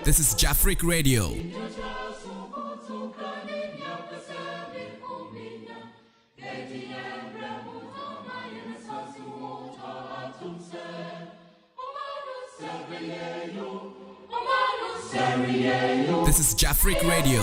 This is Jafric Radio. This is Jafric Radio.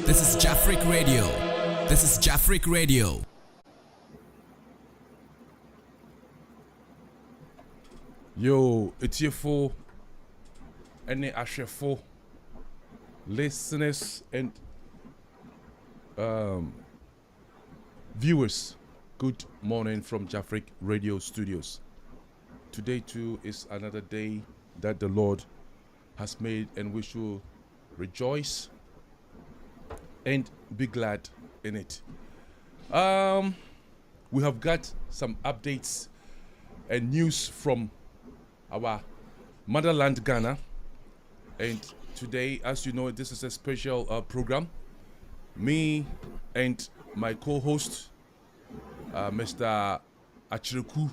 This is Jafric Radio. This is Jafric Radio. Yo, it's your four and akyereko listeners and viewers. Good morning from Jafric Radio Studios. Today too is another day that the Lord has made, and we should rejoice and be glad in it. We have got some updates and news from our motherland, Ghana. And today, as you know, this is a special program. Me and my co-host, Mr. Akyereko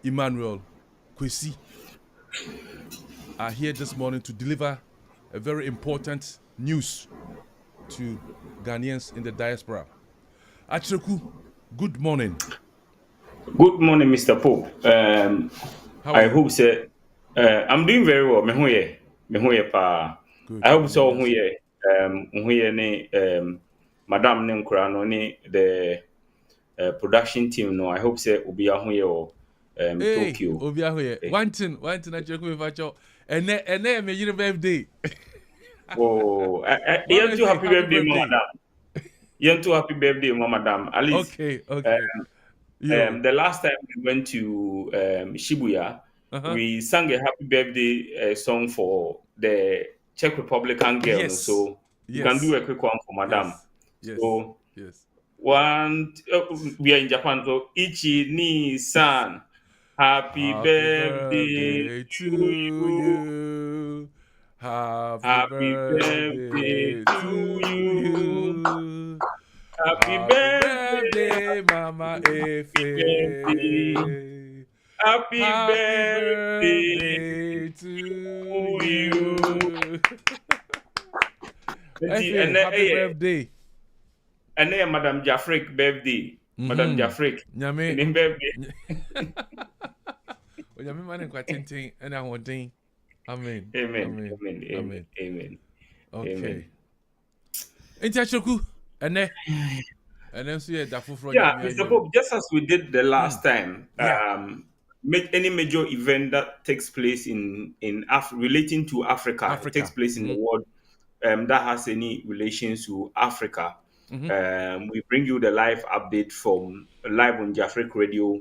Emmanuel Kwesi, are here this morning to deliver a very important news to Ghanaians in the diaspora. Akyereko, good morning. Good morning, Mr. Pope. I hope so. I'm doing very well. Me pa. I hope so. Madam Nenkurano ni the production team. No, I hope so. Obi ahuye Tokyo. Obi ahuye. One thing. Akyereko me facho. Ene me your birthday. Oh, you're too happy birthday, madam. You're too happy birthday, madam. At least. Okay. The last time we went to Shibuya, we sang a happy birthday song for the Czech Republican girl. Yes. So you can do a quick one for madam. Yes. So yes. We are in Japan. So Ichi ni san, happy birthday to you. Happy birthday to you. Happy birthday, Mama Efe. Happy birthday to you. Happy birthday. And then Madam Jafric birthday. Madam Jafric. Nyame. Birthday. Nyame man kwa tintin and I want thing. Amen. Okay. Akyereko, and then so Mr. Pope, just as we did the last time, any major event that takes place in relating to Africa takes place in the world that has any relations to Africa. We bring you the live update from live on Jafric Radio.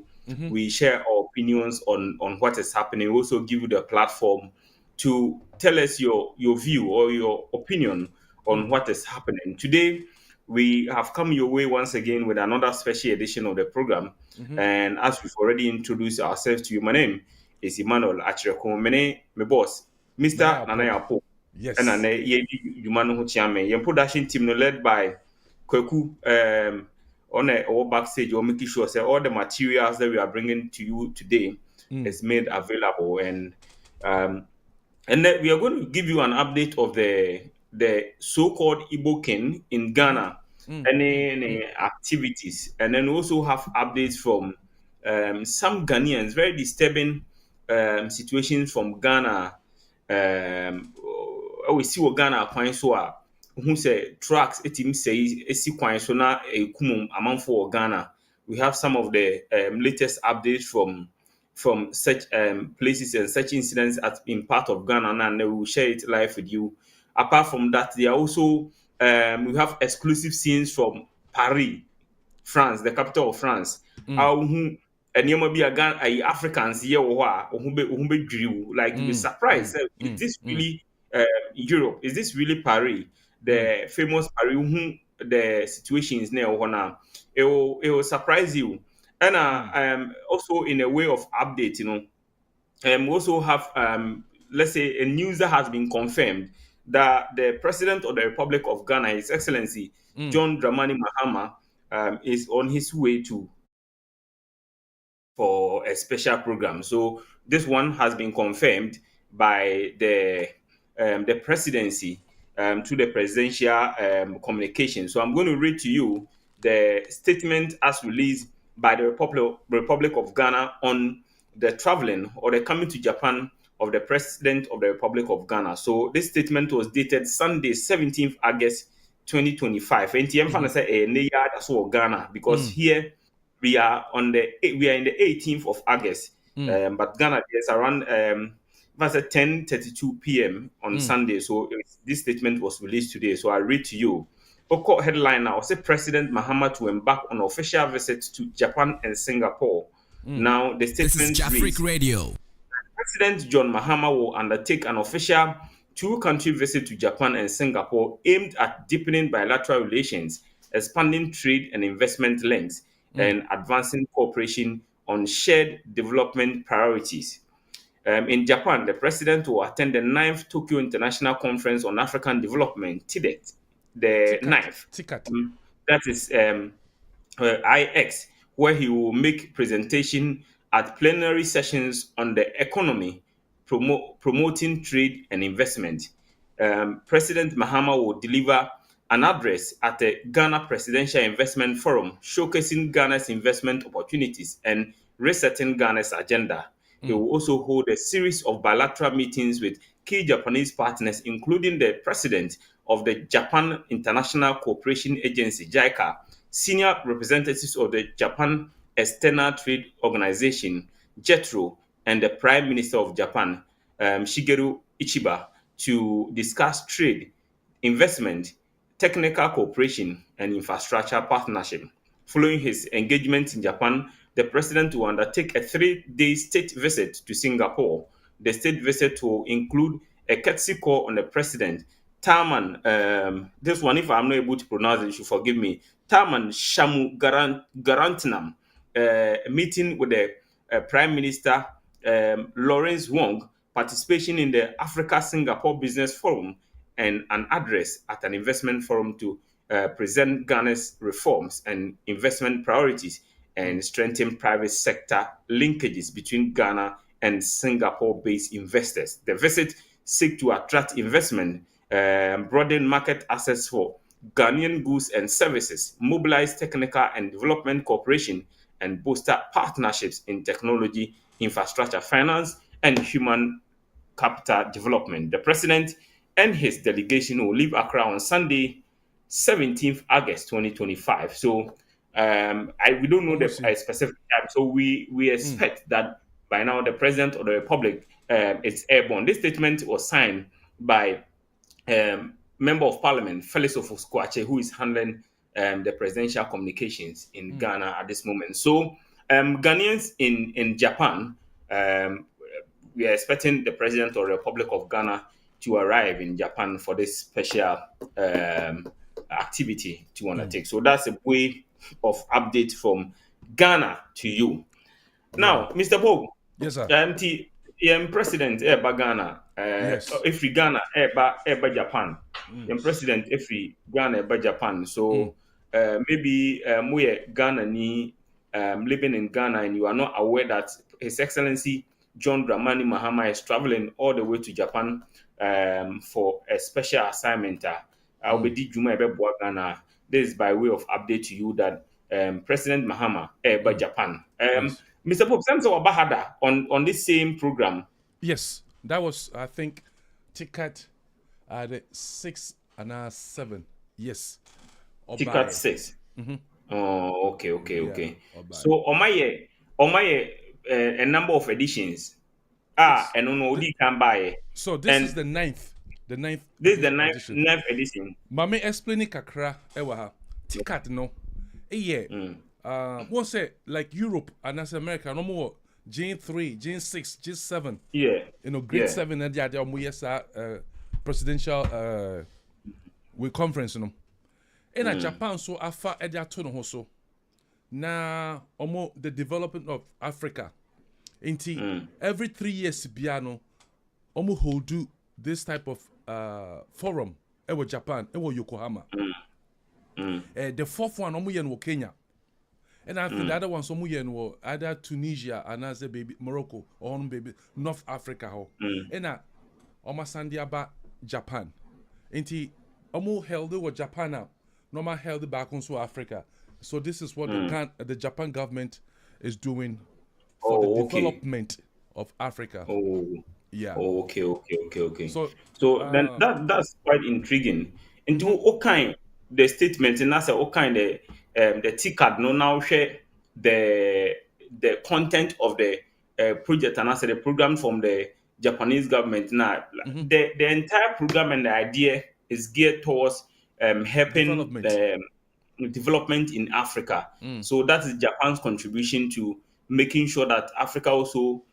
We share our opinions on what is happening. We also give you the platform to tell us your view or your opinion on what is happening. Today, we have come your way once again with another special edition of the program. And as we've already introduced ourselves to you, my name is Emmanuel Akyereko. My boss, Mr. Nana Yaw Pop. Yes. And your production team led by Kweku on our backstage, or making sure that all the materials that we are bringing to you today is made available. And then we are going to give you an update of the so-called Igbo King in Ghana, any activities, and then also have updates from some Ghanaians, very disturbing situations from Ghana. We see what Ghana kwan so a who say trucks etim say esi kwan so na ekum amanfo Ghana. We have some of the latest updates from such places and such incidents at in part of Ghana, and we will share it live with you. Apart from that, they are also we have exclusive scenes from Paris, France, the capital of France. Who nneɛma bi a Ghana Africans yɛ wɔ hɔ a ohun bɛ dwiri wo, like you be surprised. Is this really Europe? Is this really Paris? The famous Paris, the situations near Ohana, it will surprise you. And also in a way of update, we also have let's say a news that has been confirmed that the President of the Republic of Ghana, His Excellency John Dramani Mahama, is on his way to for a special program. So this one has been confirmed by the presidency to the presidential communication. So I'm going to read to you the statement as released by the Republic of Ghana on the traveling or the coming to Japan of the President of the Republic of Ghana. So this statement was dated Sunday, 17th August 2025. And TM say that's all Ghana, because here we are in the 18th of August, but Ghana is around 10:32 p.m. on Sunday. So this statement was released today. So I read to you. Oko headline now say President Mahama to embark on official visit to Japan and Singapore. Now the statement This is reads, Jafric Radio. President John Mahama will undertake an official two-country visit to Japan and Singapore aimed at deepening bilateral relations, expanding trade and investment links, and advancing cooperation on shared development priorities. In Japan, the president will attend the 9th Tokyo International Conference on African Development, TIDET, the 9th. That is IX, where he will make presentation at plenary sessions on the economy, promoting trade and investment. President Mahama will deliver an address at the Ghana Presidential Investment Forum, showcasing Ghana's investment opportunities and resetting Ghana's agenda. He will also hold a series of bilateral meetings with key Japanese partners, including the president of the Japan International Cooperation Agency, JICA, senior representatives of the Japan External Trade Organization, JETRO, and the Prime Minister of Japan, Shigeru Ichiba, to discuss trade, investment, technical cooperation, and infrastructure partnership. Following his engagement in Japan, the president will undertake a 3-day state visit to Singapore. The state visit will include a courtesy call on the president, Taman. This one, if I'm not able to pronounce it, you should forgive me. Taman Shamu Garantinam, a meeting with the Prime Minister Lawrence Wong, participation in the Africa Singapore Business Forum, and an address at an investment forum to present Ghana's reforms and investment priorities and strengthen private sector linkages between Ghana and Singapore-based investors. The visit seeks to attract investment, broaden market access for Ghanaian goods and services, mobilize technical and development cooperation, and bolster partnerships in technology, infrastructure, finance, and human capital development. The president and his delegation will leave Accra on Sunday, 17th August 2025. So we don't know the specific time. So we expect that by now the president of the republic is airborne. This statement was signed by Member of Parliament Felix Ofosu-Kwakye, who is handling the presidential communications in Ghana at this moment. So Ghanaians in Japan, we are expecting the president of the Republic of Ghana to arrive in Japan for this special activity to undertake. So that's a way of update from Ghana to you. Now, Mr. Pope, yes, sir. President Eba Ghana, every Ghana Eba Japan. President every Ghana Eba Japan. So maybe we Ghana ni living in Ghana, and you are not aware that His Excellency John Dramani Mahama is traveling all the way to Japan for a special assignment. I'll be Ghana. This is by way of update to you that President Mahama by Japan. Yes. Mr. Pope, Samson Wabahada on this same program. Yes. That was, I think, ticket at 6 and 7. Yes. Ticket Obaye. 6. Oh, okay. Yeah. Obaye. So, Omaye, a number of editions. Yes. And on Odi can buy. So this And is the ninth. The ninth. this is the ninth, edition. ninth edition. Mame explain kakra ewa ha. Ticket no. Yeah. One say like Europe and as America no more Jane 3, Jane 6, Jane 7. Yeah. You know, grade Yeah. 7 and the other presidential with conference no. In Japan so afa edia to no so. Na the development of Africa. Inti every 3 years biano omo hold do this type of forum ewo Japan ewo Yokohama. The fourth one omo yen wo Kenya. And I think the other ones omo yen wo either Tunisia and as a baby Morocco or baby North Africa ho. And omo sandiaba Japan. Inti omo held wo Japan normal held back on Africa. So this is what the Japan government is doing for the development of Africa. Yeah. Okay. So Uh, then that's quite intriguing. Into what kind the statement and that's what kind the ticket no now share the content of the project and also the program from the Japanese government now. The entire program and the idea is geared towards helping development in Africa. So that is Japan's contribution to making sure that Africa also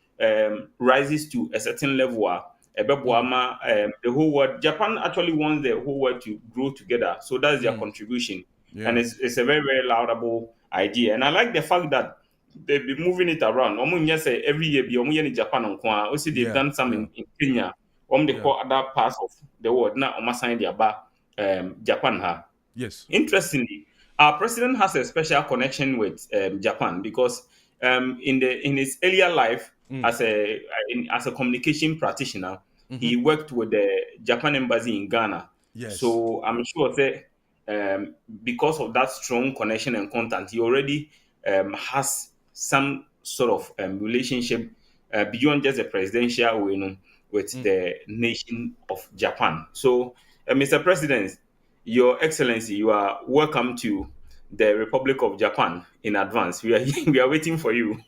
rises to a certain level. The whole world, Japan actually wants the whole world to grow together. So that's their contribution. Yeah. And it's a very, very laudable idea. And I like the fact that they've been moving it around. Every year, in Japan, also they've done some in Kenya. They call other parts of the world. Now, Japan. Yes. Interestingly, our president has a special connection with Japan because in his earlier life as a communication practitioner, he worked with the Japan embassy in Ghana. Yes. So I'm sure that because of that strong connection and contact, he already has some sort of relationship beyond just the presidential with the nation of Japan. So, Mr. President, Your Excellency, you are welcome to the Republic of Japan in advance. We are waiting for you.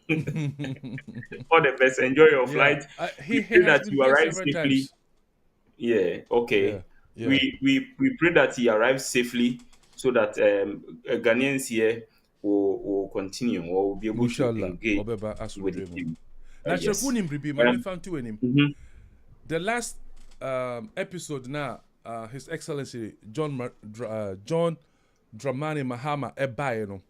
All the best. Enjoy your flight. He pray has that been you here arrive several safely. times. Yeah. Okay. Yeah. We pray that he arrives safely so that Ghanaians here will continue or will be able to engage with him. Yes. The last episode now, His Excellency John Dramani Mahama Ebaye no.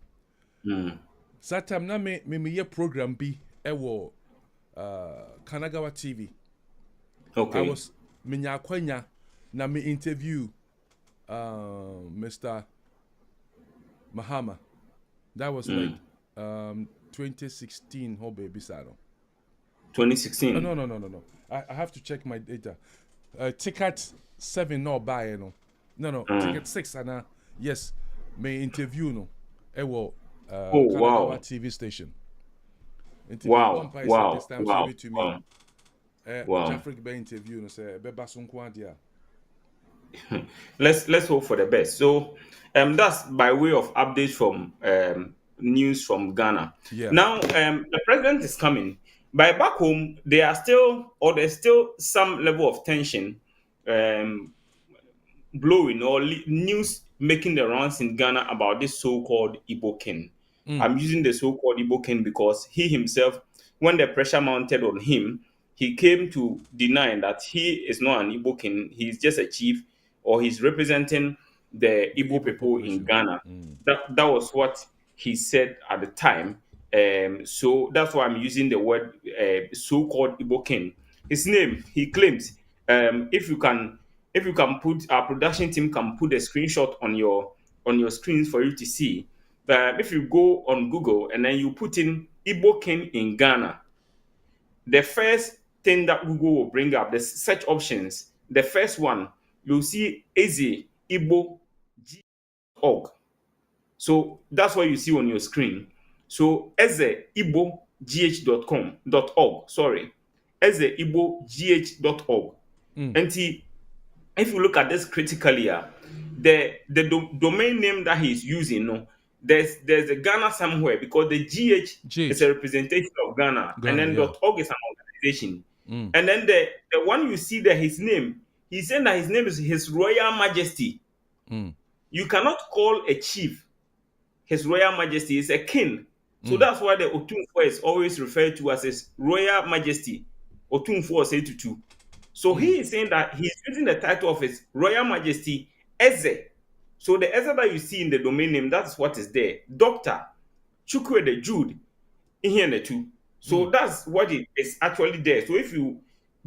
Satam na me ye program bi ewo Kanagawa TV. Okay. I was minya kwanya na me interview Mr. Mahama. That was like 2016 ho baby sano. 2016. No. I have to check my data. Ticket 7 no buy no. Ticket 6 and yes, may interview no. Ewo wow. TV station. Wow. This time Wow. to me. Wow. Jeffrey be interview no say beba sonko adia. Let's hope for the best. So that's by way of updates from news from Ghana. Yeah. Now the president is coming. By back home, there's still some level of tension blowing or news making the rounds in Ghana about this so-called Igbo king. I'm using the so-called Igbo king because he himself, when the pressure mounted on him, he came to deny that he is not an Igbo king. He's just a chief, or he's representing the Igbo people in Ghana. That was what he said at the time. So that's why I'm using the word so-called Igbo king. His name, he claims, if you can put, our production team can put a screenshot on your screens for you to see. If you go on Google and then you put in Igbo king in Ghana, the first thing that Google will bring up, the search options, the first one, you'll see Eze Igbo.org. So that's what you see on your screen. So ezeibogh.com.org, sorry, ezeibogh.org. And if you look at this critically, the domain name that he's using, no, there's a Ghana somewhere, because the GH is a representation of Ghana, and then Yeah. .org is an organization. And then the one you see there, his name, he's saying that his name is His Royal Majesty. You cannot call a chief His Royal Majesty. Is a king. So that's why the Otumfo is always referred to as His Royal Majesty. Otumfo Osetutu. So he is saying that he's using the title of His Royal Majesty Eze. So the Eze that you see in the domain name, that's what is there. Dr. Chukwuede Jude in here the two. So that's what it is actually there. So if you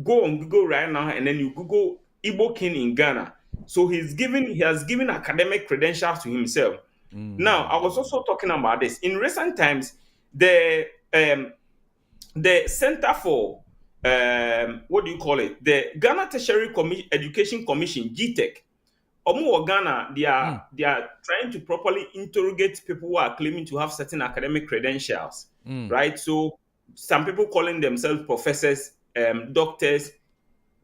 go on Google right now and then you Google Igbo King in Ghana, so he has given academic credentials to himself. Now, I was also talking about this. In recent times, the Center for what do you call it? The Ghana Tertiary Education Commission, GTEC. Omo Ghana, they are trying to properly interrogate people who are claiming to have certain academic credentials, right? So some people calling themselves professors, doctors,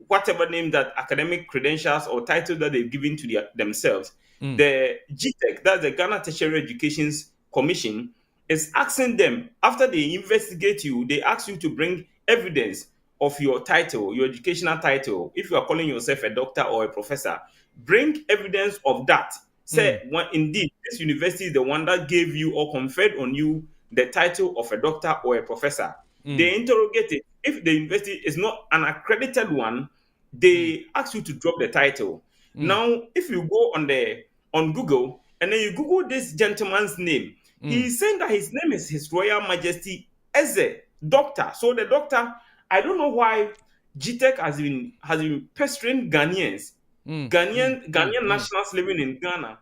whatever name that academic credentials or title that they've given to themselves. The GTEC, that's the Ghana Tertiary Education Commission, is asking them, after they investigate you, they ask you to bring evidence of your title, your educational title. If you are calling yourself a doctor or a professor, bring evidence of that. Say, indeed, this university is the one that gave you or conferred on you the title of a doctor or a professor. They interrogate it. If the university is not an accredited one, they ask you to drop the title. Now, if you go on Google and then you Google this gentleman's name, he's saying that his name is His Royal Majesty Eze, doctor. So the doctor, I don't know why GTEC has been pestering Ghanaians, Ghanaian nationals living in Ghana,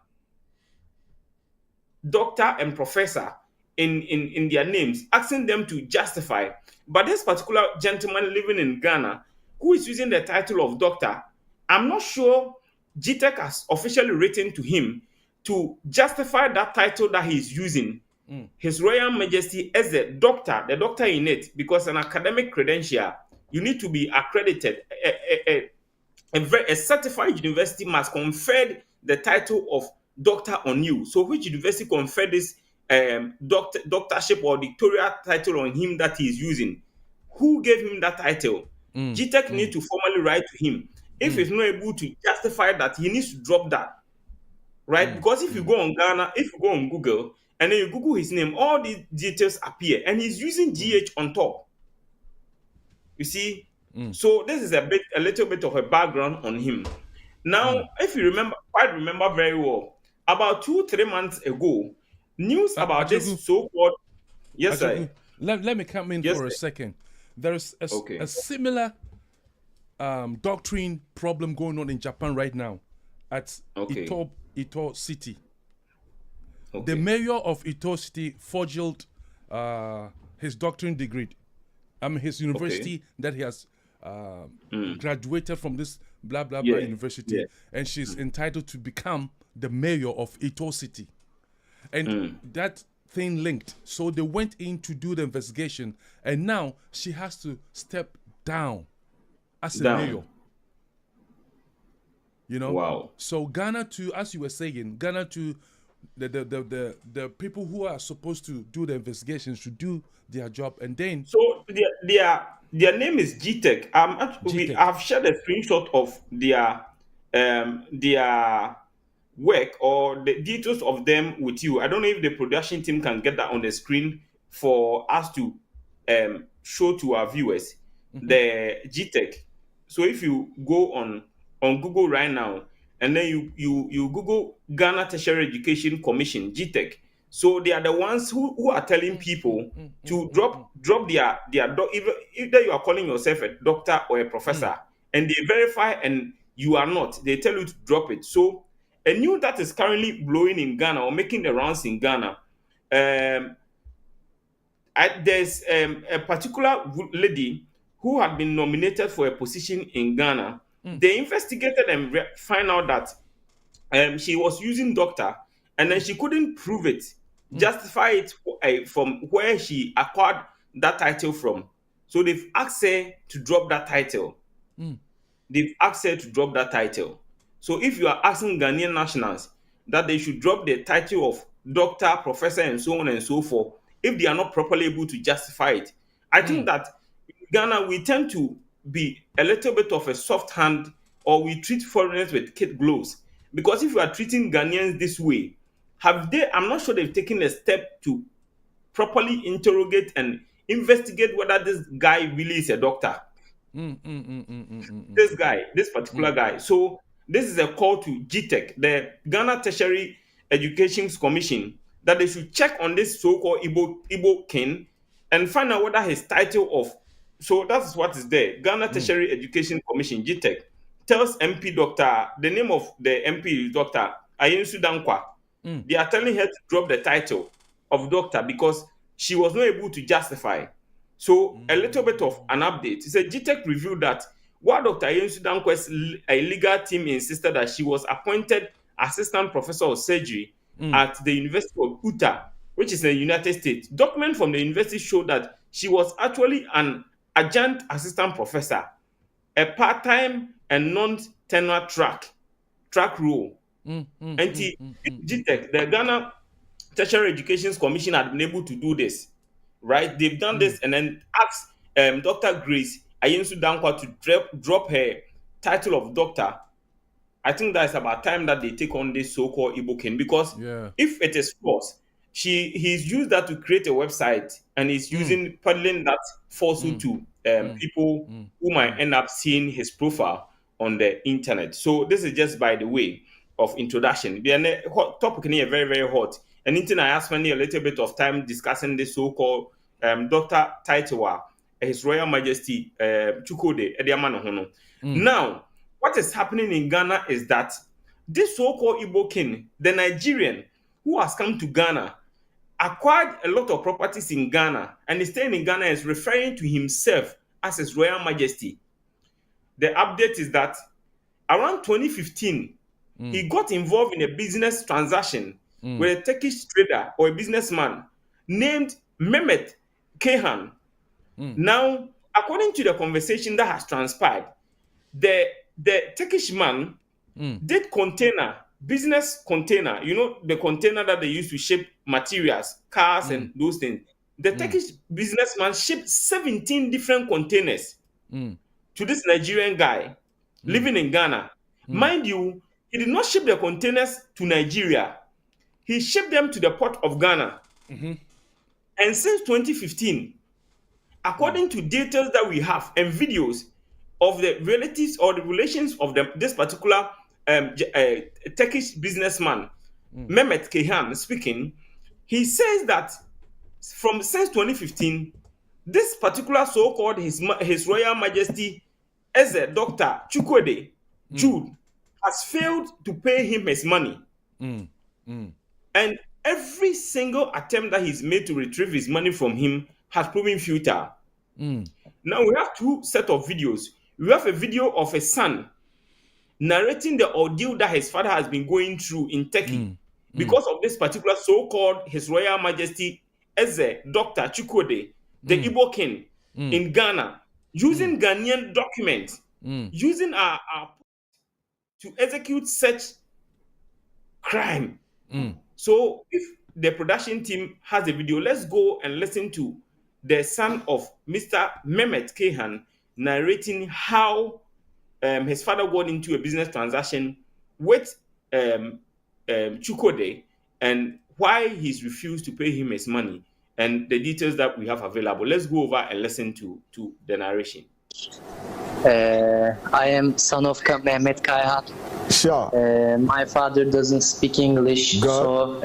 doctor and professor in their names, asking them to justify. But this particular gentleman living in Ghana, who is using the title of doctor, I'm not sure GTEC has officially written to him to justify that title that he's using, His Royal Majesty as a doctor, the doctor in it, because an academic credential, you need to be accredited. A certified university must confer the title of doctor on you. So which university conferred this doctorship or doctoral title on him that he is using? Who gave him that title? GTEC need to formally write to him. If he's not able to justify that, he needs to drop that. Right? Because if you go on Ghana, if you go on Google, and then you Google his name, all these details appear, and he's using GH on top. You see? So this is a little bit of a background on him. Now, if you remember very well, about 2-3 months ago, news about this so-called let me come in for a second. There is a similar doctrine problem going on in Japan right now at Ito City. The mayor of Ito City forged his doctorate degree. His university that he has graduated from this blah blah blah university, and she's entitled to become the mayor of Ito City, and that thing linked. So they went in to do the investigation, and now she has to step down as a mayor. You know. Wow. So Ghana too, as you were saying, Ghana too, the people who are supposed to do the investigations should do their job, and then their name is GTEC. I've shared a screenshot of their work or the details of them with you. I don't know if the production team can get that on the screen for us to show to our viewers. The GTEC. So if you go on Google right now, and then you Google Ghana Tertiary Education Commission, GTEC. So they are the ones who are telling people to drop their either you are calling yourself a doctor or a professor, and they verify and you are not. They tell you to drop it. So a news that is currently blowing in Ghana or making the rounds in Ghana, there's a particular lady who had been nominated for a position in Ghana. They investigated and find out that she was using doctor, and then she couldn't prove it, justify it from where she acquired that title from. So they've asked her to drop that title. They've asked her to drop that title. So if you are asking Ghanaian nationals that they should drop the title of doctor, professor, and so on and so forth, if they are not properly able to justify it, I think that in Ghana we tend to be a little bit of a soft hand, or we treat foreigners with kid gloves. Because if you are treating Ghanaians this way, I'm not sure they've taken a step to properly interrogate and investigate whether this guy really is a doctor. This particular guy. So this is a call to GTEC, the Ghana Tertiary Education Commission, that they should check on this so-called Igbo king and find out whether his title of, so that's what is there. Ghana Tertiary Education Commission, GTEC, tells MP Doctor, the name of the MP is Dr. Ayensu Dankwa. They are telling her to drop the title of doctor because she was not able to justify. So a little bit of an update. It said GTEC revealed that while Dr. Ayensu Dankwa's legal team insisted that she was appointed assistant professor of surgery at the University of Utah, which is in the United States, documents from the university show that she was actually an adjunct assistant professor, a part-time and non-tenure track role. And GTEC, the Ghana Tertiary Education Commission, had been able to do this, right? They've done this and then asked Dr. Grace Ayensu Dankwa to drop her title of doctor. I think that's about time that they take on this so-called Igbo king, because if it is false, he's used that to create a website, and he's using peddling that falsehood to people who might end up seeing his profile on the internet. So this is just by the way of introduction. The topic here very, very hot. And I spent a little bit of time discussing this so-called Dr. Taitawa, His Royal Majesty Chukwudi Ediamanohono. Now, what is happening in Ghana is that this so-called Igbo king, the Nigerian who has come to Ghana, acquired a lot of properties in Ghana, and is staying in Ghana, is referring to himself as His Royal Majesty. The update is that around 2015, he got involved in a business transaction with a Turkish trader or a businessman named Mehmet Kayhan. Now, according to the conversation that has transpired, the Turkish man did business container, the container that they use to ship materials, cars, and those things. The Turkish businessman shipped 17 different containers to this Nigerian guy living in Ghana. Mind you, he did not ship the containers to Nigeria. He shipped them to the port of Ghana. And since 2015, according to details that we have and videos of the relatives or the relations of this particular Turkish businessman, Mehmet Kayhan speaking, he says that since 2015, this particular so-called His Royal Majesty as a Dr. Chukwudi Jude has failed to pay him his money. And every single attempt that he's made to retrieve his money from him has proven futile. Now we have two sets of videos. We have a video of a son narrating the ordeal that his father has been going through in Turkey because of this particular so-called His Royal Majesty Eze Dr. Chukwudi, the Igbo king in Ghana, using Ghanaian documents, using our to execute such crime. So if the production team has a video, let's go and listen to the son of Mr. Mehmet Kayhan narrating how his father got into a business transaction with Chukwudi and why he's refused to pay him his money and the details that we have available. Let's go over and listen to the narration. I am son of Mehmet Kayhan. Sure. My father doesn't speak English, so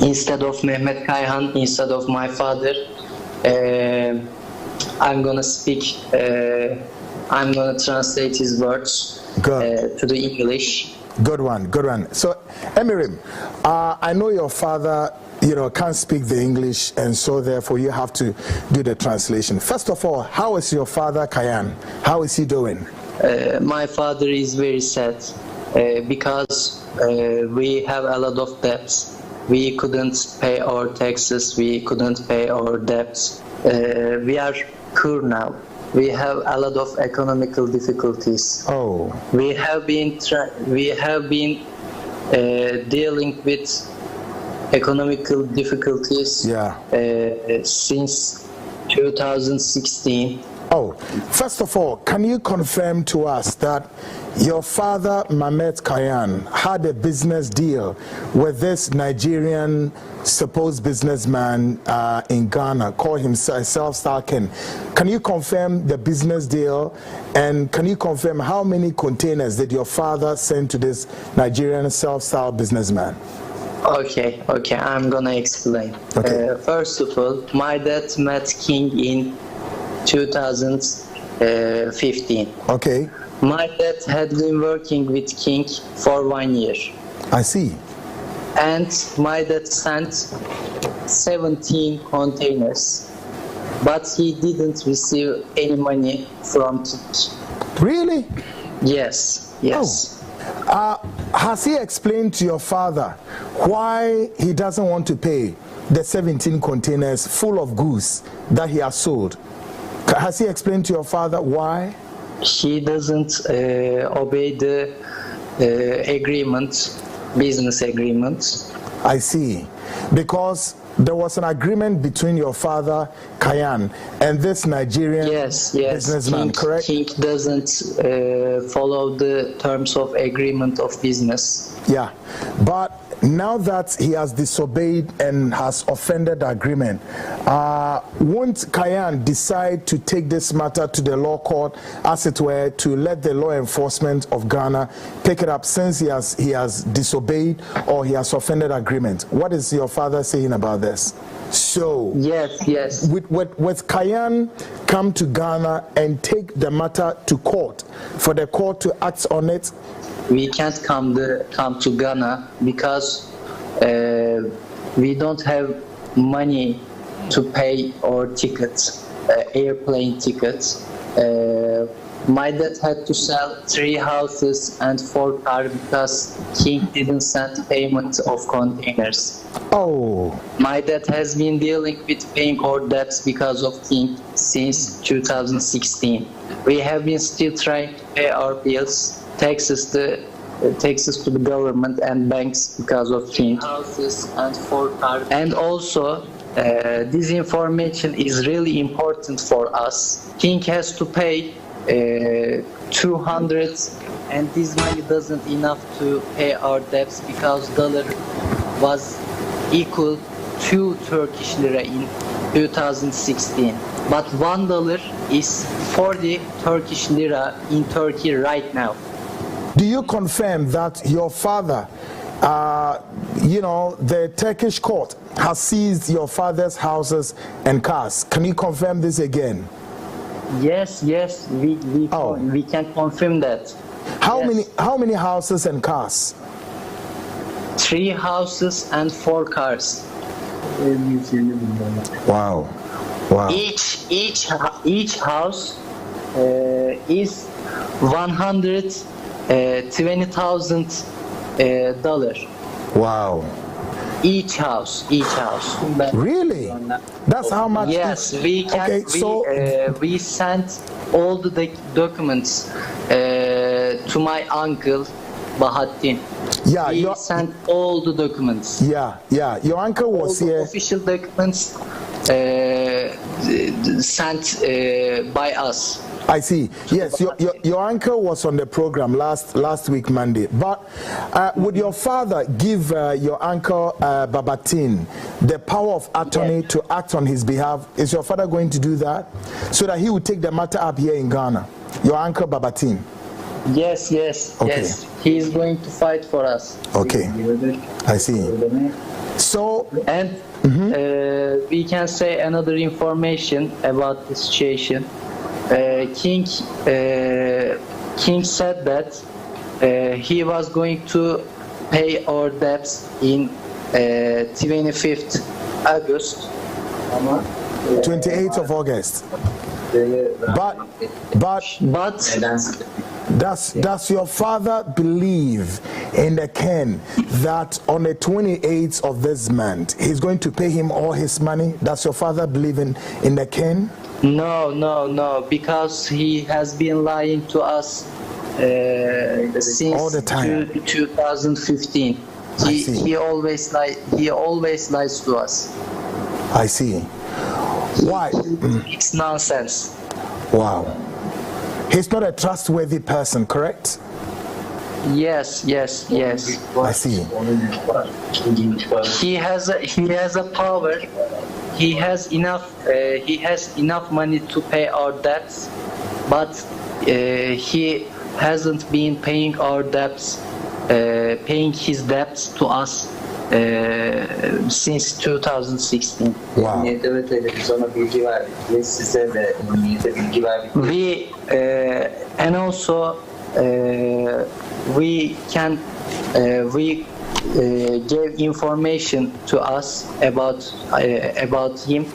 instead of Mehmet Kayhan, instead of my father, I'm gonna speak. I'm gonna translate his words to the English. Good one. So, Emirim, I know your father, can't speak the English, and so therefore you have to do the translation. First of all, how is your father, Kayhan? How is he doing? My father is very sad. because we have a lot of debts. We couldn't pay our taxes, we couldn't pay our debts. We are poor now. We have a lot of economical difficulties. Oh. We have been dealing with economical difficulties since 2016. Oh, first of all, can you confirm to us that your father, Mamet Kayan, had a business deal with this Nigerian supposed businessman in Ghana, called himself Self-Stalking? Can you confirm the business deal, and can you confirm how many containers did your father send to this Nigerian self-style businessman? Okay, I'm gonna explain. Okay. First of all, my dad met King in 2015. Okay. My dad had been working with King for 1 year. I see. And my dad sent 17 containers, but he didn't receive any money from King. Really? Yes. Oh. Has he explained to your father why he doesn't want to pay the 17 containers full of goods that he has sold? Has he explained to your father why? He doesn't obey the business agreement. I see. Because there was an agreement between your father, Kayan, and this Nigerian businessman, correct? King doesn't follow the terms of agreement of business. Yeah, but now that he has disobeyed and has offended the agreement, won't Kayan decide to take this matter to the law court, as it were, to let the law enforcement of Ghana pick it up, since he has disobeyed or he has offended agreement? What is your father saying about this? So yes. With Kayan come to Ghana and take the matter to court for the court to act on it? We can't come to Ghana because we don't have money to pay our tickets, airplane tickets. My dad had to sell 3 houses and 4 cars because King didn't send payment of containers. Oh. My dad has been dealing with paying our debts because of King since 2016. We have been still trying to pay our bills, taxes to the government and banks because of King. Houses and 4 cars. And also, this information is really important for us. King has to pay 200, and this money doesn't enough to pay our debts because dollar was equal to Turkish lira in 2016. But $1 is 40 Turkish lira in Turkey right now. Do you confirm that your father, the Turkish court has seized your father's houses and cars? Can you confirm this again? Yes, we can confirm that. How many houses and cars? 3 houses and 4 cars. Wow. Each house is $120,000. Wow. Each house. Really? That's how much? Yes, we can. Okay, we sent all the documents to my uncle Bahattin. Yeah, we sent all the documents. Yeah. Your uncle was all here. The official documents sent by us. I see. Yes, your uncle was on the program last week Monday. But would your father give your uncle Babatin the power of attorney to act on his behalf? Is your father going to do that so that he would take the matter up here in Ghana? Your uncle Babatin. Yes. Okay. Yes. He is going to fight for us. Okay. I see. So and we can say another information about the situation. King said that he was going to pay our debts in 25th August. 28th of August. But Does your father believe in the king that on the 28th of this month he's going to pay him all his money? Does your father believe in the king? No, because he has been lying to us since all the time. 2015. He always lies to us. I see. Why? It's nonsense. Wow. He's not a trustworthy person, correct? Yes. I see. He has a power. He has enough money to pay our debts, but he hasn't been paying our debts, paying his debts to us since 2016. Wow. We and also we gave information to us about him.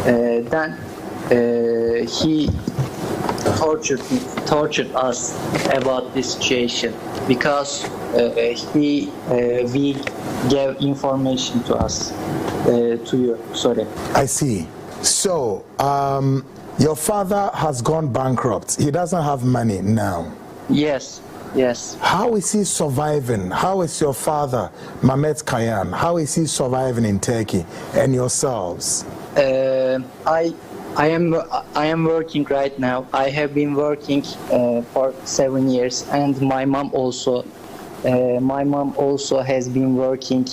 Then he tortured us about this situation because we gave information to us to you. Sorry. I see. So your father has gone bankrupt. He doesn't have money now. Yes. How is he surviving? How is your father, Mehmet Kayan, how is he surviving in Turkey, and yourselves? I am working right now. I have been working for 7 years, and my mom also has been working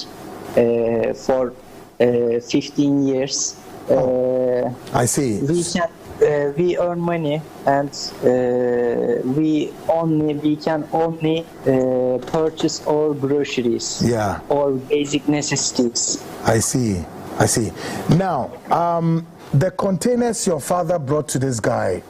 for 15 years. I see. We earn money, and we can only purchase all groceries, all basic necessities. I see. Now, the containers your father brought to this guy,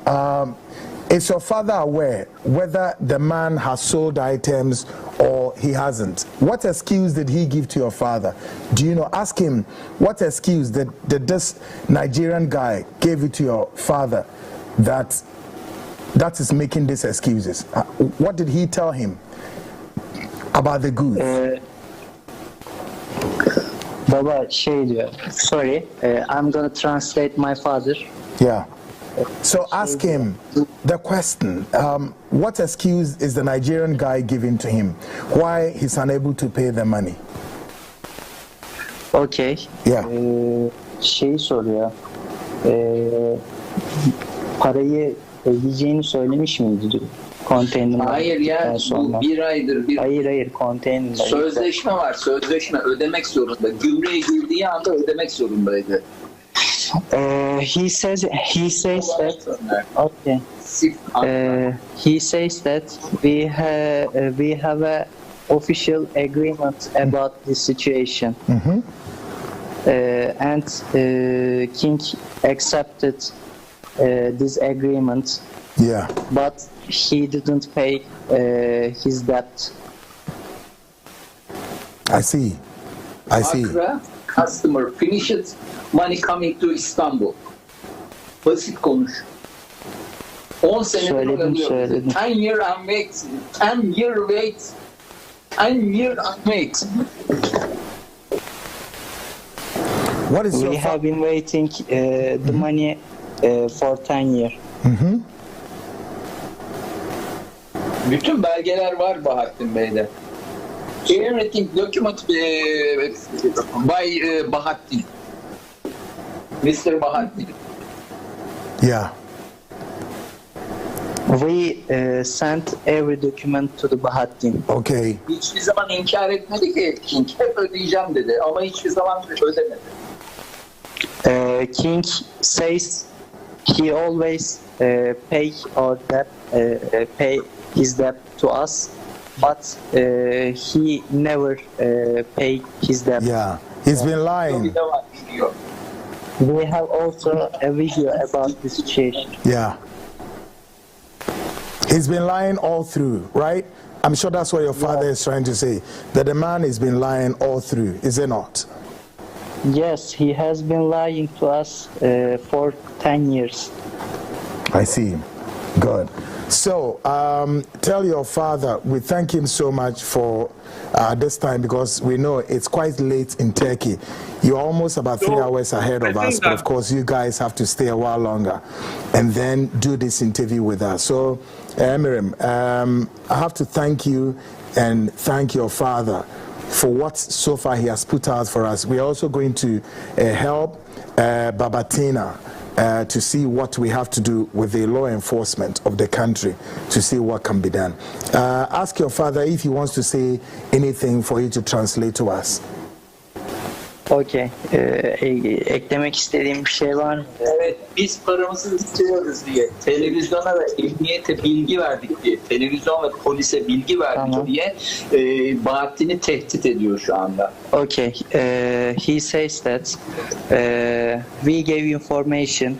is your father aware whether the man has sold items or he hasn't? What excuse did he give to your father? Do you know? Ask him, what excuse did this Nigerian guy give it to your father that is making these excuses? What did he tell him about the goods? Baba diyor. Sorry, I'm gonna translate my father. Yeah. So ask him the question, what excuse is the Nigerian guy giving to him? Why he's unable to pay the money? Okay. Yeah. Şeyi soruyor. Parayı yiyeceğini söylemiş miydi diyor. Konteyner. Hayır ya, bu bir aydır. Hayır, konteyner. Sözleşme var, sözleşme ödemek zorunda. Gümrüğe girdiği anda ödemek zorundaydı. He says that. Okay. He says that we have a official agreement about this situation, and King accepted this agreement. Yeah. But he didn't pay his debt. I see. Accra, customer finishes, money coming to Istanbul. Basit konuş. 10 sene Söyledim. 10 year unwait. 10 year wait. 10 year unwait. What is We have been waiting the money for 10 years. Bütün belgeler var Bahattin Bey'de. Everything document by Bahattin. Mr. Bahattin. Yeah. We sent every document to the Bahattin. Okay. Hiçbir zaman inkar etmedi ki King hep ödeyeceğim dedi ama hiçbir zaman ödemedi. King says he always pay our debt, pay his debt to us, but he never pay his debt. Yeah. He's been lying. We have also a video about this situation. Yeah. He's been lying all through, right? I'm sure that's what your father is trying to say, that the man has been lying all through, is it not? Yes, he has been lying to us for 10 years. I see. Good. So, tell your father we thank him so much for this time, because we know it's quite late in Turkey. You're almost about 3 hours ahead of us, but of course you guys have to stay a while longer and then do this interview with us. So, Emirim, I have to thank you and thank your father for what so far he has put out for us. We are also going to help Babatina to see what we have to do with the law enforcement of the country to see what can be done. Ask your father if he wants to say anything for you to translate to us. Okay. Eklemek istediğim bir şey var mı? Evet, biz paramızı istiyoruz diye televizyona ve emniyete bilgi verdik diye, televizyon ve polise bilgi verdik diye Bahattin'i tehdit ediyor şu anda. Okay. He says that we gave information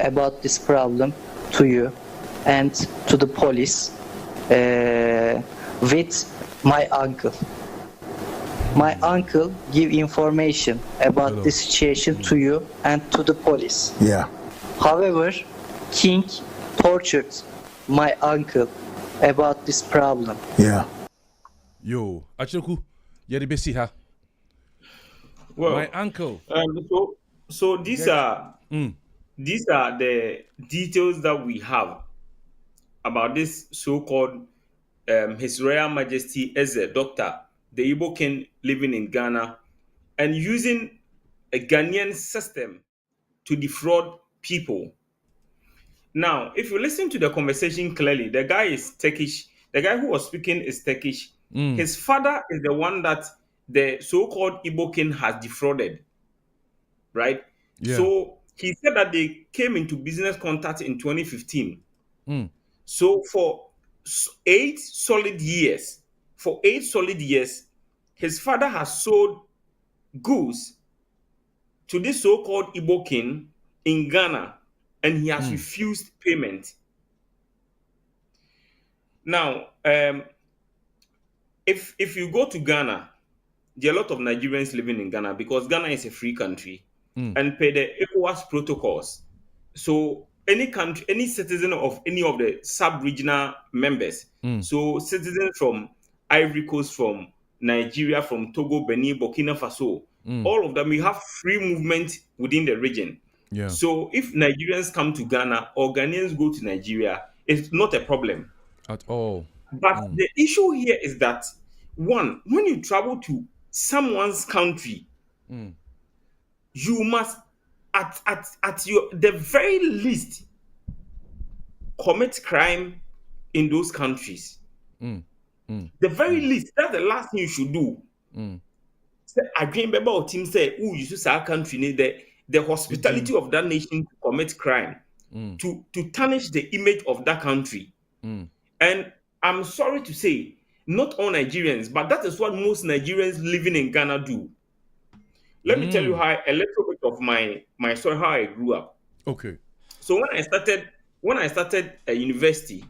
about this problem to you and to the police with my uncle. My uncle give information about this situation to you and to the police. Yeah. However, King tortured my uncle about this problem. Yeah. Yo, akyereko, yɛde bɛsi ha. Well, My uncle. So these are the details that we have about this so-called His Royal Majesty Eze, Doctor, the Igbo king living in Ghana, and using a Ghanaian system to defraud people. Now, if you listen to the conversation clearly, the guy is Turkish. The guy who was speaking is Turkish. His father is the one that the so-called Igbo king has defrauded, right? Yeah. So he said that they came into business contact in 2015. So for 8 solid years, his father has sold goods to this so-called Igbo king in Ghana, and he has refused payment. Now, if you go to Ghana, there are a lot of Nigerians living in Ghana because Ghana is a free country and pay the ECOWAS protocols. So any country, any citizen of any of the sub-regional members, so citizens from Ivory Coast, from Nigeria, from Togo, Benin, Burkina Faso, all of them, we have free movement within the region. Yeah. So if Nigerians come to Ghana or Ghanaians go to Nigeria, it's not a problem At all. But the issue here is that, one, when you travel to someone's country, you must, at your the very least, commit crime in those countries. The very least, that's the last thing you should do. I dream about team say, "Oh, you should say our country the hospitality of that nation to commit crime, to tarnish the image of that country." And I'm sorry to say, not all Nigerians, but that is what most Nigerians living in Ghana do. Let me tell you how a little bit of my story, how I grew up. Okay. So when I started a university,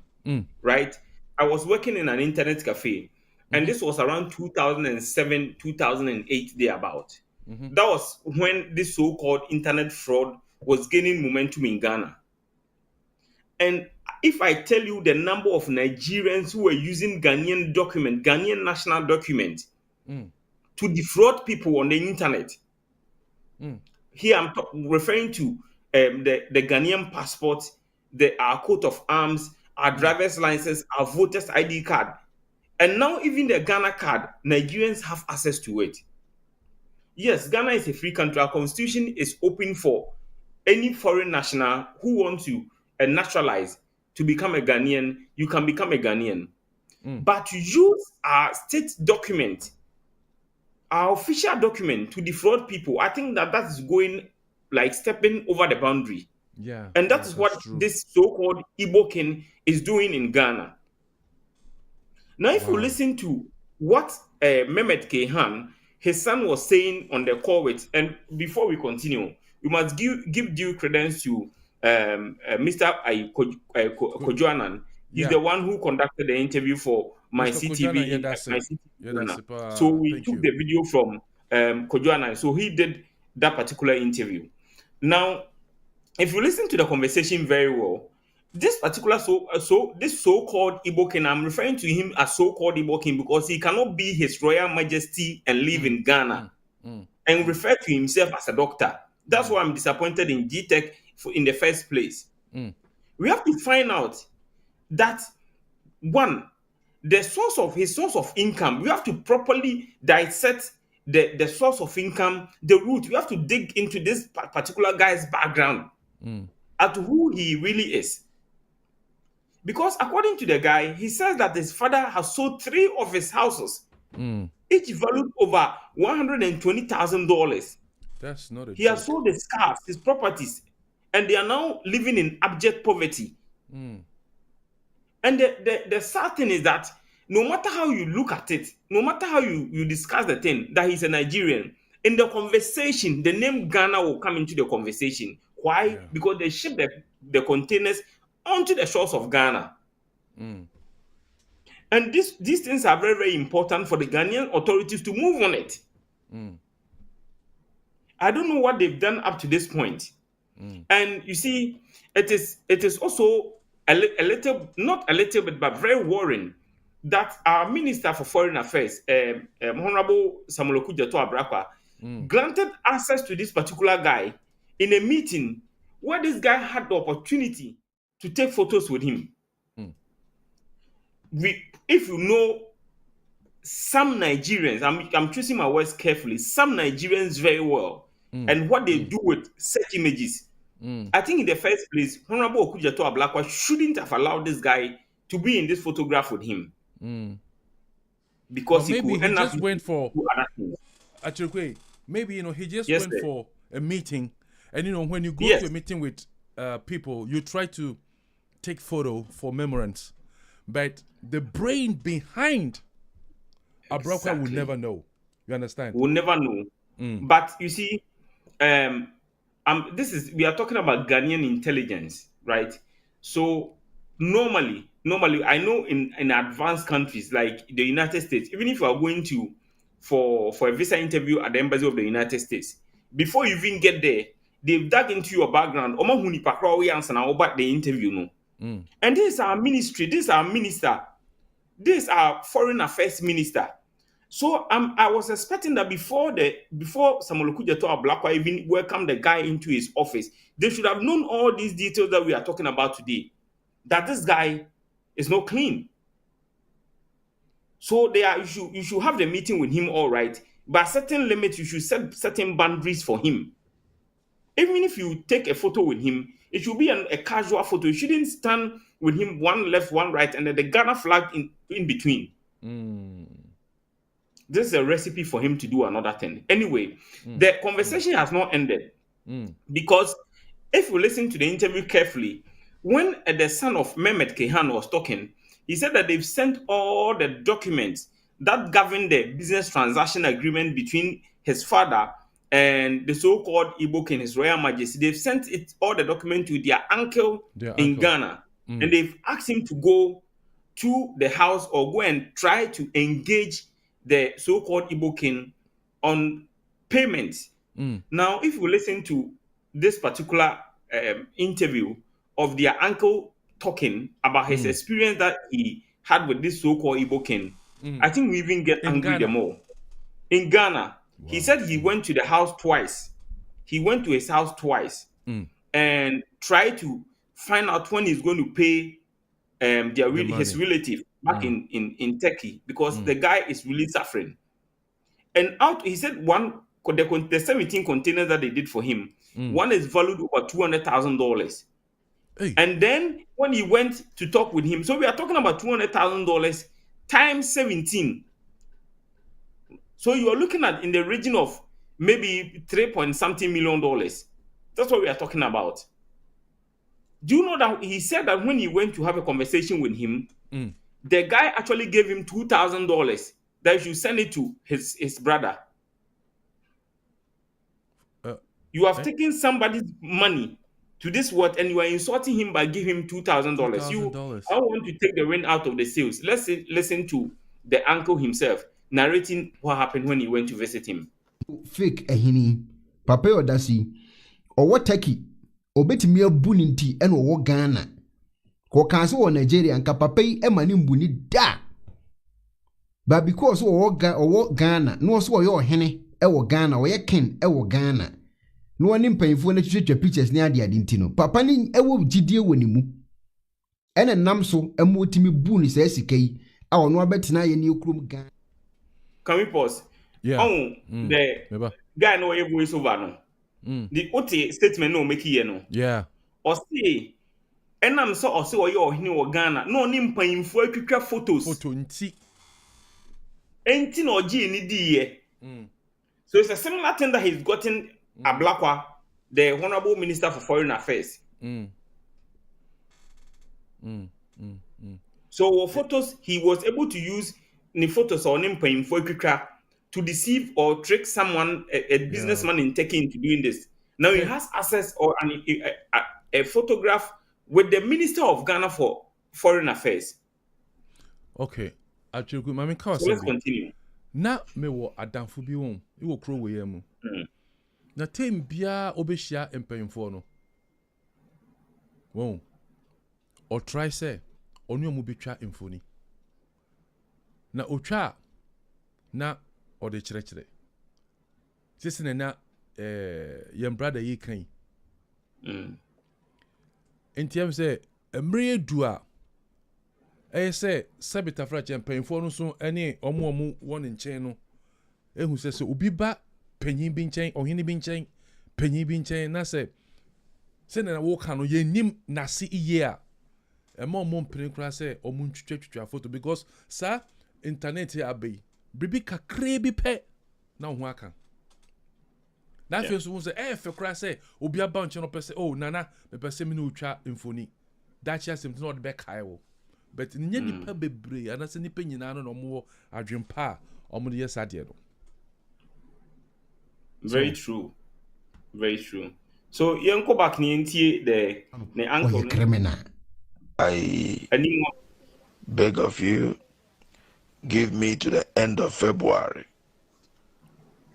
right, I was working in an internet cafe, and this was around 2007, 2008, thereabout. That was when this so-called internet fraud was gaining momentum in Ghana. And if I tell you the number of Nigerians who were using Ghanaian national document, to defraud people on the internet, here I'm referring to the Ghanaian passport, our coat of arms, our driver's license, our voter's ID card, and now even the Ghana card, Nigerians have access to it. Yes, Ghana is a free country. Our constitution is open for any foreign national who wants to naturalize to become a Ghanaian. You can become a Ghanaian. But to use our state document, our official document, to defraud people, I think that is going, like, stepping over the boundary. Yeah. And that is what this so-called Igbo king is doing in Ghana. Now, if you listen to what Mehmet Kehan, his son, was saying on the call with, and before we continue, we must give due credence to Mr. Kojoanan. He's the one who conducted the interview for my CTV. So we took the video from Kojoanan. So he did that particular interview. Now, if you listen to the conversation very well, this particular this so-called Igbo king, I'm referring to him as so-called Igbo king because he cannot be His Royal Majesty and live in Ghana and refer to himself as a doctor. That's why I'm disappointed in GTech in the first place. We have to find out that one, his source of income. We have to properly dissect the source of income, the root. We have to dig into this particular guy's background as to who he really is. Because according to the guy, he says that his father has sold 3 of his houses, each valued over $120,000. That's not a He has sold his cars, his properties, and they are now living in abject poverty. And the sad thing is that no matter how you look at it, no matter how you discuss the thing, that he's a Nigerian, in the conversation, the name Ghana will come into the conversation. Why? Yeah. Because they ship the containers onto the shores of Ghana. And these things are very, very important for the Ghanaian authorities to move on it. I don't know what they've done up to this point. And you see, it is also a little, not a little bit, but very worrying that our Minister for Foreign Affairs, Honorable Samuel Okudzeto Abrakwa, granted access to this particular guy in a meeting where this guy had the opportunity to take photos with him. If you know some Nigerians, I'm choosing my words carefully, some Nigerians very well, and what they do with such images, I think in the first place, Honorable Okudzeto Abrakwa shouldn't have allowed this guy to be in this photograph with him. Because maybe he just went for akyereko. Maybe he just went for a meeting, and when you go to a meeting with people, you try to take photo for memorance, but the brain behind Abrakwa will never know. You understand? We'll never know. But you see, we are talking about Ghanaian intelligence, right? So normally, I know in advanced countries like the United States, even if you are going to for a visa interview at the embassy of the United States, before you even get there, they've dug into your background. About the interview, no. And this is our ministry, this is our minister, this is our foreign affairs minister. So I was expecting that before Samuel Okudzeto Abrakwa even welcomed the guy into his office, they should have known all these details that we are talking about today. That this guy is not clean. So you should have the meeting with him, all right. But certain limits, you should set certain boundaries for him. Even if you take a photo with him, it should be a casual photo. You shouldn't stand with him one left, one right, and then the Ghana flag in between. This is a recipe for him to do another thing. Anyway, the conversation has not ended. Because if you listen to the interview carefully, when the son of Mehmet Kehan was talking, he said that they've sent all the documents that govern the business transaction agreement between his father and the so-called Igbo king, His Royal Majesty. They've sent all the documents to their uncle in Ghana. And they've asked him to go to the house or go and try to engage the so-called Igbo king on payments. Now, if you listen to this particular interview of their uncle talking about his experience that he had with this so-called Igbo king, I think we even get angry the more. In Ghana, he said he went to the house twice. He went to his house twice and tried to find out when he's going to pay his relative back in Turkey, because the guy is really suffering. And he said the 17 containers that they did for him, one is valued over $200,000. And then when he went to talk with him, so we are talking about $200,000 times 17. So you are looking at in the region of maybe $3.something million. That's what we are talking about. Do you know that he said that when he went to have a conversation with him, the guy actually gave him $2,000 that he should send it to his brother. You have taken somebody's money to this world and you are insulting him by giving him $2,000. I want to take the wind out of the sails. Let's listen to the uncle himself narrating what happened when he went to visit him. Fake ehini, papa odasi, or what Turkey, or bet me a buninti and or Ghana. Ko kanse wo Nigeria nka papa yi ema ne mbuni da. But because wo Ghana, no so wo hene wo Ghana, wo ye king wo Ghana. No one mpanyfo na twetwa pictures ni ade ntino. Papa ni wo gidie woni mu. Ene nam so emotimi bu ni sa sika yi a ono abetena ye ni okurum Ghana. Can we pause? Yeah. Oh, the guy no way voice over no. The OT statement no make here no. Yeah. Or say enam so or say oyo hini wo Ghana no ni mpanyimfo atwitwa photos. Photo nti. Enti no gi ni di ye. So it's a similar thing that he's gotten Ablakwa, the Honorable Minister for Foreign Affairs. So photos he was able to use the photos on him to deceive or trick someone, a businessman in taking into doing this. Now he has access or a photograph with the Minister of Ghana for Foreign Affairs. Okay. Actually, so let's continue. Na me wo adamfo bi won, e wo kro we yamu. Na tem bia obehia empanyimfo no. Won. O try say onu mu betwa mfoni. Na otwa na o de kyerɛkyerɛ. Sisi na yem brother yi kan. Entiam say emre edu a say sabita frache mpanyimfo no so ene omo won nkyɛn no ehu sɛ obi ba panyin bi nkyɛn ɔhene bi nkyɛn panyin bi nkyɛn na sɛ na wo ka no yenim nase iye a ɛma ɔmo mpene kura sɛ ɔmo ntwitwa photo because sa internet ya abai bibi kakra bi pɛ na ho aka na fe so sɛ fe kura sɛ obi aba nkyɛn no pɛ sɛ oh nana me pɛ sɛ me no twa mfoni dachi asem to no de be kai wo but nye nipa bebre anase nipa nyina no mo adwempa omo de yesade no. Very true. Very true. So yenko back ni entie the uncle criminal. I beg of you, give me to the end of February.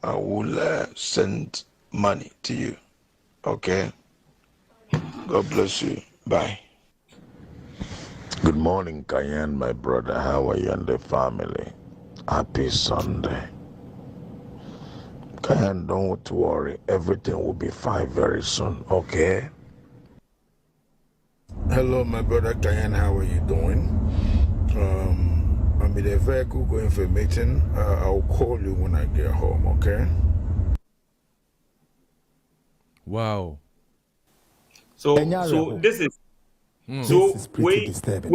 I will send money to you. Okay? God bless you. Bye. Good morning, Cayenne, my brother. How are you and the family? Happy Sunday. Cayenne, don't worry. Everything will be fine very soon, okay? Hello, my brother Cayenne. How are you doing? I'm in a vehicle going for a meeting. I'll call you when I get home, okay? Wow. So this is so this is pretty disturbing.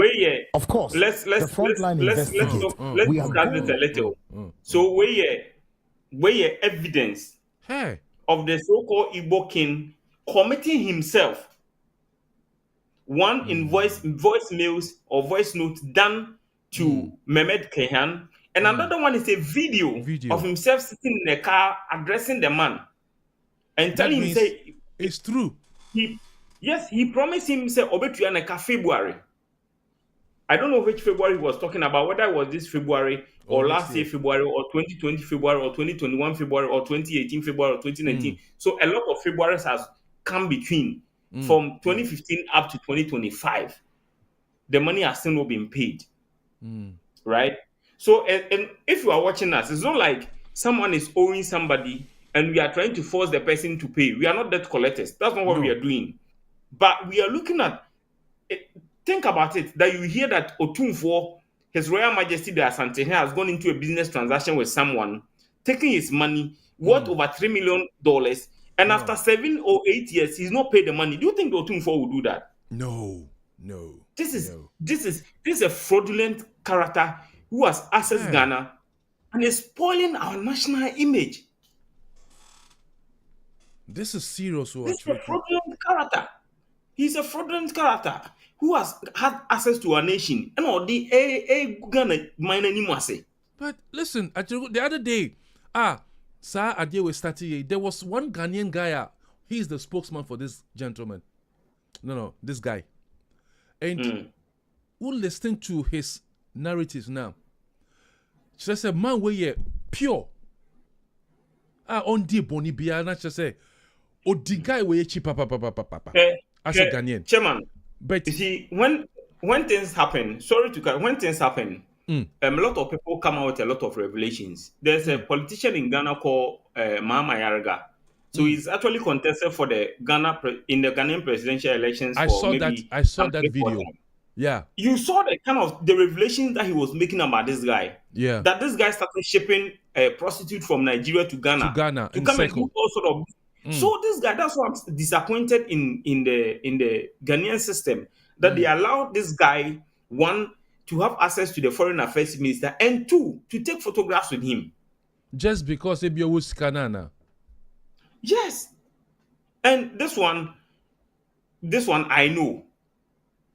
Of course, let's the frontline let's look at this a little. So where evidence of the so-called Igbo king committing himself one in voicemails or voice notes done to Mehmet Kehan, and another one is a video of himself sitting in a car addressing the man and telling him say it's true. He promised him say Obetuyaneka February. I don't know which February he was talking about, whether it was this February or last year February or 2020 February or 2021 February or 2018 February or 2019. So a lot of Februaries has come between from 2015 up to 2025. The money has still not been paid. Right? So and if you are watching us, it's not like someone is owing somebody and we are trying to force the person to pay. We are not debt collectors. That's not what we are doing. But we are looking at it. Think about it, that you hear that Otunfo, His Royal Majesty the Asante has gone into a business transaction with someone, taking his money worth over $3 million, and after 7 or 8 years, he's not paid the money. Do you think Otunfo will do that? No. This is a fraudulent character who has accessed Ghana and is spoiling our national image. This is serious. This is a fraudulent character. He's a fraudulent character who has had access to our nation. And all the Ghana minor anymore. But listen, the other day, sir, we started. There was one Ghanaian guy. He's the spokesman for this gentleman. No, this guy. And who listen to his narratives now? Just a man where pure. On the boni bia na just say, the guy where cheap papa. As a Ghanaian. Chairman, but you see, when when things happen, sorry to cut, when things happen, a lot of people come out with a lot of revelations. There's a politician in Ghana called Mama Yaraga. So he's actually contested for the in the Ghanaian presidential elections for maybe I saw that video. Yeah. You saw the kind of the revelation that he was making about this guy. Yeah. That this guy started shipping a prostitute from Nigeria to Ghana to come and do all sort of. So this guy, that's why I'm disappointed in the Ghanaian system that they allowed this guy, one, to have access to the foreign affairs minister, and two, to take photographs with him. Just because he was Canana. Yes. And this one I know.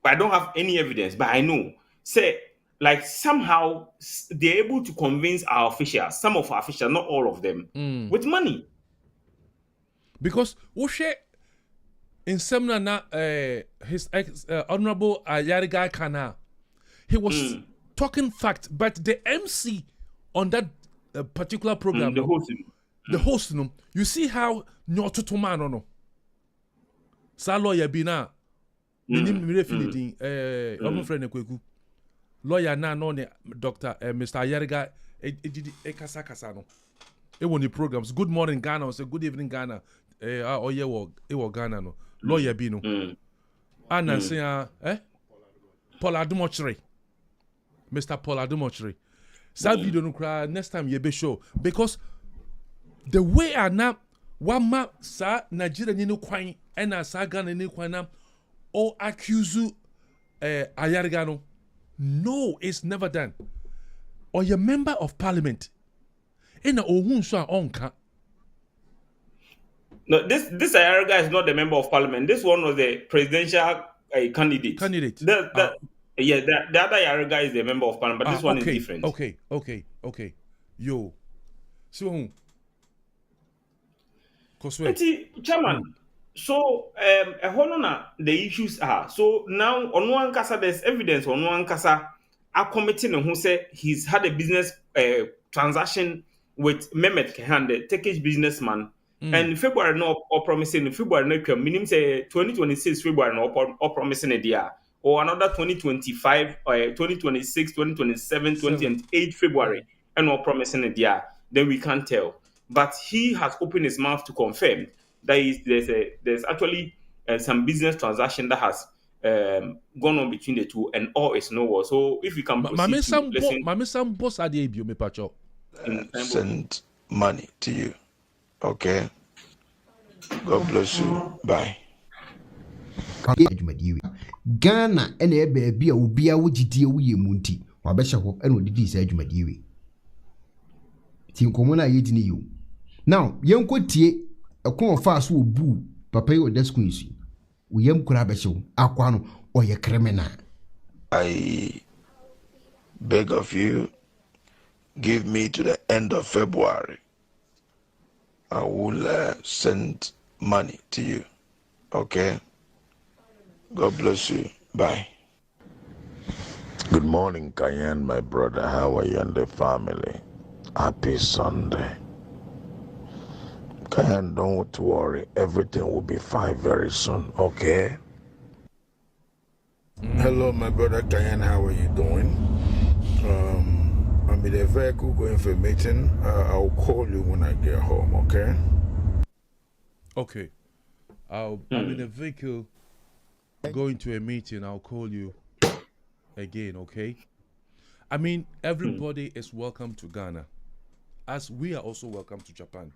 But I don't have any evidence, but I know. Say, like somehow they're able to convince our officials, some of our officials, not all of them, with money. Because Oshe in Semna his Honorable Yariga Kana, he was talking fact, but the MC on that particular program, the host, you see how no Sa lawyer bina. Lawyer na no Dr. Mr. Ayariga kasa no. E won the programs. Good morning Ghana, or say good evening Ghana. Ghana no. Lawyer bi no. Ana say Paul Adumochire. Mr. Paul Adumochire. That video no cry next time you be show because the way ana wama sa Nigeria ni no kwan and sa Ghana ni kwan na or accuse Ayarigano. No, it's never done. Or your member of parliament. In a ohunsa onka. No, this Ayariga is not the member of parliament. This one was the presidential candidate. The other Ayariga is the member of parliament, but this one is different. Okay. Yo. So, Chairman. So, the issues are so now on one kasa there's evidence on one kasa are committing who said he's had a business transaction with Mehmet Kehan, the Turkish businessman, and February no or promising February no minimum say 2026 February no or promising a year or another 2025 or 2026 2027 2028 February and or promising a year, then we can't tell. But he has opened his mouth to confirm that there's actually some business transaction that has gone on between the two, and all is no war. So if you can proceed send money to you. Okay. God bless you. Bye. Ghana and a baby will be a wujidi munti. Wabesha hope and would be said Jumadiwi. Tinkomona yedini you. Now, young Cotier. A corn fast will boo, papa or desquincy. We am crabesho, aquano, or your criminal. I beg of you, give me to the end of February. I will send money to you. Okay? God bless you. Bye. Good morning, Cayenne, my brother. How are you and the family? Happy Sunday. And don't worry, everything will be fine very soon, okay? Hello, my brother Kayan, how are you doing? I'm in a vehicle going for a meeting. I'll call you when I get home, okay? Okay. I'm in a vehicle going to a meeting. I'll call you again, okay? I mean, everybody is welcome to Ghana, as we are also welcome to Japan.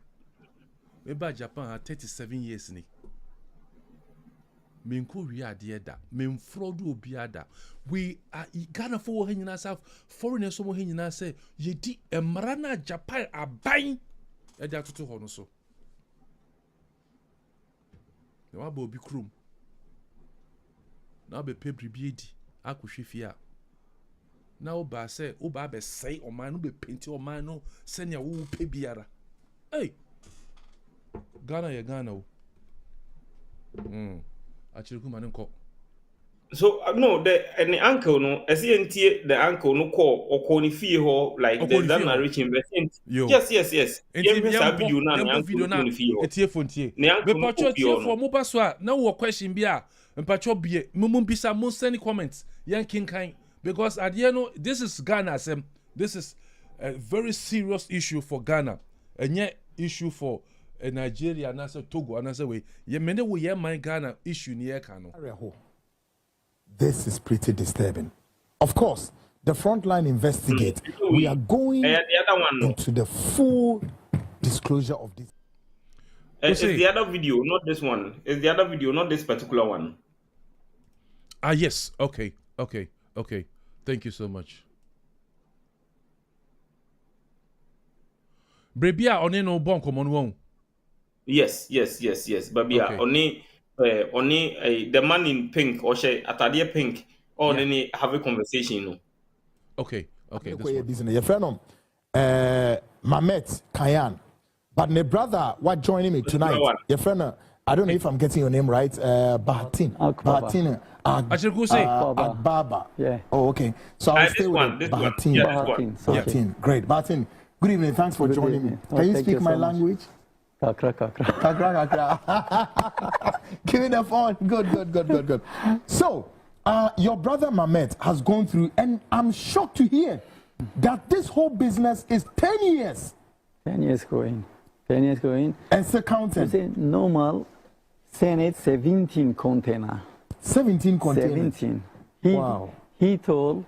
Maybe Japan had 37 years ni. Minko riadieda, min frodo biada. We are Ghana for hanging ourselves, foreigners so hanging us say, ye di emrana Japan are buying a datu honoso. No abo bi krum. Now be pebri biedi, akushifia. Now ba say, Uba be say or man be painted or man no send ya woo pebiara. Hey! Ghana ya Ghana. Akyereko manen ko. So no, the uncle no, as the uncle no call ni fee ho like there's that narration. Yo. Yes. Yes, video na Yambo uncle video na ni fee ho. etie fontie. Ne Me uncle no pacho fee tie ho for no. mo ba so a na wo question bi a mpacho bie mum bisa mo send comments yan kinkan because at the end this is Ghana sem. This is a very serious issue for Ghana. And yet issue for Nigeria and also Togo and also way. Ye mene wo ye my Ghana issue ni e ka no. This is pretty disturbing. Of course, the frontline investigate. We are going the other one, no. into the full disclosure of this. It's the other video, not this one. It's the other video, not this particular one. Ah, yes. Okay. Thank you so much. Brebia one no bon common one. Yes. Babia, okay. Only the man in pink or she atade pink or any have a conversation. No. Okay. Your friend, Mamet Kayan, but my brother, what joining me tonight? Your friend, I don't know if I'm getting your name right. Bahatin. Akyereko say Baba. Yeah. Oh, okay. So I'll stay with Bahatin. Bahatin. Great. Bahatin. Good evening. Thanks for joining me. Can you speak my language? Kakra. Give me the phone. Good. So, your brother Mamet has gone through, and I'm shocked to hear that this whole business is 10 years. 10 years going. 10 years going. And still counting. You say normal, Senate 17 container. 17 containers. 17. Wow. He told,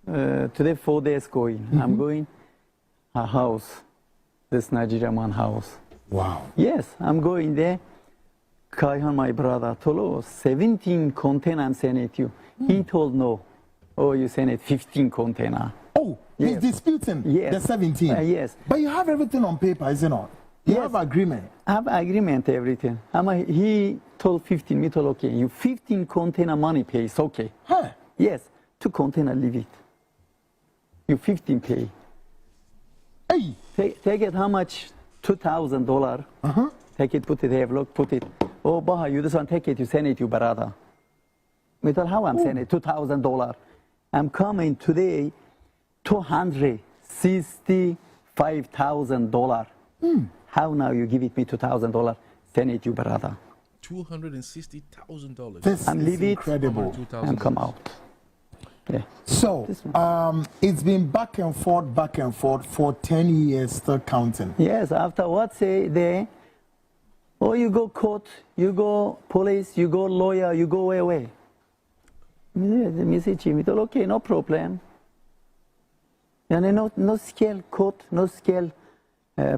today 4 days going. I'm going a house, this Nigerian man house. Wow. Yes, I'm going there. Kaihan, my brother, told 17 container I'm sending it you. He told no. Oh, you send it 15 container. Oh, he's disputing the 17. Yes. But you have everything on paper, isn't it? You have agreement. I have agreement, everything. He told 15, me told okay. You 15 container money pay, it's okay. Huh? Yes, 2 container leave it. You 15 pay. Hey. Take it how much? $2,000. Take it, put it here, look, put it. Oh, Baha, you just want to take it, you send it to brother. Me told how I'm sending it, $2,000. I'm coming today, $265,000. How now you give it me $2,000, send it to brother. $260,000. This is incredible. And come out. Yeah. So, it's been back and forth for 10 years, still counting. Yes, after what say they, oh, you go court, you go police, you go lawyer, you go away. Me say, Jimmy, okay, no problem. And no scale court, no scale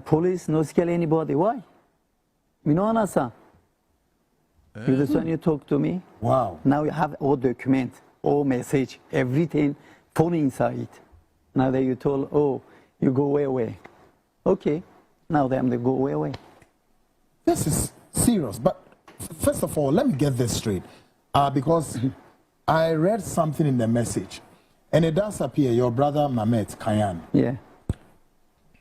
police, no scale anybody. Why? Me no answer. You just when you talk to me. Wow. Now you have all document, all message, everything, phone inside. Now that you told, oh, you go away. Okay. Now they go away. This is serious. But first of all, let me get this straight. Because I read something in the message, and it does appear your brother Mamet Kayan. Yeah.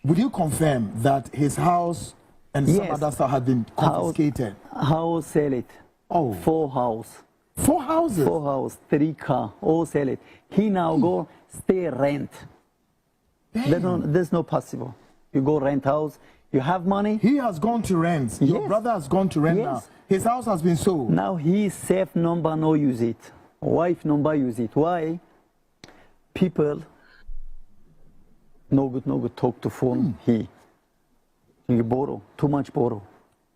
Would you confirm that his house and some other stuff had been confiscated? House sell it. Oh. 4 house. 4 houses? 4 house, 3 car, all sell it. He now go stay rent. There's no possible. You go rent house, you have money. He has gone to rent. Yes. Your brother has gone to rent now. His house has been sold. Now his safe number no use it. Wife number use it. Why? People no good talk to phone. He borrow, too much borrow.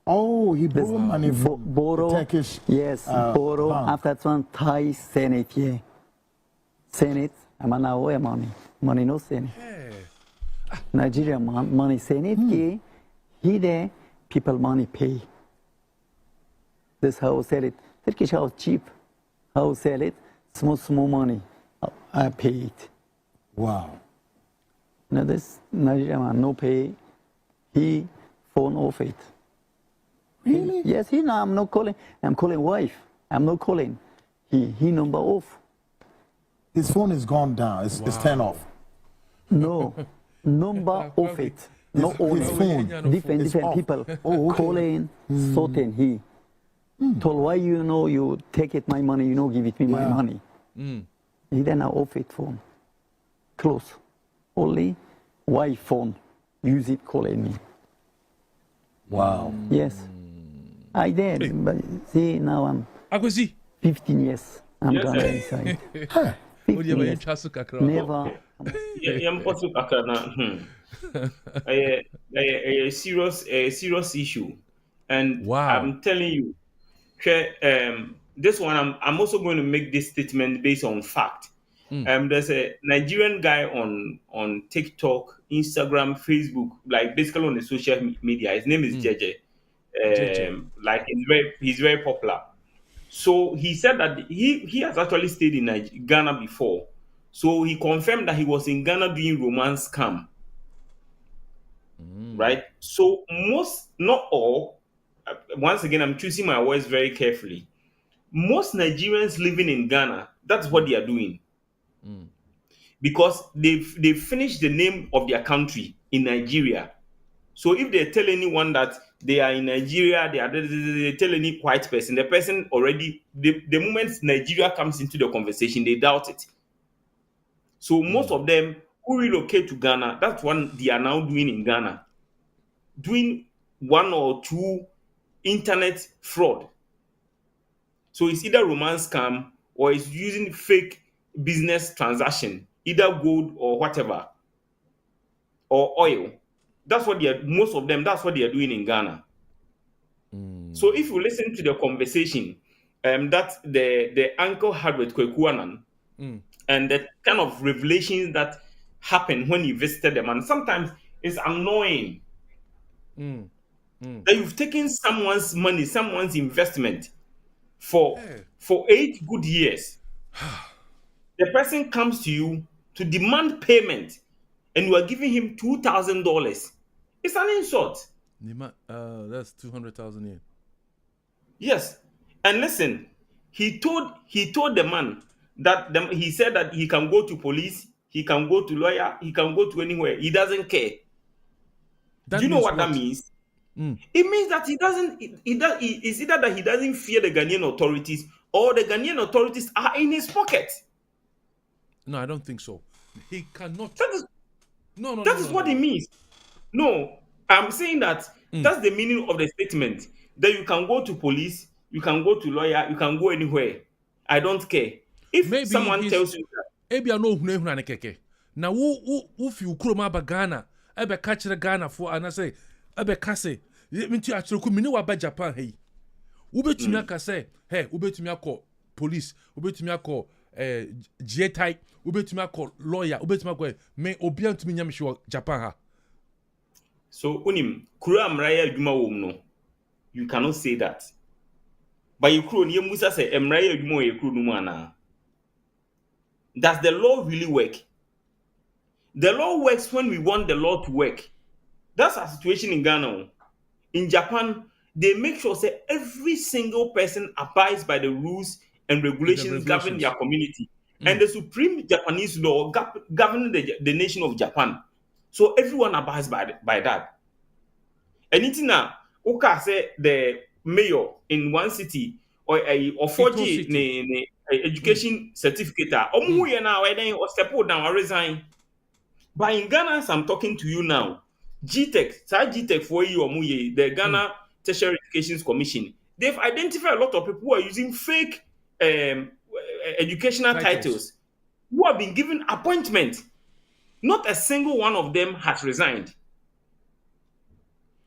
Oh, he borrowed money from borrow. The Turkish. Yes, borrow. Bank. After that one, Thai Senate, yeah. Senate, I'm now money. Money no Senate. Nigeria money Senate, he there, people money pay. This house sell it. Turkish house cheap. House sell it, small money. I pay it. Wow. Now this Nigeria man no pay. He phone off it. Really? Yes, he now I'm not calling. I'm calling wife. I'm not calling. He number off. His phone is gone down. It's turned off. No, number off it. No His phone. Different people calling, sorting he. Told why you take it my money, give it me my money. He then off it phone. Close. Only wife phone. Use it calling me. Wow. Yes. I did. But see now I'm 15 years. I'm Yes, gone sir. inside. Oh, 15 years. Never. I'm also a serious issue, and Wow. I'm telling you, this one I'm also going to make this statement based on fact. There's a Nigerian guy on TikTok, Instagram, Facebook, like basically on the social media. His name is JJ. JJ. Like he's very popular. So he said that he has actually stayed in Ghana before. So he confirmed that he was in Ghana doing romance scam. Right? So most, not all, once again, I'm choosing my words very carefully. Most Nigerians living in Ghana, that's what they are doing. Because they've finished the name of their country in Nigeria. So if they tell anyone that they are in Nigeria, they tell any white person, the person already, the moment Nigeria comes into the conversation, they doubt it. So most of them who relocate to Ghana, that's what they are now doing in Ghana. Doing one or two internet fraud. So it's either romance scam or it's using fake business transaction, either gold or whatever, or oil. That's what most of them, that's what they are doing in Ghana. So if you listen to the conversation that the uncle had with Kwekuanan, and the kind of revelations that happened when he visited them, and sometimes it's annoying that you've taken someone's money, someone's investment for 8 good years. The person comes to you to demand payment, and you are giving him $2,000. It's an insult. That's 200,000 yen. Yes, and listen, he told the man that he said that he can go to police, he can go to lawyer, he can go to anywhere. He doesn't care. Do you know what that means? It means that he doesn't. It's either that he doesn't fear the Ghanaian authorities, or the Ghanaian authorities are in his pocket. No, I don't think so. He cannot. That is what it means. No, I'm saying that that's the meaning of the statement. That you can go to police, you can go to lawyer, you can go anywhere. I don't care. If Maybe someone tells you that, Ebi no huna keke. Na wo fi ukuro ma ba Ghana, ebe ka kire Ghana fo anase, ebe ka se, minti akyereko mini wa ba Japan hey. Ubetumi aka se, hey, ubetumi akọ police, ubetumi akọ GTI, ubetumi akọ lawyer, ubetumi akọ me obi antumi nyam hwe Japan ha. So unim kuro amraya adwuma wo mu no, you cannot say that. But you kuro ni musa say amraya adwuma wo ye kuro no mu ana. Does the law really work? The law works when we want the law to work. That's our situation in Ghana. In Japan, they make sure that every single person abides by the rules and regulations governing their community. And the supreme Japanese law governing the nation of Japan. So everyone abides by that. Anything now, okay, say the mayor in one city or forge education certificate, or step down or resign. But in Ghana, as I'm talking to you now, GTEC for you, the Ghana Tertiary Education Commission, they've identified a lot of people who are using fake educational titles who have been given appointment. Not a single one of them has resigned.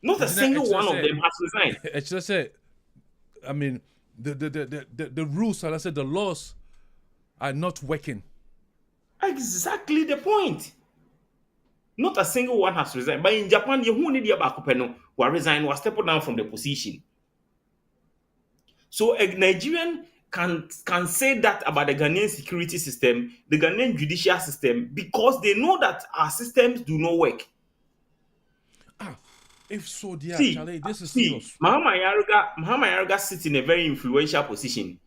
Not a single one of them has resigned. It's just I mean, the rules, and I said the laws are not working. Exactly the point. Not a single one has resigned. But in Japan, you who need your backupeno who resign or step down from the position. So a Nigerian can say that about the Ghanaian security system, the Ghanaian judicial system, because they know that our systems do not work. If so, dear, Charlie, this is serious. Mahama Yaruga sits in a very influential position.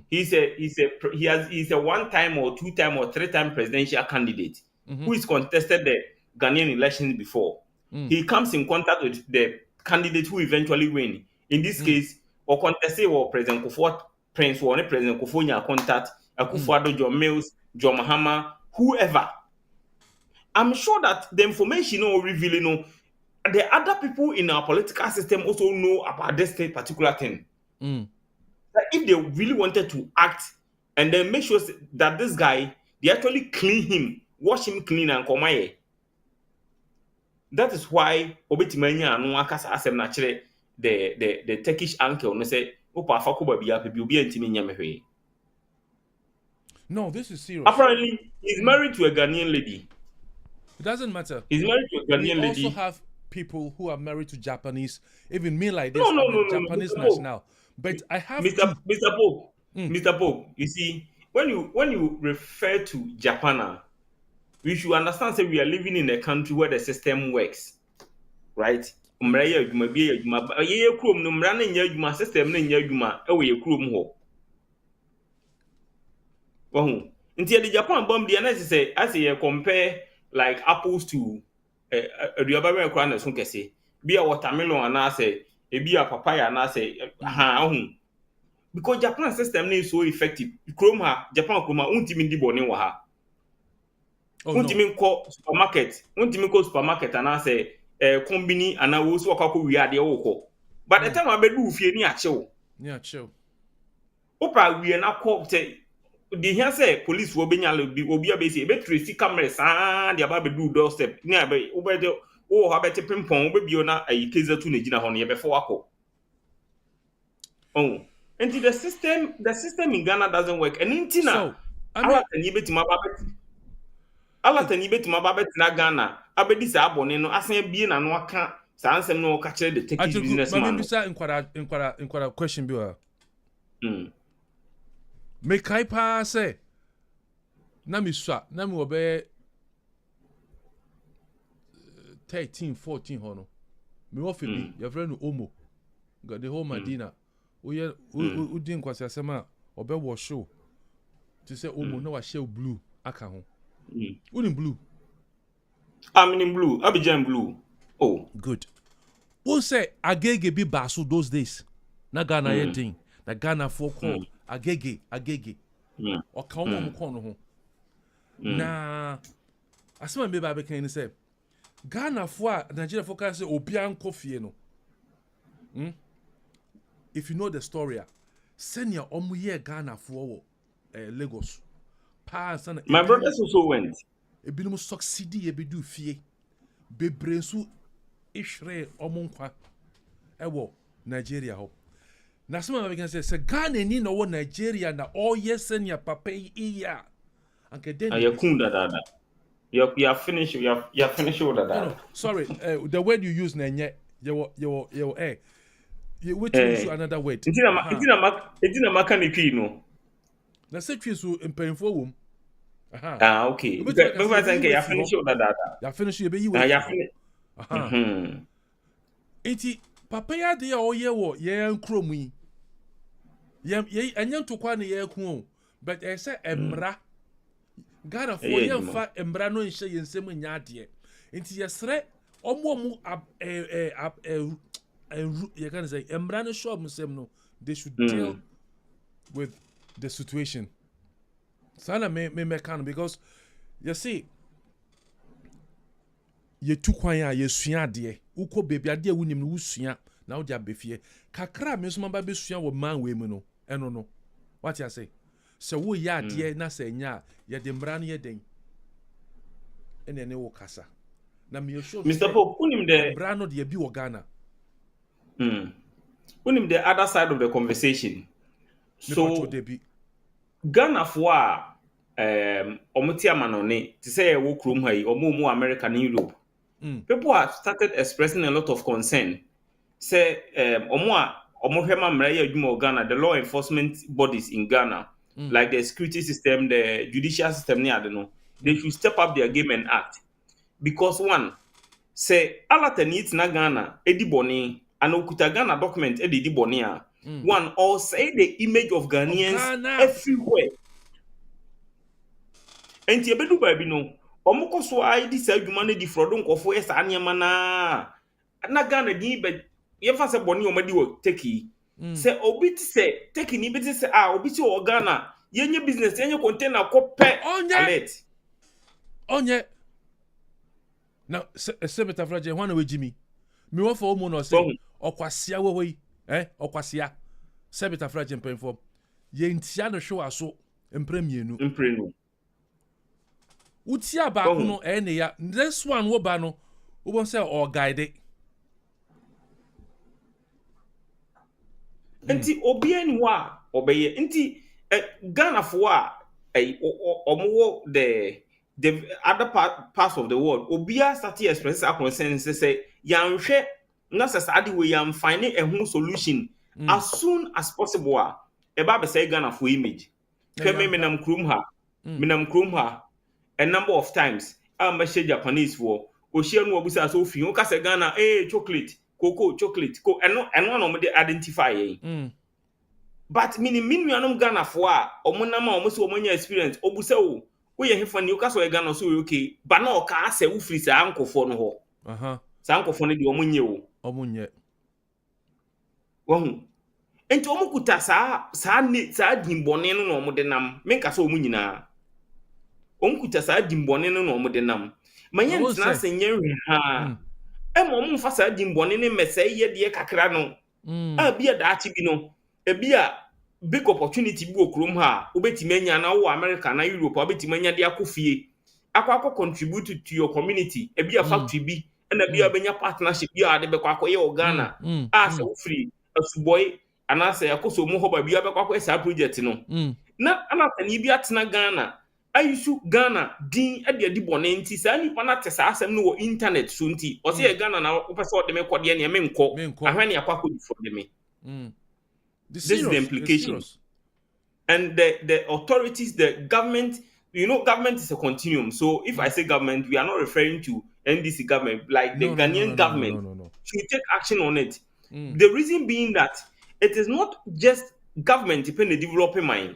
He's a one-time or two-time or three-time presidential candidate who has contested the Ghanaian elections before. He comes in contact with the candidate who eventually win. In this case, or contest or President Kufuor Prince or President Kufuor contact Akufo-Addo, John Mills, John Mahama, whoever. I'm sure that the information or revealing, the other people in our political system also know about this particular thing. That if they really wanted to act and then make sure that this guy, they actually clean him, wash him clean and come here. That is why Obetimanya and Wakasa asem naturally the Turkish uncle no say Opa Fakuba be antimi. No, this is serious. Apparently, he's married to a Ghanaian lady. It doesn't matter. He's married to a Ghanaian lady. We also have people who are married to Japanese. Even me like this, No, I'm a Japanese national. But I have Mr. Pope. Mr. Pope, you see, when you refer to Japan, we should understand that we are living in a country where the system works, right? System until the Japan bomb the say as you compare like apples to aduaba kra na so kese be a watermelon and I say be a papaya and I say because Japan system is so effective. Chrome ha Japan chroma untimi ndi boni wa ha. Untimi ko supermarket and I say combini and I also akako wi ade wo. But the time abedu fie ni achew. Ni achew. Opa wi na ko the here say police will be obi abesi be tracy cameras and the ababedu doorstep ni abe obede o ha bete pimpon obi na ayi keza tu na gina ho no ye be fo akọ. Oh, and the system in Ghana doesn't work. And in Tina, so I mean, Alatani betima babet na Ghana abedi sa abone no asan bie na no aka sa ansem no ka kire the Turkish businessman. Inquire question bi wa. Me kai pa say na mi swa na mi obe 13 14 hono me wo febi your friend Omo got the whole Madina we din kwase asema obe wo show to say Omo na wa share blue aka ho in blue. I'm in blue. Abidjan blue. Oh, good. Who say agege bi basu those days na Ghana ye thing na Ghana for call agege o ka mo mo ko no ho na asema me ba be kan ni say Ghana for Nigeria for can say obian kofie no if you know the story senior omu ye Ghana for Lagos pa sana my brothers also went ebinum succeed ye be do fie bebrensu ishre omu nkwa ewo Nigeria ho na some of can say Ghana ni no Nigeria na all yes senior papa iya anke den ayakunda dada you are finished with that. No, sorry the word you use na nye you which use another word itina maka ni twi no na say twi so empemfo wom okay because you finish with that you finish you be you enti papa ya de o ye wo ye nkromu yi ye anya ntokwa na ye ku but I say emra Ghana for ye fa emra no nhye ye nsem nya ade enti yesre omo you can say emra no show nsem no they should deal with the situation sana me can because you see ye tu kwan ya ye sua ade uko baby ade wunim no wusua na wo dia befie kakra me so maba besua wo man we mu no eno no what you say so wo ya ade na sa nya ye de mra no ye den ene ne wo kasa na me show Mr. Pope unim de mra no de bi wo Ghana unim the other side of the conversation so Ghana for omuti amanone to say wo krom ha yi omo America and Europe people have started expressing a lot of concern say omo hwema mra ya adwuma Ghana the law enforcement bodies in Ghana like the security system the judicial system ni ade no they should step up their game and act because one say alatani it na Ghana edi boni and okuta Ghana document edi boni a one or say the image of Ghanaians everywhere and you bedu baby no omoko so ai di sa adwuma na di frodo nkofo esa anyama na Ghana din be ye fa se boni omadi wo take Se obi ti se taking ni biti se obi ti o Ghana yenye business yenye container ko pe alert. Onye na se betafraje hwana we Jimmy. Me wo for omo no say okwasia wo yi okwasia se betafraje mpenfo ye ntia no hwe aso empremienu Imprenu. utia ba ko no ne ya this one wo ba no wo say or guide Enti obi eni wa obeye enti Ghana fo omo the other parts of the world obia start express our concern say yanhwe na sasade we yam find a solution as soon as possible e ba be say Ghana for image keme menam krum ha a number of times am share Japanese for o share no obusa so fi o ka say Ghana chocolate cocoa chocolate eno no mo dey identify but mini anom Ghana for omonam a omo so omonya experience obusa o we ye hefa ni o ka so e Ghana so okay but na o ka ase wo free sa ankofo no ho sa ankofo no de omonye o omonye wahu enti omo kuta sa dimbone no omo de nam menka so omo nyina omo kuta sa dimbone no omo de nam manye ntina se nyenwe ha omo mfa sa dimbone ne mese ye de kakra no bia da achi bi no bia big opportunity bi okrom ha obetimi anya na wo America na Europe obetimi anya de akofie akwa contribute to your community bia factory bi na bia benya partnership bia de bekwa akoye o Ghana se wo free asuboy anase akoso mu hoba bia bekwa akoye sa project no na anatani bia tena Ghana ayusu Ghana din ade bone nti sa nipa na te sa asem no wo internet so nti o se Ghana na wo pese o de me kode ne me nko ahwe ne akwa kodi for de me. This is the implication. And the authorities, the government, government is a continuum. So if I say government, we are not referring to NDC government, like the Ghanaian government should take action on it. The reason being that it is not just government depending on developing mind.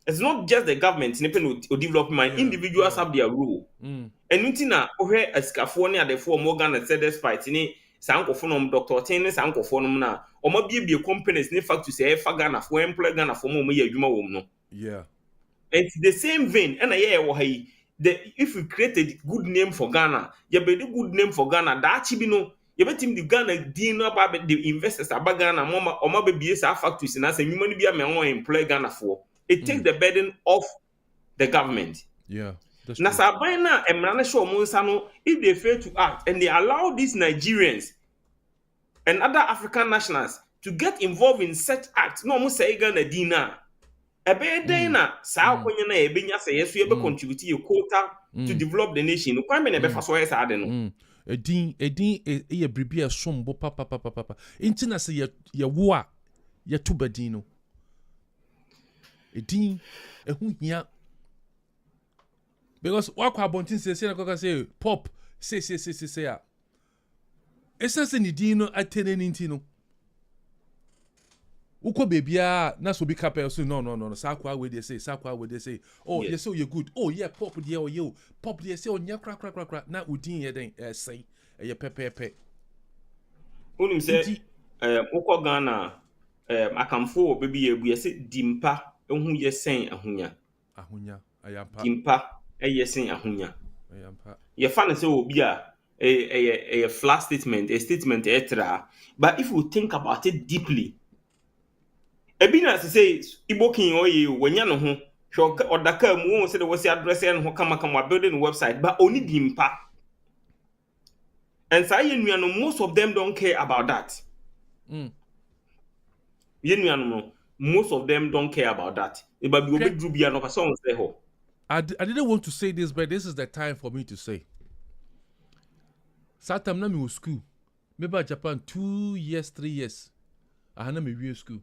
It's not just the government depending on developing mind. Individuals have their role. And untina ohe askafo ne adefo Morgan said despite ni sankofonom Dr. Ten sankofonom na omo bie companies ne fact to say Ghana for employ Ghana for mo ye adwuma wom no. Yeah. It's the same vein and wo hai if we create a good name for Ghana, you be the good name for Ghana that chibi no you betim the Ghana din no about the investors about Ghana mama omo be bie sa factories na say nyuma no bia me won employ Ghana for. It takes the burden off the government. Yeah. Na saban na emra na show mo nsa no if they fail to act and they allow these Nigerians and other African nationals to get involved in such acts no mo say Ghana dina ebe den na sa akonye na ebenya say yeso ebe contribute your quota to develop the nation kwan me na ebe fa so yes ade no edin e bribia sombo papa intina say ye wo a ye to badin no edin ehu hia because wakwa bontin say na koka say pop say ah esase ni din no atene ni nti no uko bebia na so bi kapel so no sakwa we dey say oh yes so you good oh yeah pop dey oh you pop dey say onya kra na udin ye den say ye pepepe unim say uko Ghana akamfo bebi ebu ye say dimpa ehu ye sen ahonya ayampa dimpa ye sen ahonya ayampa ye fa na say obi a flat statement, a statement, etc. But if you think about it deeply, ebina to say Igbo king oye wenya no ho hwe odaka mu won say the was address and ho kama building website but only the impact. And say most of them don't care about that. Most of them don't care about that. But we be bia no person say ho. I didn't want to say this, but this is the time for me to say. Satam na me was school. Maybe Japan 2 years, 3 years. I had me school.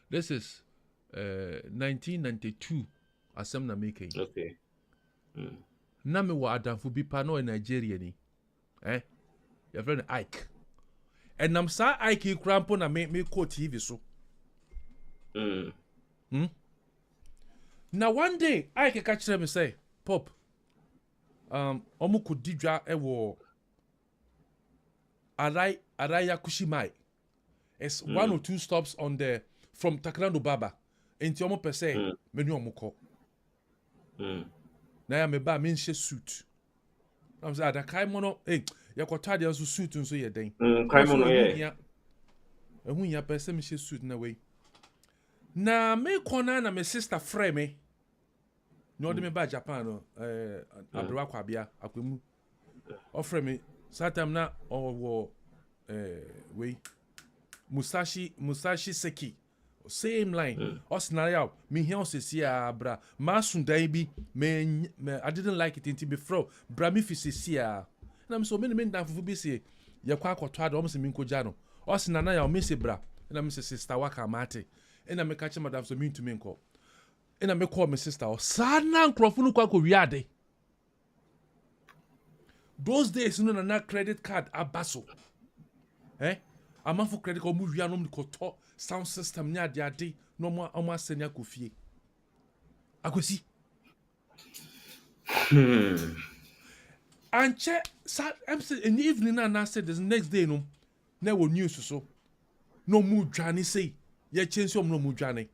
This is 1992. Asem na making. Okay. Na me wa adamfu bi pa no in Nigeria ni. Your friend Ike. And I'm sa Ike crampo na me ko TV so. Now one day Ike catch them and say, Pop, omu kudidra ewo Arai Yakushimai. It's 1 or 2 stops on the from Takrando Baba. Enti omo pese me ni omo ko. Na ya me ba me nhyɛ suit. I'm say da kai mono ya kwata de so suit nso ye den. Kai mono ye. Ehun ya pese me hyɛ suit na we. Na me kona na me sister frame me. No de me ba Japan no Abrewa Kwabia akwemu. Offer me satam na owo we Musashi Seki same line Nana Yaw me here sesi bra ma sundan bi me I didn't like it until before bra me fi sesi na me so me dan fufu bi se ye kwa akoto ade o me se me nkoja no Nana Yaw me se bra na me se sister waka mate na me ka che madam so me ntumi nko na me call me sister sana nkrofo no kwa ko wiade. Those days, no na credit card abaso. Amanfo credit card mu wia no mkoto sound system nya ade no mo asenya kofie. Akosi. Anche in the evening na said the next day no na wo news so. No mu dwane say. Ye change no mu dwane.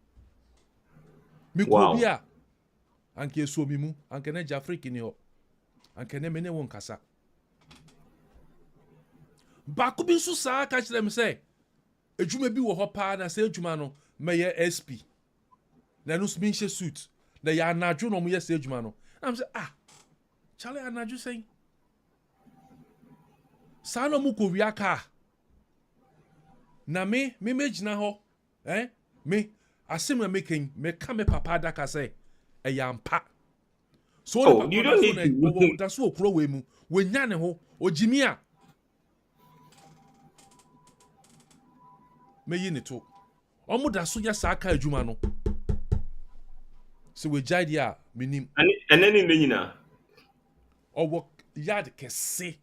Mi ko bia. Anke so mi mu, anke na Jafric ni ho. Anke na me ne won kasa. Baako bi nso saa ka kyerɛ me sɛ adwuma bi wɔ hɔ paa na sɛ adwuma no mɛyɛ SP na no smin hyɛ suit na yɛ anadwo na ɔmo yɛ sɛ adwuma no na me sɛ kyale anadwo sɛn saa na ɔmo kɔ wia kaa na me gyina hɔ me asɛm na meka meka me papa adaka sɛ ɛyɛ ampa so you don't need to da so okuro we mu wonya ne ho ogyimi a me yi ne to omo da so ya saa ka adwuma no so we jide ya minim eneni me nyina owo yard kese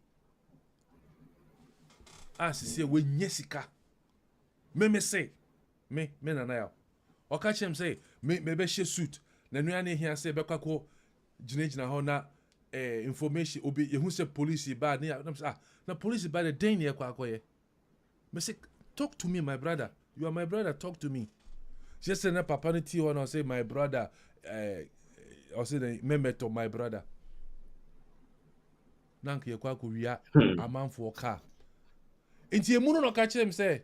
asisi we nya sika me say me Nana Yaw oka chem say me be hye suit na nua ne hia say be kwako gyina ho na information obi yehu say police ba na police ba the den ye kwako ye me say talk to me, my brother. You are my brother. Talk to me. Just say na papa ni ti one or say my brother. Or say the member my brother. Nank ye kwa kuya a man for car. Inti emu no ka chem say.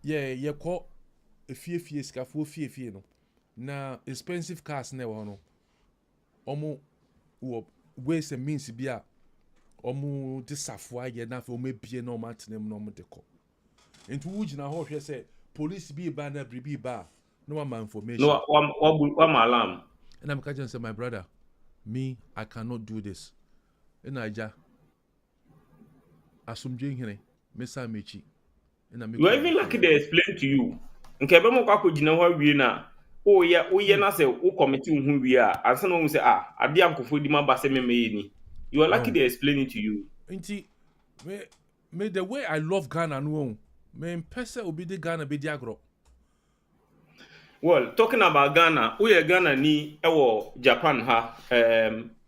Ye call a fie scafo fie no. Na expensive cars na wo no. Omo wo ways and means bia omu disafwa ye na fe omebie na omatenem na omdeko enti wo gina ho hwe se police bi ba na bribi ba no ma information no wa alarm and I'm catching say my brother me I cannot do this in Naija asumdwe hene mesa mechi na me you even lucky they explain to you nke be mo kwa ko gina ho awie na o ye na say o committee hu wie a ansa no hu say ade ankofo di ma ba se me ni. You are lucky they explain it to you. Inti me the way I love Ghana no me pese obi de Ghana be diagro. Well, talking about Ghana, we Ghana ni ewo Japan ha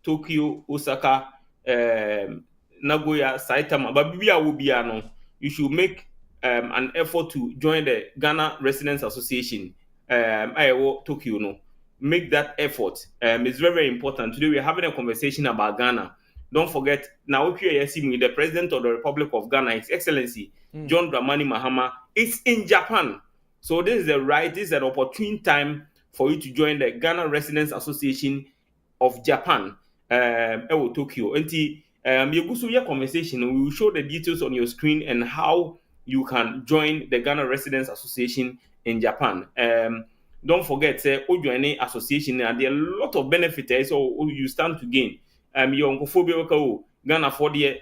Tokyo, Osaka, Nagoya, Saitama, but bibia will be no. You should make an effort to join the Ghana Residents Association. Tokyo no. Make that effort. It's very, very important. Today we're having a conversation about Ghana. Don't forget, now if you're seeing the President of the Republic of Ghana, His Excellency John Dramani Mahama, is in Japan. So this is an opportune time for you to join the Ghana Residents Association of Japan, Tokyo. And your conversation, we will show the details on your screen and how you can join the Ghana Residents Association in Japan. Don't forget, join association, and there are a lot of benefits, so you stand to gain. Your uncle Ghana for the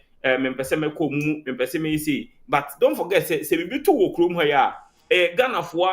but don't forget say we be to work room here Ghana for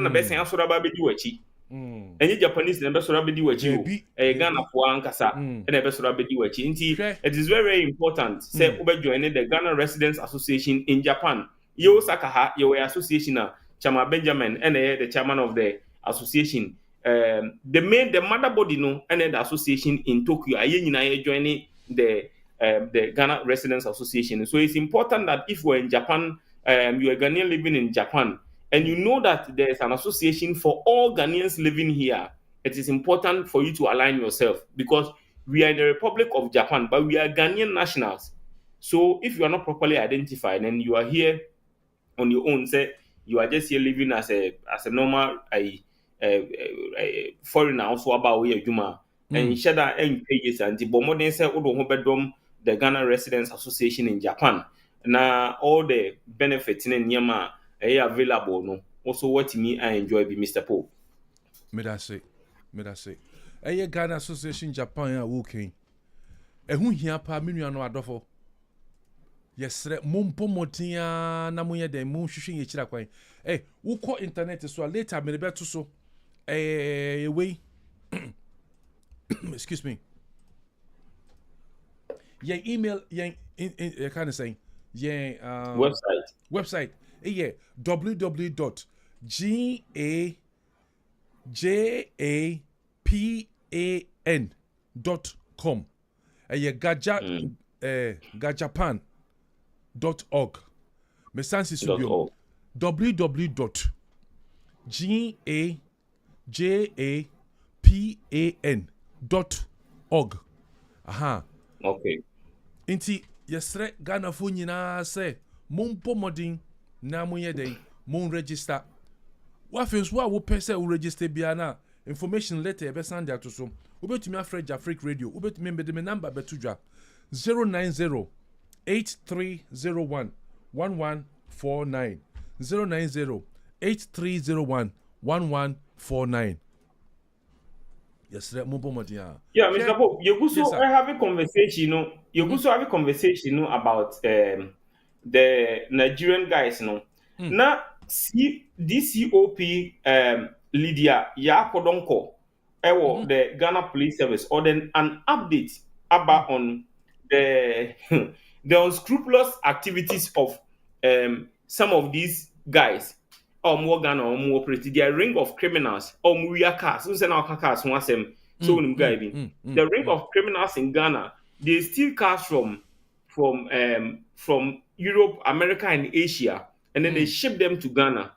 na besen asora ba bedi wachi enye Japanese na be sora bedi wachi Ghana for ankasa na be sora bedi wachi nti it is very, very important say obe join the Ghana Residents Association in Japan ye Osaka ha ye association na Chama Benjamin and the chairman of the association. The mother body no and the association in Tokyo are joining the Ghana Residents Association. So it's important that if we're in Japan you are a Ghanaian living in Japan, and you know that there is an association for all Ghanaians living here, it is important for you to align yourself, because we are in the Republic of Japan, but we are Ghanaian nationals. So if you are not properly identified and you are here on your own, say you are just here living as a normal a foreigner also about where you are, and share that and pages and the modern say the Ghana Residents Association in Japan. Now all the benefits in Nyama are available. No, also what me I enjoy be Mr. Pope. Me that say. Ghana Association Japan ya working. Who here pa me nua no adofo. Yesre mompo motia na moye den mo hwehwe ye kira kwan. Wo internet so later me beto so. Way. Excuse me. Your email, your kind of saying, website. www.gajapan.com. gajapan.org. Me sansi subio. www.gajapan.org. Aha. Okay. Inti yesre Ghana fo nyina se mompo modin na moye den mon register. Wa fens wa wo pese wo register bia na information letter e be send out so. Obetumi afre Jafric Radio. Obetumi mbede me number betudwa 090 8301 1149 090 8301 1149. Yes, mompo modin. Yeah, Mr. Pope, you go so have a conversation, about the Nigerian guys, Now, see DCOP Lydia Yakodonko, the Ghana Police Service, or then an update about on the unscrupulous activities of some of these guys. Or more Ghana or more pretty, their ring of criminals or Muria cars, who send our cars once them so the ring of criminals in Ghana, they steal cars from Europe, America, and Asia, and then they ship them to Ghana.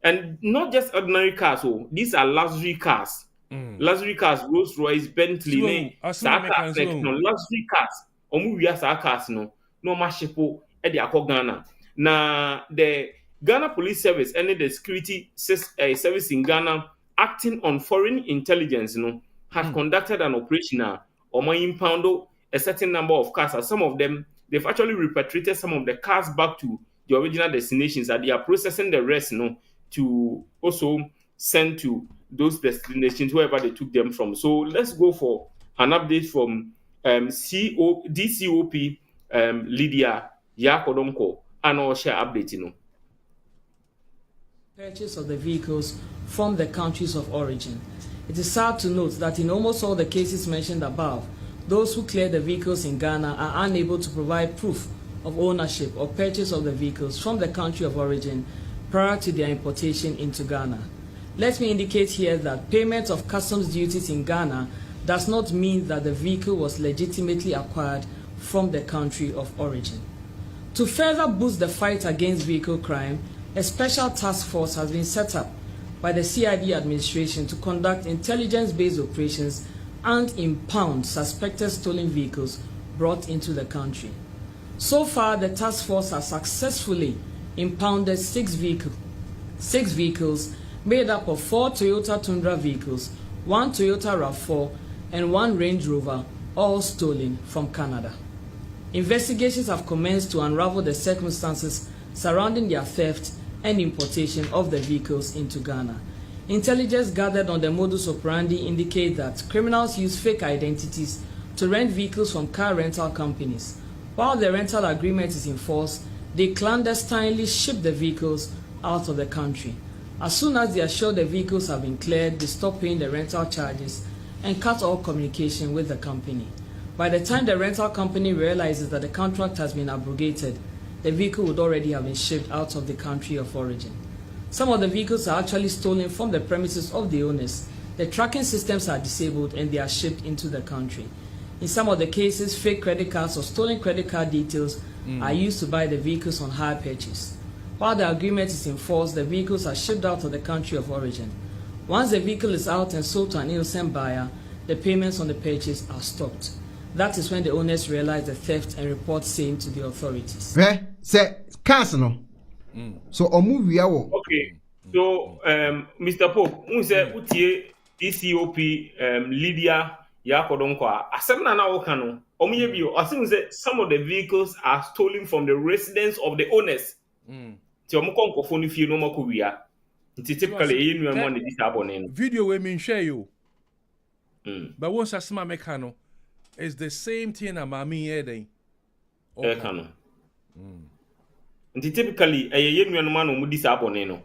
And not just ordinary cars, these are luxury cars. Luxury cars, Rolls Royce, Bentley, luxury cars. Omuria sa cars no mashipo e de akọ Ghana. Na the Ghana Police Service and the security service in Ghana, acting on foreign intelligence, have conducted an operation or impound a certain number of cars. And some of them, they've actually repatriated some of the cars back to the original destinations, and they are processing the rest, to also send to those destinations wherever they took them from. So let's go for an update from DCOP Lydia Yakodonko, and I'll share update, Purchase of the vehicles from the countries of origin. It is sad to note that in almost all the cases mentioned above, those who clear the vehicles in Ghana are unable to provide proof of ownership or purchase of the vehicles from the country of origin prior to their importation into Ghana. Let me indicate here that payment of customs duties in Ghana does not mean that the vehicle was legitimately acquired from the country of origin. To further boost the fight against vehicle crime, a special task force has been set up by the CID administration to conduct intelligence-based operations and impound suspected stolen vehicles brought into the country. So far, the task force has successfully impounded six vehicles made up of 4 Toyota Tundra vehicles, 1 Toyota RAV4, and 1 Range Rover, all stolen from Canada. Investigations have commenced to unravel the circumstances surrounding their theft and importation of the vehicles into Ghana. Intelligence gathered on the modus operandi indicate that criminals use fake identities to rent vehicles from car rental companies. While the rental agreement is in force, they clandestinely ship the vehicles out of the country. As soon as they are sure the vehicles have been cleared, they stop paying the rental charges and cut all communication with the company. By the time the rental company realizes that the contract has been abrogated, the vehicle would already have been shipped out of the country of origin. Some of the vehicles are actually stolen from the premises of the owners. The tracking systems are disabled and they are shipped into the country. In some of the cases, fake credit cards or stolen credit card details are used to buy the vehicles on hire purchase. While the agreement is in force, the vehicles are shipped out of the country of origin. Once the vehicle is out and sold to an innocent buyer, the payments on the purchase are stopped. That is when the owners realize the theft and report same to the authorities. Say, Casino. So, okay. So, Mr. Pope, who said, Utie, ECOP, Lydia, Yakodonkwa, Asemna na Okano, Omiyebio, I say some of the vehicles are stolen from the residence of the owners. Tiomukon Kofoni Fio no Mokuria. Typically, you know, money this abonnement. Video we mean share you. But once I see my mechano, it's the same thing as Mami Ede. Ekano. Typically, a year no man who this aboneno.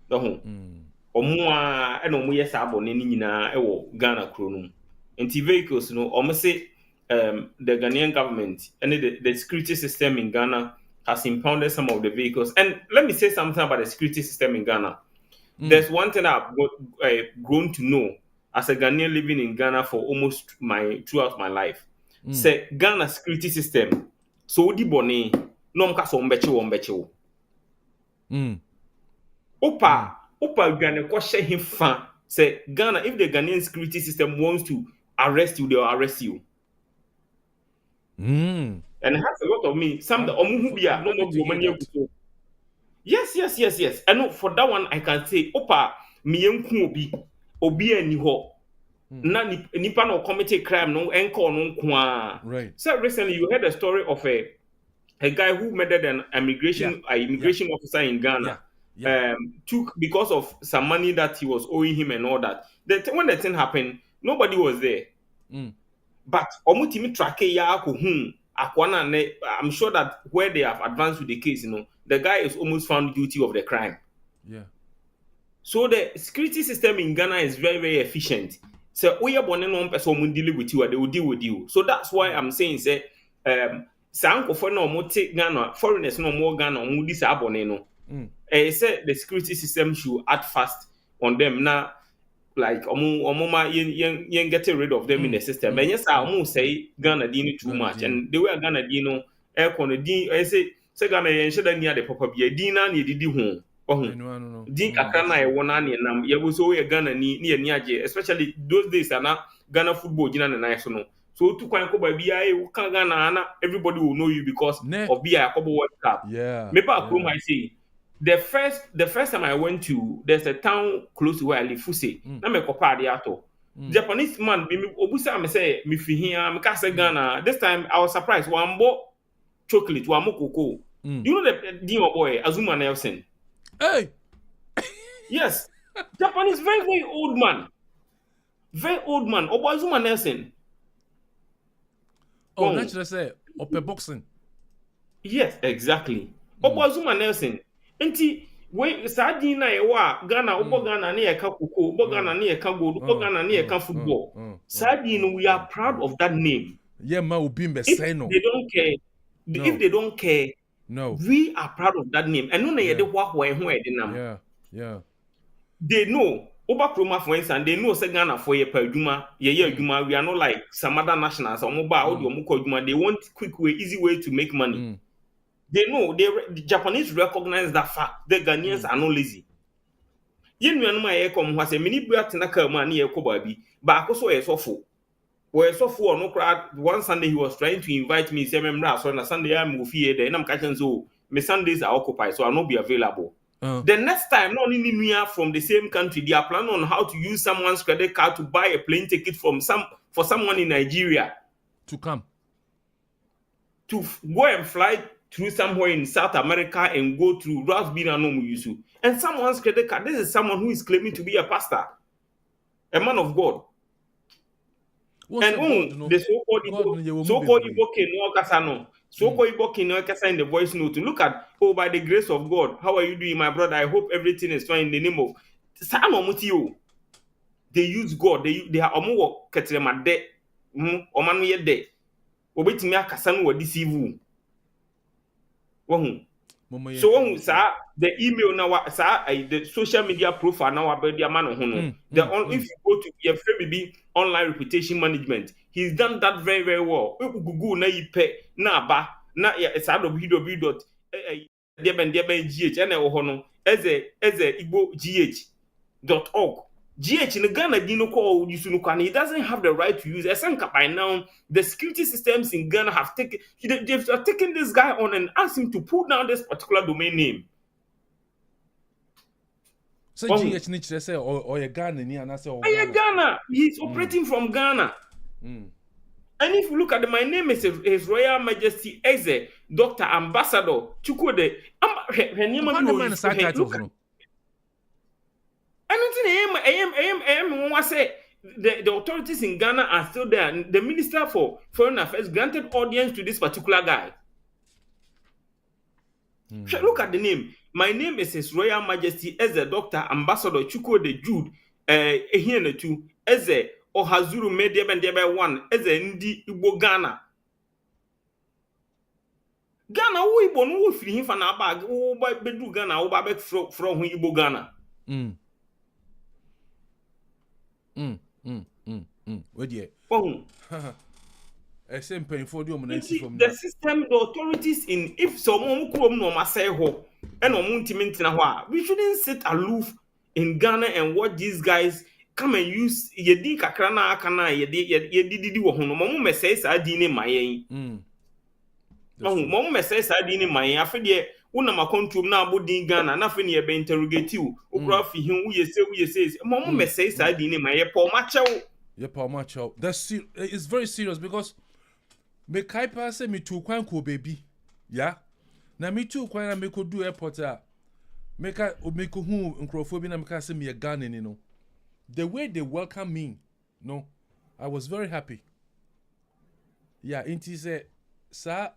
The home. Omua and Omuya Saboneni nyina ewo Ghana Kronum. And vehicles, no, almost say the Ghanaian government and the security system in Ghana has impounded some of the vehicles. And let me say something about the security system in Ghana. There's one thing I've grown to know as a Ghanaian living in Ghana for almost throughout my life. Say Ghana security system. So di bone no mka so mbeche. Opa Ghana kwashe him fan. Say Ghana, if the Ghanaian security system wants to arrest you, they'll arrest you. And it has a lot of me. Some the Omuhubia no more money. Yes. And for that one, I can say, Opa, miyenku obi ani ho. Na nipa no commit crime no enko no kwa. Right. So recently, you heard a story of a guy who murdered an immigration officer in Ghana. Took because of some money that he was owing him and all that. When the thing happened, nobody was there. But omutimi track ya akwana, I'm sure that where they have advanced with the case, the guy is almost found guilty of the crime. Yeah. So the security system in Ghana is very, very efficient. So we are born in one person deal with you, or they will deal with you. So that's why I'm saying, say, Sanko for no more take Ghana, foreigners no more Ghana, this aboneno. Say the security system should act fast on them now. Like omoma yen getting rid of them in the system. And yes, I say Ghana dini too much. And the way Ghana dino air con I say Ghana yen should near the papa be a dina ni didi home. Din kakana e wona ni nam ye wo so Ghana ni niaje, especially those days na Ghana football jina na nice no. So to kwan ko ba bia e kan Ghana na everybody will know you because of bia Yakobo World Cup. Yeah. Me pa akrom I say the first time I went to, there's a town close to where I live, Fuse. Na me kopa de ato. Japanese man, me obusa me say me fi here, me ka say Ghana. This time I was surprised. Wambo chocolate, wambo cocoa. You know the Dino boy, Azuma Nelson. Hey. Yes. Japanese very, very old man. Very old man. Obo Azuma Nelson. Oh, that's what I say. Ope boxing. Yes, exactly. Obo Azuma Nelson. Enti we sadin na ewa Ghana obo Ghana na yeka koko obo Ghana na yeka gold obo Ghana na yeka football sadin we are proud of that name. Yeah, ma obi mbe If say no. they don't care, if they don't care, no, we are proud of that name. And no na yede wa ho e nam. Yeah. They know Oba Kroma for instance, they know say Ghana for ye per adwuma, ye adwuma. We are not like some other nationals or mobile or adwuma. They want quick way, easy way to make money. They know the Japanese recognize that fact. The Ghanaians are not lazy. Yen no ma ye come hwase mini bua tenaka ma na ye ko baby. Ba akoso ye sofo. We sofo no crowd. One Sunday he was trying to invite me say memra so na Sunday I'm ofie there. Na mka chen so me Sundays are occupied so I'll not be available. The next time, not only from the same country, they are planning on how to use someone's credit card to buy a plane ticket for someone in Nigeria to come to go and fly through somewhere in South America and go through Rasbina Nomu. And someone's credit card. This is someone who is claiming to be a pastor, a man of God. And the so-called Igbo no Kasano. So-called Igbo no Kasa in the voice note to look at, by the grace of God, how are you doing, my brother? I hope everything is fine in the name of Sanomutio. They use God. They are omo ketrema de omanu ye de. Obetimi akasanu wa deceive you. So the email now, the social media profile now about the man if you go to your baby online reputation management, he's done that very, very well. Google na yipe na ba na ya GH and Ohono as a Igbo GH.org. GH in Ghana dino call Yusunukan. He doesn't have the right to use SNK by now. The security systems in Ghana have taken this guy on and asked him to pull down this particular domain name. So GH need to say or Ghana ni and I say Ghana. He's operating from Ghana. And if you look at my name is His Royal Majesty Eze, Dr. Ambassador Chukwode. The authorities in Ghana are still there. The Minister for Foreign Affairs granted audience to this particular guy. Look at the name. My name is His Royal Majesty Eze, Dr. Ambassador Chukwode Jude Ehiene Eze Ohazuru Mediebe 1 Eze Ndi Igbo Ghana. Ghana who Igbo no free him for na bag who by bedu Ghana who ba back from Igbo Ghana. What yeah? The system, the authorities in if someone no masay ho and we shouldn't sit aloof in Ghana and watch these guys come and use yedi kakrana akana yedi wo hono mo mesay sa di ne mayen mo mesay sa di ne mayen afede una makontum na abodi Ghana na fe ne ye be interrogate you okura fi hin wo yese mo mesay sa di ne mayen Paul Machew. Yeah, Paul Machew. It's very serious because me kaipa say me too kwan ko baby. Yeah. Na me too kwan na me ko do airport a. Me ko hu nkrofo na me ka say me Ghana ni no. The way they welcome me, no, I was very happy. Yeah, inti say sa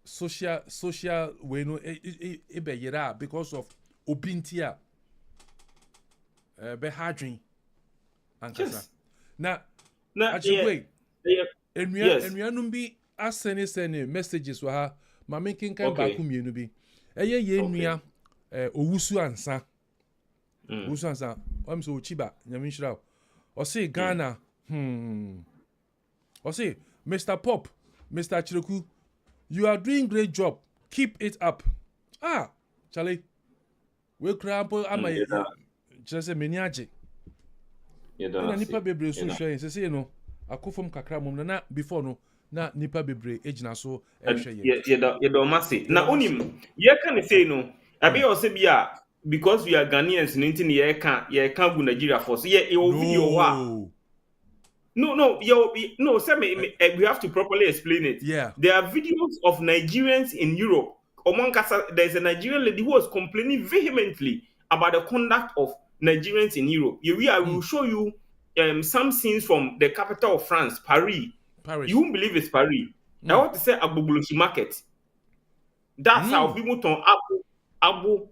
social we no e be yera because of obintia be hardring ankasa. Na actually enua bi asene messages wa ha ma making kan ba ku mienu bi eye ye enua owusu ansa owusu ansa am so chiba nyame nhira o say Ghana o say Mr. Pop, Mr. Akyereko, you are doing great job, keep it up. Charlie we crampo ama just say meniaje na nipa bebre so hwe say no akofom kakra mom na before no na nipa bebre ejina so ehwe ye do masi na onim ye kan say no abi o say bia because we are Ghanaians nintin ye kan gu Nigeria for so ye video wa no say we have to properly explain it. Yeah, there are videos of Nigerians in Europe. There's a Nigerian lady who was complaining vehemently about the conduct of Nigerians in Europe. I will show you some scenes from the capital of France, Paris. You won't believe it's Paris. I want to say Agbogboloshi market. That's how people turn Abu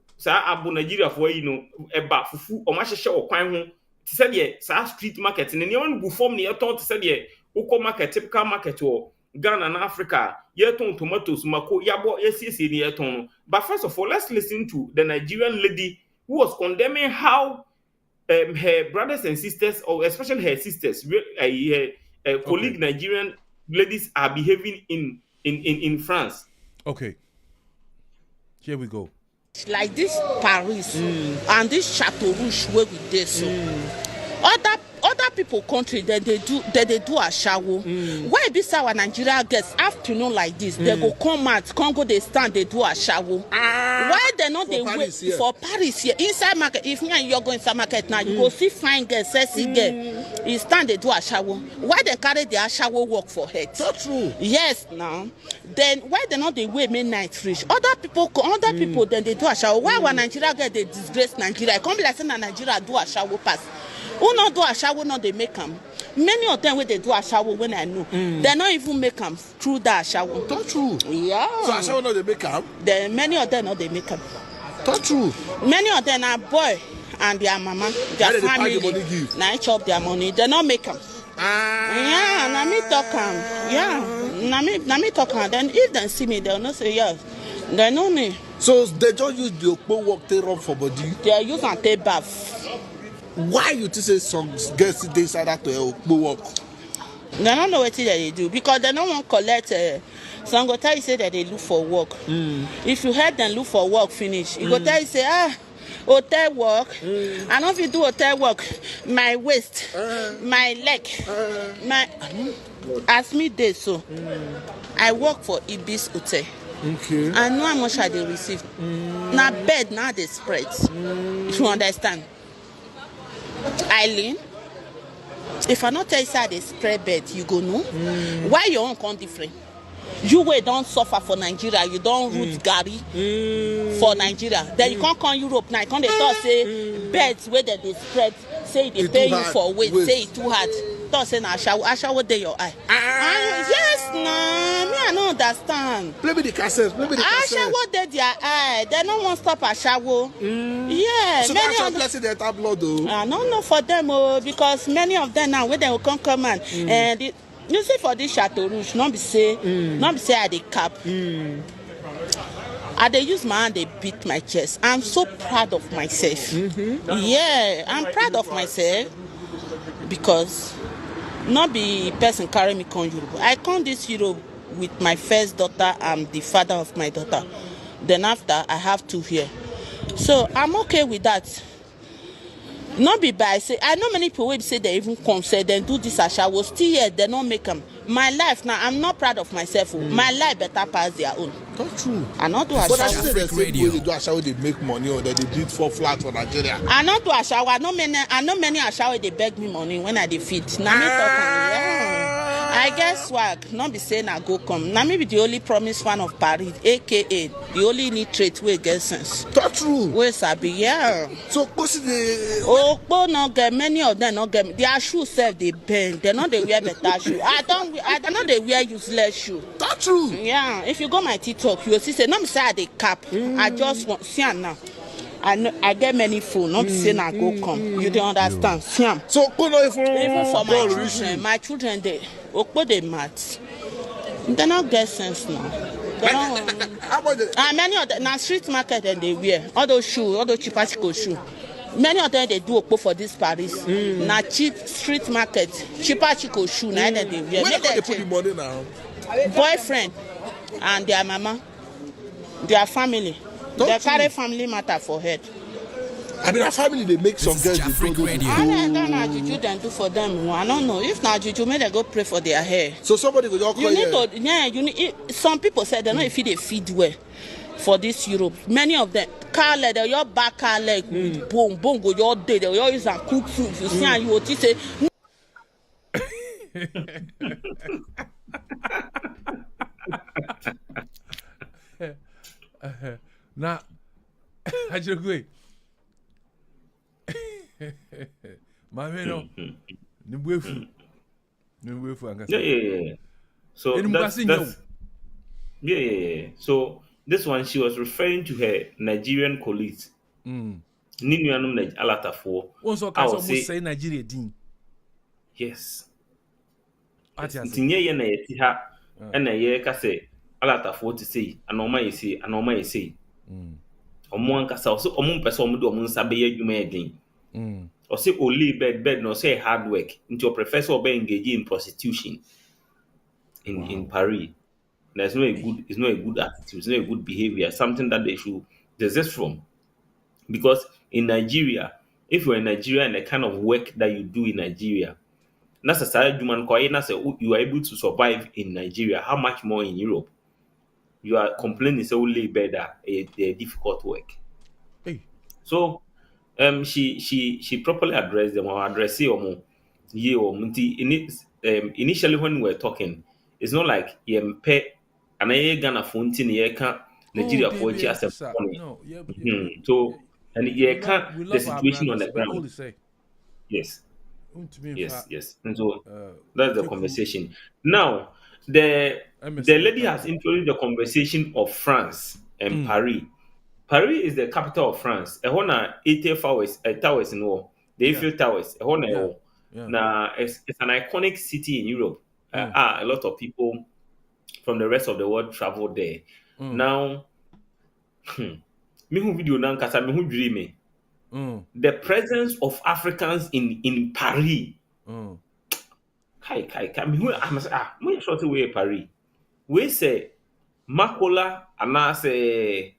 Nigeria for eba fufu o ma hwehwe okwan ho. Ti say the street market in anyone go form near to say the oko market typical market or Ghana and Africa. Ye ton tomatoes mako yabo yesisi near ton. But first of all, let's listen to the Nigerian lady who was condemning how her brothers and sisters, or especially her sisters, colleague Nigerian ladies are behaving in France. Okay. Here we go. Like this Paris and this Chateau Rouge where we did so. Other people country they do a shower. Why be our Nigeria gets afternoon like this? They go come out, Congo they stand, they do a shower. Why they not they wait for Paris here? Inside market, if you're going inside market now, you go see fine girl, sexy girl. You stand they do a shower. Why they carry their shower work for head? That's true. Yes, now. Then why they not they wait midnight reach? Other people then they do a shower. Why when Nigeria get they disgrace Nigeria? Come be like saying Nigeria do a shower pass. Who not do a shower, not they make them. Many of them when they do a shower, when I know, they not even make them through that shower. That's true. Yeah. So a shower not they make them? Then many of them not they make them. That's true. Many of them are boy and their mama, their family. Now each of their money, they not make them. Yeah, na me talk yeah, na me talk then if they see me, they'll not say yes. They know me. So they just use the okpo work they rub for body? They use and take bath. Why you to say some girls they decide that to okpo work? They don't know what they do because they don't want to collect Some go tell you say that they look for work. If you help them look for work finish, you go tell you say hotel work. I know if you do hotel work, my waist, my leg, my as me dey so. I work for Ibis Hotel. Okay. I know how much I dey receive. Na bed now they spread. If you understand. Eileen, if I not tell you say they spread bed, you go know. Why your own come different? You wey don't suffer for Nigeria, you don't root Gary for Nigeria. Then you can't come Europe now. You can't talk say beds where they spread, say they pay you for weight, say it too hard. Talk say na ashawo dey your eye. Yes, nah, me I don't understand. Play me the cassette. Ashawo dey their eye. They don't want stop ashawo. Yeah. So that's your blessing they have blood though. I don't know for them because many of them now when they will come and you see for this Chateau Rouge, not be say I dey cap. I dey use my hand, they beat my chest. I'm so proud of myself. Yeah, I'm proud of myself because not be person carry me come Europe. I come this Europe with my first daughter and the father of my daughter. Then after I have 2 here. So I'm okay with that. Not be by say I know many people will say they even come say then do this ashawo still here they don't make them. My life now I'm not proud of myself. My life better pass their own. That's true. I not do But I ashawo. say the same way they do ashawo they make money or that they do it for flat for Nigeria. I not do ashawo. I know many ashawo they beg me money when I defeat. Now me talk yeah. I guess swag not be saying I go come. Now me be the only promised one of Paris, aka the only nitrate way get sense. That's true. Where sabi yeah. So what's the not get many of them not get their shoes self they bend. They not they wear better shoe. I know they wear useless shoe. That's true. Yeah. If you go my TikTok, you will see say not me say I dey cap. I just want see am now. I get many phone, not say I go come. You don't understand. See am. So even for my children they mad. They not get sense now. They don't. Many of them now street market and they wear all those shoes, all those cheaper shoes. Many of them they do okpo for this Paris. Now cheap street market, cheaper chico shoe. Now they wear. Where they put the money now? Boyfriend and their mama, their family. They carry family matter for head. I mean, a family they make some girls they do. I don't know juju them do for them. I don't know. If not juju, may they go pray for their hair. So somebody go call you need to, yeah. You need. Some people say they know if they feed well for this Europe. Many of them car leg, they your back car leg, boom, boom, go your day. They all use and cook food. You see, and you will say. Now, akyereko maame no ne buefu ankasa. Yeah. So that's yeah. So this one she was referring to her Nigerian colleagues. Ninuanum na alatafo. Also ka so say Nigeria din. Yes. Tinye ye na yeti ha na ye ka say alatafo to say anoma ye say. Omo ankasa so omo mpese omo de omo nsa be adwuma edin. Or say only bed no say hard work into your professor or be engaged in prostitution in Paris. It's not a good attitude, it's not a good behavior, something that they should desist from. Because in Nigeria, if you're in Nigeria and the kind of work that you do in Nigeria, that's a side human you are able to survive in Nigeria, how much more in Europe? You are complaining it's only better a difficult work. Hey. So she properly addressed them or address initially when we were talking, it's not like and I Ghana phone Nigeria for so and the situation on the ground. Yes. And so that's the conversation. Now the lady has introduced the conversation of France and Paris. Paris is the capital of France. A hona 80 towers in war. The Eiffel Towers. A hona now it's an iconic city in Europe. A lot of people from the rest of the world travel there. Now, me who video now kasa me who dream the presence of Africans in Paris. Kai me who I'm say me short way Paris. We say Makola anase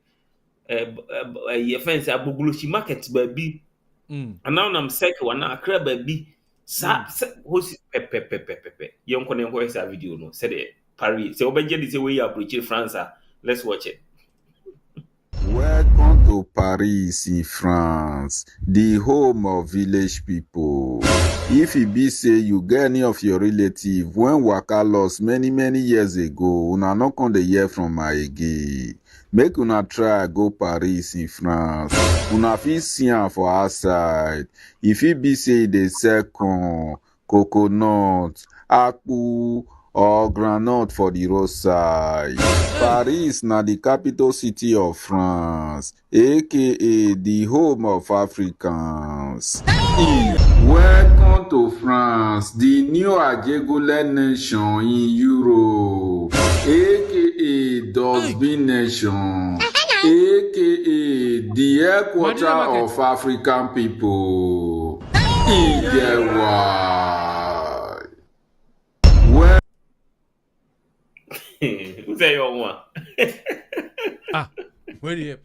ye fence abugulushi market baby. And now I'm sick one Accra baby. Sa hosi pepe. Young konen ko esa video no. Said Paris. Se obenje di say we approach France. Let's watch it. Welcome to Paris, France, the home of village people. If it be say you get any of your relative when waka lost many years ago, una no come dey hear from my again. Make una try go Paris in France. Una fit see am for outside. If it be say dey sell corn, coconut, akpu, or groundnut for the roadside. Paris na the capital city of France, aka the home of Africans. Welcome to France, the new Ajegule nation in Europe, aka Dustbin nation, aka the headquarters of African people. Who say you one? Where do you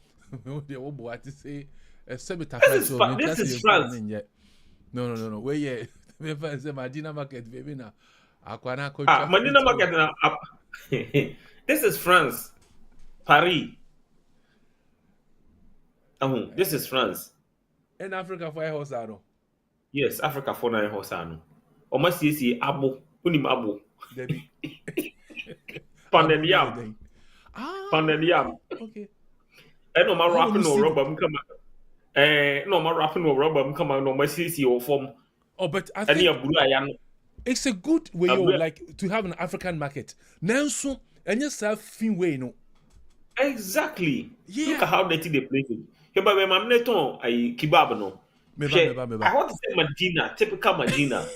what to say? This is France. No. Where you? Say Medina Market, baby na. Medina Market na. This is France, Paris. This is France. In Africa for house ano. Yes, Africa for na house ano. Oma see abo, unim abo. Debi. Pandemiam. Pandemiam. Okay. No ma rapping no rubber come. No ma rapping no rubber come no ma see or form. Oh, but I think it's a good way like to have an African market. Now so and you serve fin way no. Exactly. Yeah. Look at how dirty they place it. But when I'm not on a kebab no. I want to say Medina, typical Medina.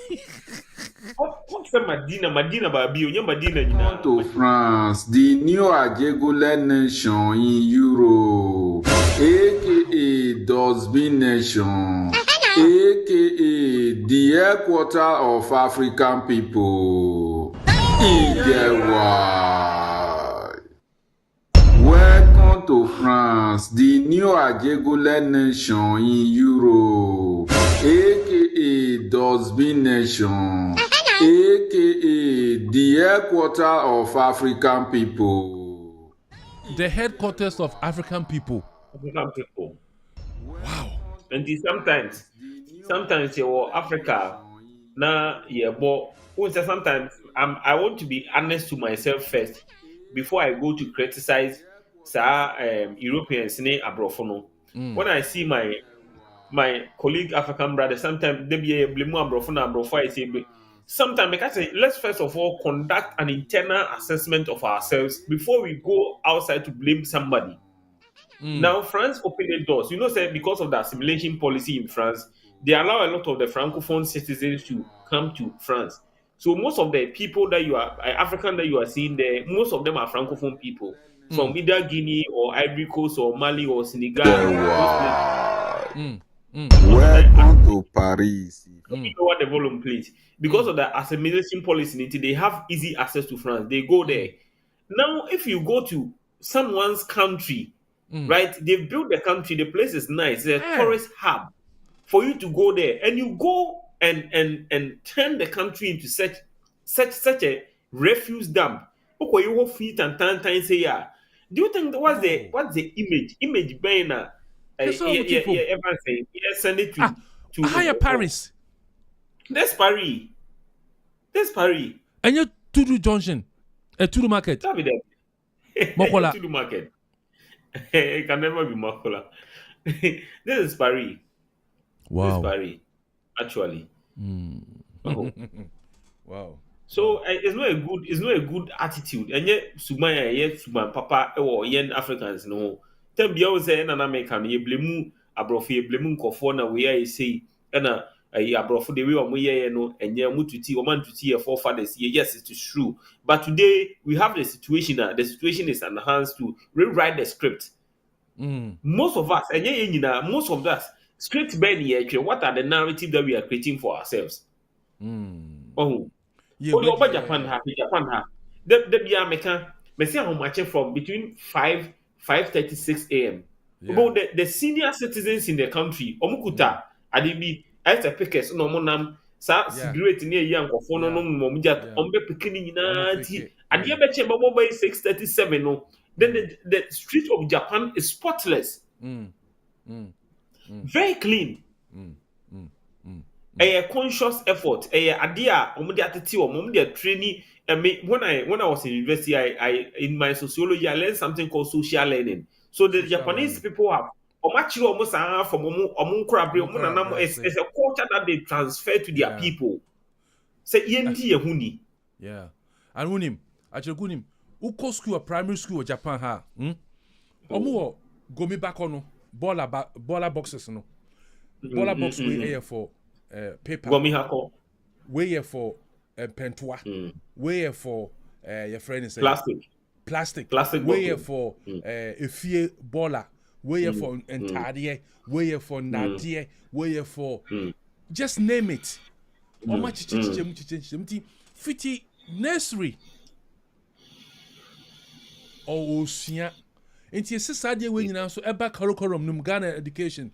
What say Medina baby, you Medina Welcome to France, the new Ajegule nation in Europe, aka Dustbin nation, aka the headquarters of African people. Welcome to France, the new Ajegule nation in Europe, aka Dustbin nation, aka the headquarters of African people. The headquarters of African people. Wow. And sometimes you Africa na but sometimes I want to be honest to myself first before I go to criticize Europeans ne abrofono. When I see my colleague African brother, sometimes they be blame abrofono I say sometimes I say let's first of all conduct an internal assessment of ourselves before we go outside to blame somebody. Now France opened the doors. You know, say because of the assimilation policy in France, they allow a lot of the francophone citizens to come to France. So most of the people that you are African that you are seeing there, most of them are francophone people from either Guinea or Ivory Coast or Mali or Senegal. Welcome to Paris. You know what the volume, please? Because of the assimilation policy, they have easy access to France. They go there. Now, if you go to someone's country, right? They've built the country. The place is nice. It's a tourist hub for you to go there, and you go and turn the country into such a refuse dump. Okay, you will feet and say yeah. Do you think what's the image being everyone saying send it to higher Paris. That's Paris. And you Tudu Junction, Tudu Market. Tell me that. Mokola. Tudu Market. It can never be Mokola. This is Paris. Wow. This is Paris. Actually. Wow. So it's not a good attitude. And yet Suman Papa or yen Africans no. Tell me always say Nana American ye blame abrofi blame kofona we I say and abrofi the way or no and ye mututi or man to see your forefathers. Yes, it is true. But today we have the situation the situation is enhanced to rewrite the script. Most of us and most of us script ben what are the narrative that we are creating for ourselves? Yeah, Japan ha. The be American me say how much from between 5:36 a.m. Yeah. About the senior citizens in the country, omukuta adibi as a pickers no monam sa cigarette near young of one no momja ombe picking ti ade be che babo by 6:37 no then the street of Japan is spotless. Very clean. A conscious effort. A idea omudi atiti omudi training. I mean, when I was in university, I in my sociology I learned something called social learning. So the Japanese people have almost from it's a culture that they transfer to their people. Say yehuni. Yeah. And unim, achegunim, uko school or primary school or Japan ha. Omo go me back on baller boxes no. Baller box way for paper. Gomi hako. Way for pentua. Way for your friend is plastic way for a fear baller, way for entire, way for nadia, way for just name it. How much fifty nursery or sia. Into your society when you now so eba curriculum num Ghana education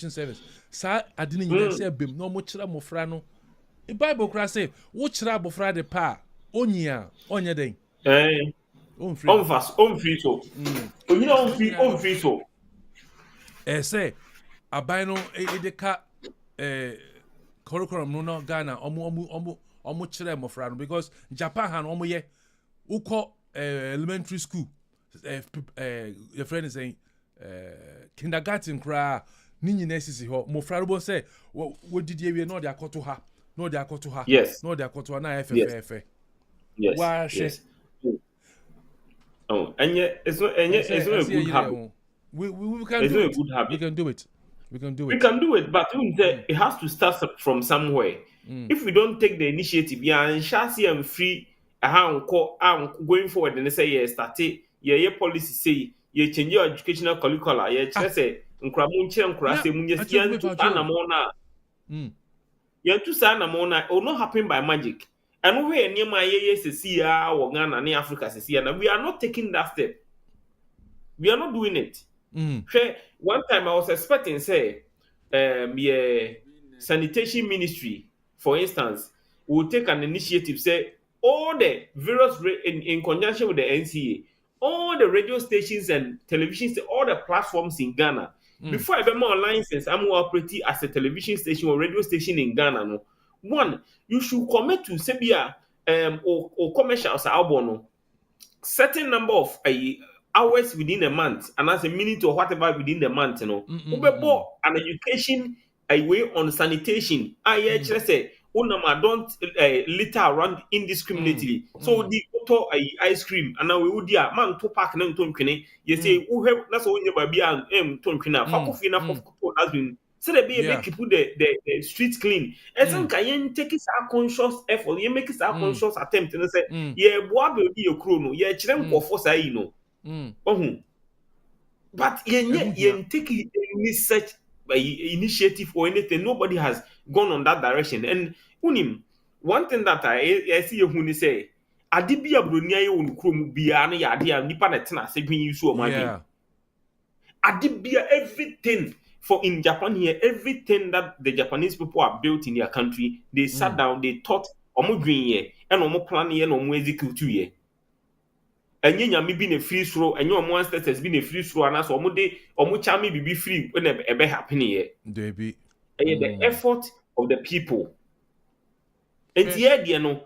service. Sa I didn't say bim no much mofrano. The Bible crass say, "What trouble Friday pa? Onya den." On free so. You know on free so. Say, abino edeka curriculum no Ghana omu chere mofrano because Japan han omu ye uko elementary school your friend is saying kindergarten kra ni nyina sisi ho mofrano bo say what did you know they are to her. No, they are to her. Yes. No, they are to her. Na FFF. Yes. Oh, and yet it's not a good habit. We can do it. We can do it. We can do it, but it has to start from somewhere. If we don't take the initiative, and chassis and free, going forward, and they say, yeah, start it, yeah, policy say, you change your educational curricula, yeah, say, Yan tu sa na mona will not happen by magic. And we near my year or Ghana near Africa and we are not taking that step. We are not doing it. One time I was expecting say sanitation ministry, for instance, will take an initiative, say all the various in conjunction with the NCA, all the radio stations and televisions, all the platforms in Ghana. Before I get more license, I'm operating as a television station or radio station in Ghana. No, one, you should commit to Sebia or commercials album. Certain number of hours within a month, and as a minute or whatever within the month, you know. An education way on sanitation. I just say, don't litter around indiscriminately. So the auto ice cream, and now we would man to pack and to kine. You say, that's all you baby and to kina. Fakofi na for has been. So they be make people the streets clean. And some can take it a conscious effort. You make it a conscious attempt and say, yeah, boy be your chrono. Yeah, children for force I know. But you take any such initiative or anything. Nobody has gone on that direction. And one thing that I see you say, Adibia Brunia on Chrome Biana Yadia Nipa Netana saying you so my Adibia everything for in Japan here, everything that the Japanese people have built in their country, they sat down, they thought omo green ye and omo plan ye and omo execute ye. And you me been a free throw, and your monster has been a free throw, and as omo day omo chami be free when ebe happen here. Debbie. The effort of the people. And yeah, you know,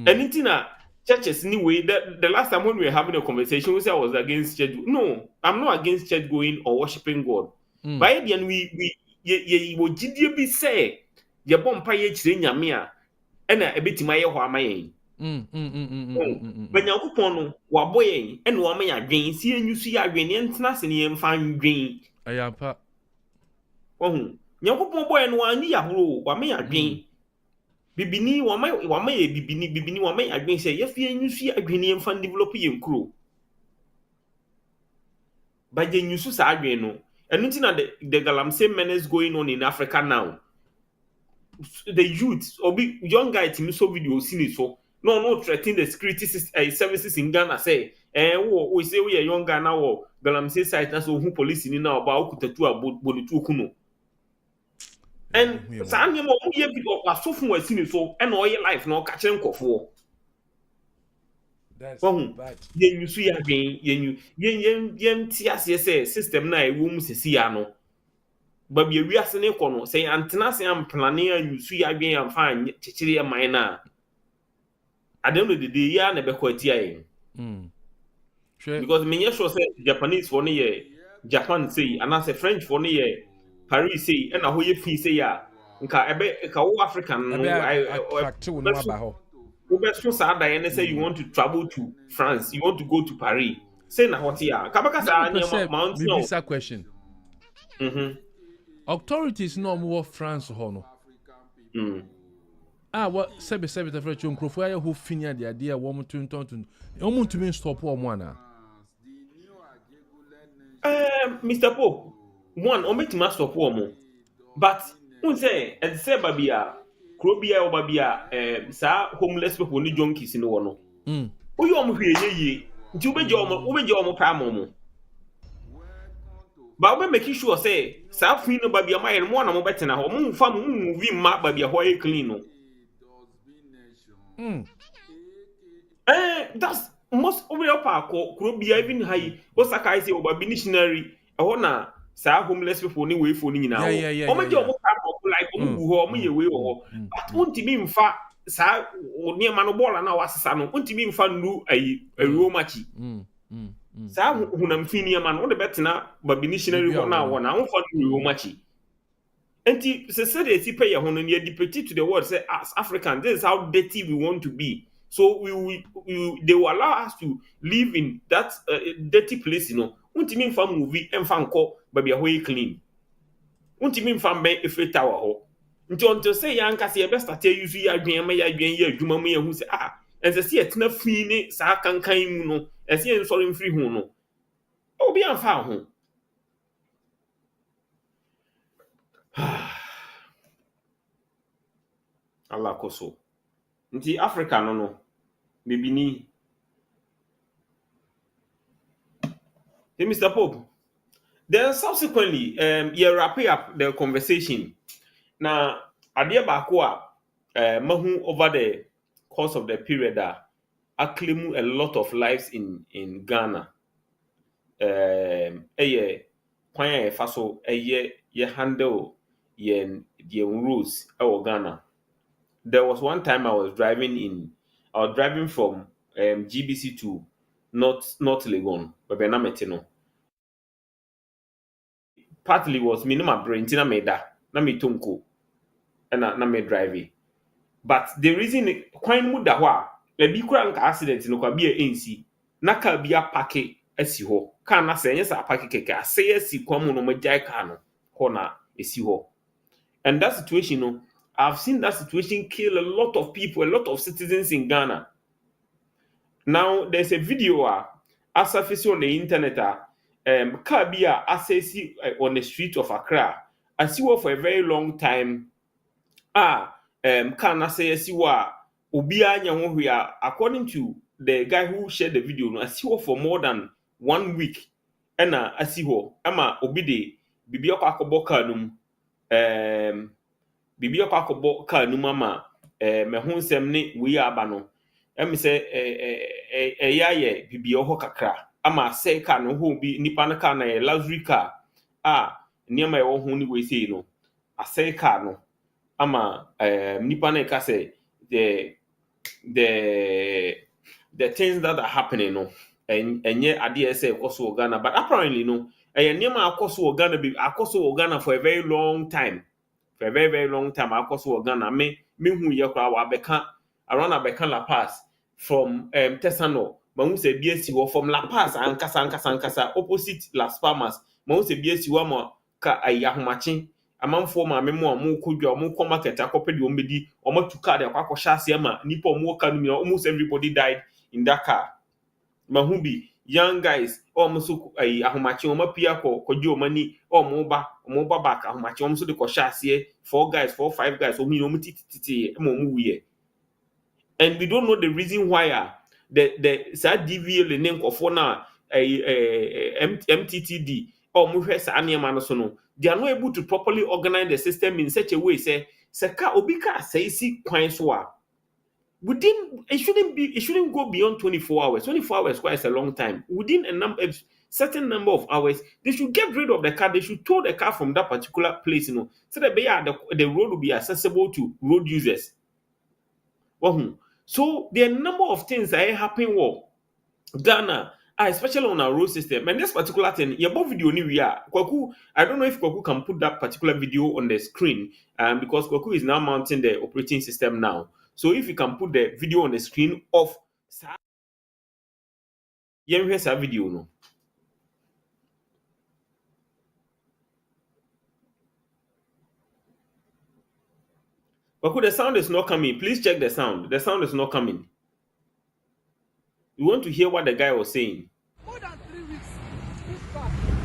anything churches anyway. The last time when we were having a conversation, we said I was against church. No, I'm not against church going or worshiping God. By the end, we be say your bomb pay nyamia and a bit my why when you put waboy and wamaya green, see and you see a green and snassing and fine green. I am pa. Oh, Yakupo boy and one year, wamaya green. Bibini, wamay, bibini, wamay, I say, yes, you see a green and fun developing crew. By the news, no. And nothing at the Galamsey menace going on in Africa now. The youth or young guy to so video seen it so no threaten the security services in Ghana. Say, we say we are young Ghana or Galamsey site, that's who police in our about Bolitu Kuno. And Sanya mo ye people are so from Western so and all your life no catching for. That's bad. Yen you see again, yen TS system na womb see no. But be we as an econo say antennas am planning and you see again and fine chichiri minor. At the end of the day, yeah, never quite here. Because many sure say Japanese for year, Japan say, and as a French for year, Paris say, and a whole fee say, yeah, African, best sad and say you want to travel to France, you want to go to Paris. Say na what here. Kabaka question. Authorities no more France hono. What sebe the French uncle who finia the idea woman to mean stop one. Mr. Pope, one omit master of woman. But say and say babia, Krobia or babia, homeless people ni junkies in one. Oh, you almost ye, you be your pram. But we making sure say, South Fino babia my and one more better now, moon farm movie map babia hoy clean. That's most over park could be even high. Osaka is over missionary. I wanna say homeless people ni way for now. Oh, my job like who me away or but won't be in fact, sir, near Manobola now as a son, won't be in fun do a romachi. Sir, who am finia man, what the better now, but missionary one hour, one hour for romachi. And society pay a honor near deputy to the world say as African, this is how dirty we want to be. So they will allow us to live in that dirty place, you know. Won't mean for movie and fan call, but be away clean. Won't mean for me if it tower. Until say young Cassia best I tell you, see, I gain my again, you mamma who say, and the see it no free, sa can kind, no, as he sorry free hono. Oh, be unfound home. Allah koso. Nti Africa no maybe ni. Hey, Mr. Pope. Then subsequently, you wrap up the conversation. Now, adia bakwa mahu over the course of the period acclaim a lot of lives in Ghana. Kwanya faso ye handle ye rules Ghana. There was one time I was driving from GBC to North Legon, Babenametino. Partly was minimum brain, tina meda, na me tonko, and na me driving. But the reason quite mudawa, the big accident no kwa be a NC, naka be a packet as you can na say yes a packet, say yes, you come on my jaikano, corner, is you. And that situation, no. I've seen that situation kill a lot of people, a lot of citizens in Ghana. Now, there's a video as surfaced on the internet. Kabia assessing on the street of Accra. I see what for a very long time. Kana say see what Ubia according to the guy who shared the video, I see what for more than 1 week. And I see what Emma Obide Bibioka Kobokanum Bibi akọ car no mama me ho nsem ne we aba no em se ye bibi ho kakra ama say car no ho bi nipa na car na luxury car niam e wo ho ni we sei no asay car no ama nipa na ka say the things that are happening no enye ade say koso Ghana, but apparently no niam akoso Ghana bi akoso Ghana for a very long time. For a very, very long time, I was Ghana. Me who you around Abeka La Paz from Tesano. Mamu se BSC from La Paz and Kasa opposite Las Palmas. Mamu se BSC wama ka ayahumachin. A man for my memoir, more could you more come market, a copy the omedi, or more to car the Quaco Shasiama, Nipo more almost everybody died in that car. Mahubi. Young guys, almost a Ahumachi, Piako, Kojo money, or Moba back, Ahumachi, almost the Koshas here, 4 guys, 4, 5 guys, or me, and we don't know the reason why the sad DVL name of one MTTD or Muhes Aniamano sono. They are not able to properly organize the system in such a way, say, Saka Obika say see Quanswa. Within it shouldn't go beyond 24 hours. 24 hours is quite a long time. Within a certain number of hours, they should get rid of the car. They should tow the car from that particular place, so that the road will be accessible to road users. So there are a number of things that are happening in Ghana, especially on our road system. And this particular thing, your video we are Kwaku. I don't know if Kwaku can put that particular video on the screen, because Kwaku is now mounting the operating system now. So if you can put the video on the screen of video no. Kwaku, the sound is not coming. Please check the sound. The sound is not coming. We want to hear what the guy was saying. More than 3 weeks.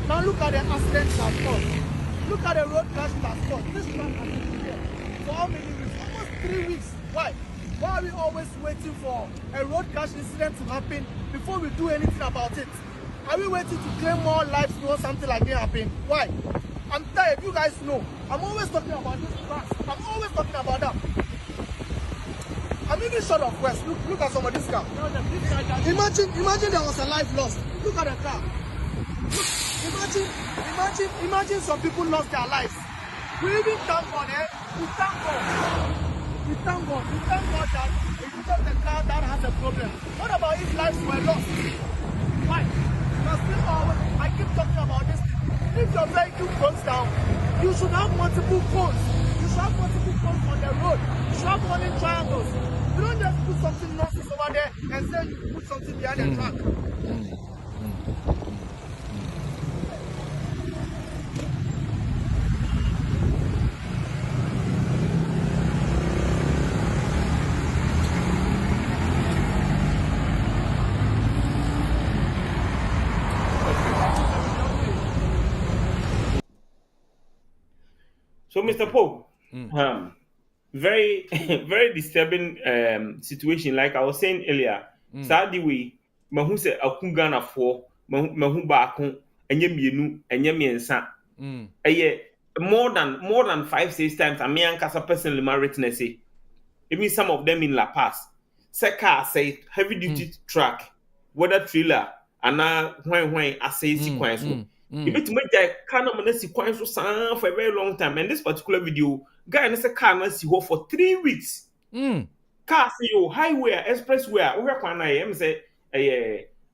Now look at the accident transport. Look at the road crash transport. This man has been here for how many weeks? Almost 3 weeks. Why? Why are we always waiting for a road crash incident to happen before we do anything about it? Are we waiting to claim more lives before something like that happen? Why? I'm tired. You guys know. I'm always talking about this crash. I'm always talking about that. I'm even short of words. Look at some of this car. Imagine there was a life lost. Look at the car. Imagine some people lost their lives. We even thank God, We thank God. We thank God that it's just the car that has a problem. What about if lives were lost? Why? Because I keep talking about this. If your vehicle breaks down, you should have multiple phones. You should have multiple phones on the road. You should have warning triangles. You don't just put something nonsense over there and say you put something behind the track. So, Mr. Pope, very, very disturbing situation. Like I was saying earlier, sadly, we mahu se akungana for mahu baako enye mienu enye miensa. More than 5-6 times. I mean, as a personally my witness say, even some of them in La Paz. Say car say heavy duty truck, whether trailer, and now when I say sequence. You bet to make that car of sequence for a very long time. And this particular video, guy and a car na see for 3 weeks. Car see you highway, expressway, over Kwana, I'm say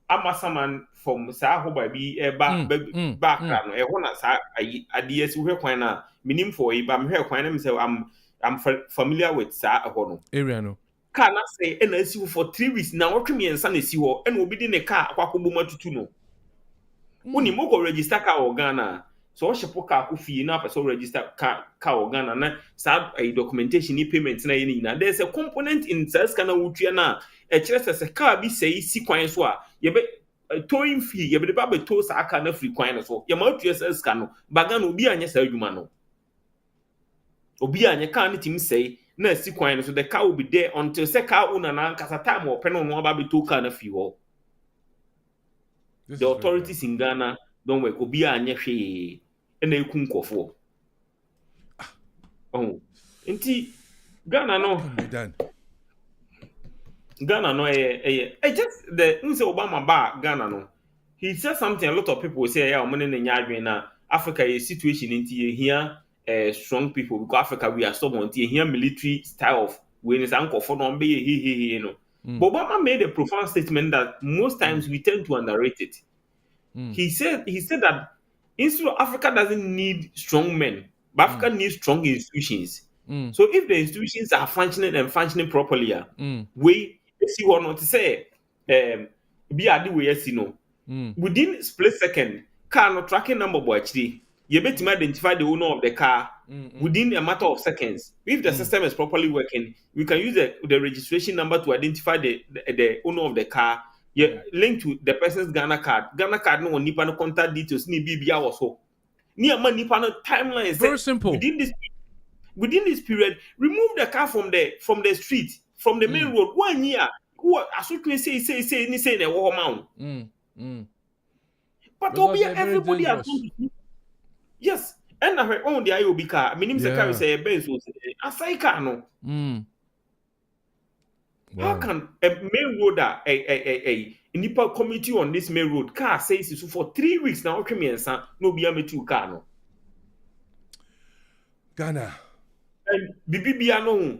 I'm a man from Saho by background. I want to ideas over Kwana, meaning for a bam here Kwana, so I'm familiar with Sa area no. Car not say and I see you for 3 weeks now. What me and Sunny see you and will be in a car, Kwakubuma to know. When you go register car or Ghana, so what should car fee enough so register car or Ghana na start a documentation payments na there's a component in sales kana wutriana a chest as a car be say sequence wa ye be towing fee ye be the babe tow sa aka na free kwan so ye ma tu sales car no baga obi anya sa adwuma no obi anya car no tim say na sequence so the car will be there until say car owner na kasa time or pen no ba be tow car na free ho. The authorities in Ghana don't work. Obi anya hwe ena eku nkofo. Oh, enti Ghana no. Ghana no just the say Obama ba Ghana no. He said something a lot of people say yeah omo ne nya adwen na Africa is situation enti here strong people because Africa we are stubborn enti here military style of when is nkofo no be he no. But Obama made a profound statement that most times we tend to underrate it. He said that instead of Africa doesn't need strong men, but Africa needs strong institutions. So if the institutions are functioning properly, we see what not to say. Be a way within split second, car no tracking number boy actually. You better identify the owner of the car within a matter of seconds. If the system is properly working, we can use the registration number to identify the owner of the car. Linked to the person's Ghana card. Ghana card no nipa no contact details ni BBA also. Ni ama nipa no timeline. Very simple. Within this period, remove the car from the street. from the main road 1 year. Who asutwe say ni say na wo ma. But everybody has gone to. Yes, and I heard on the IOB car. Minim se carry say Benz was asai car no. How can a main road a nipa committee on this main road car says it's for 3 weeks now? Okay, me and son no be a me two car no. Ghana. And BBB no.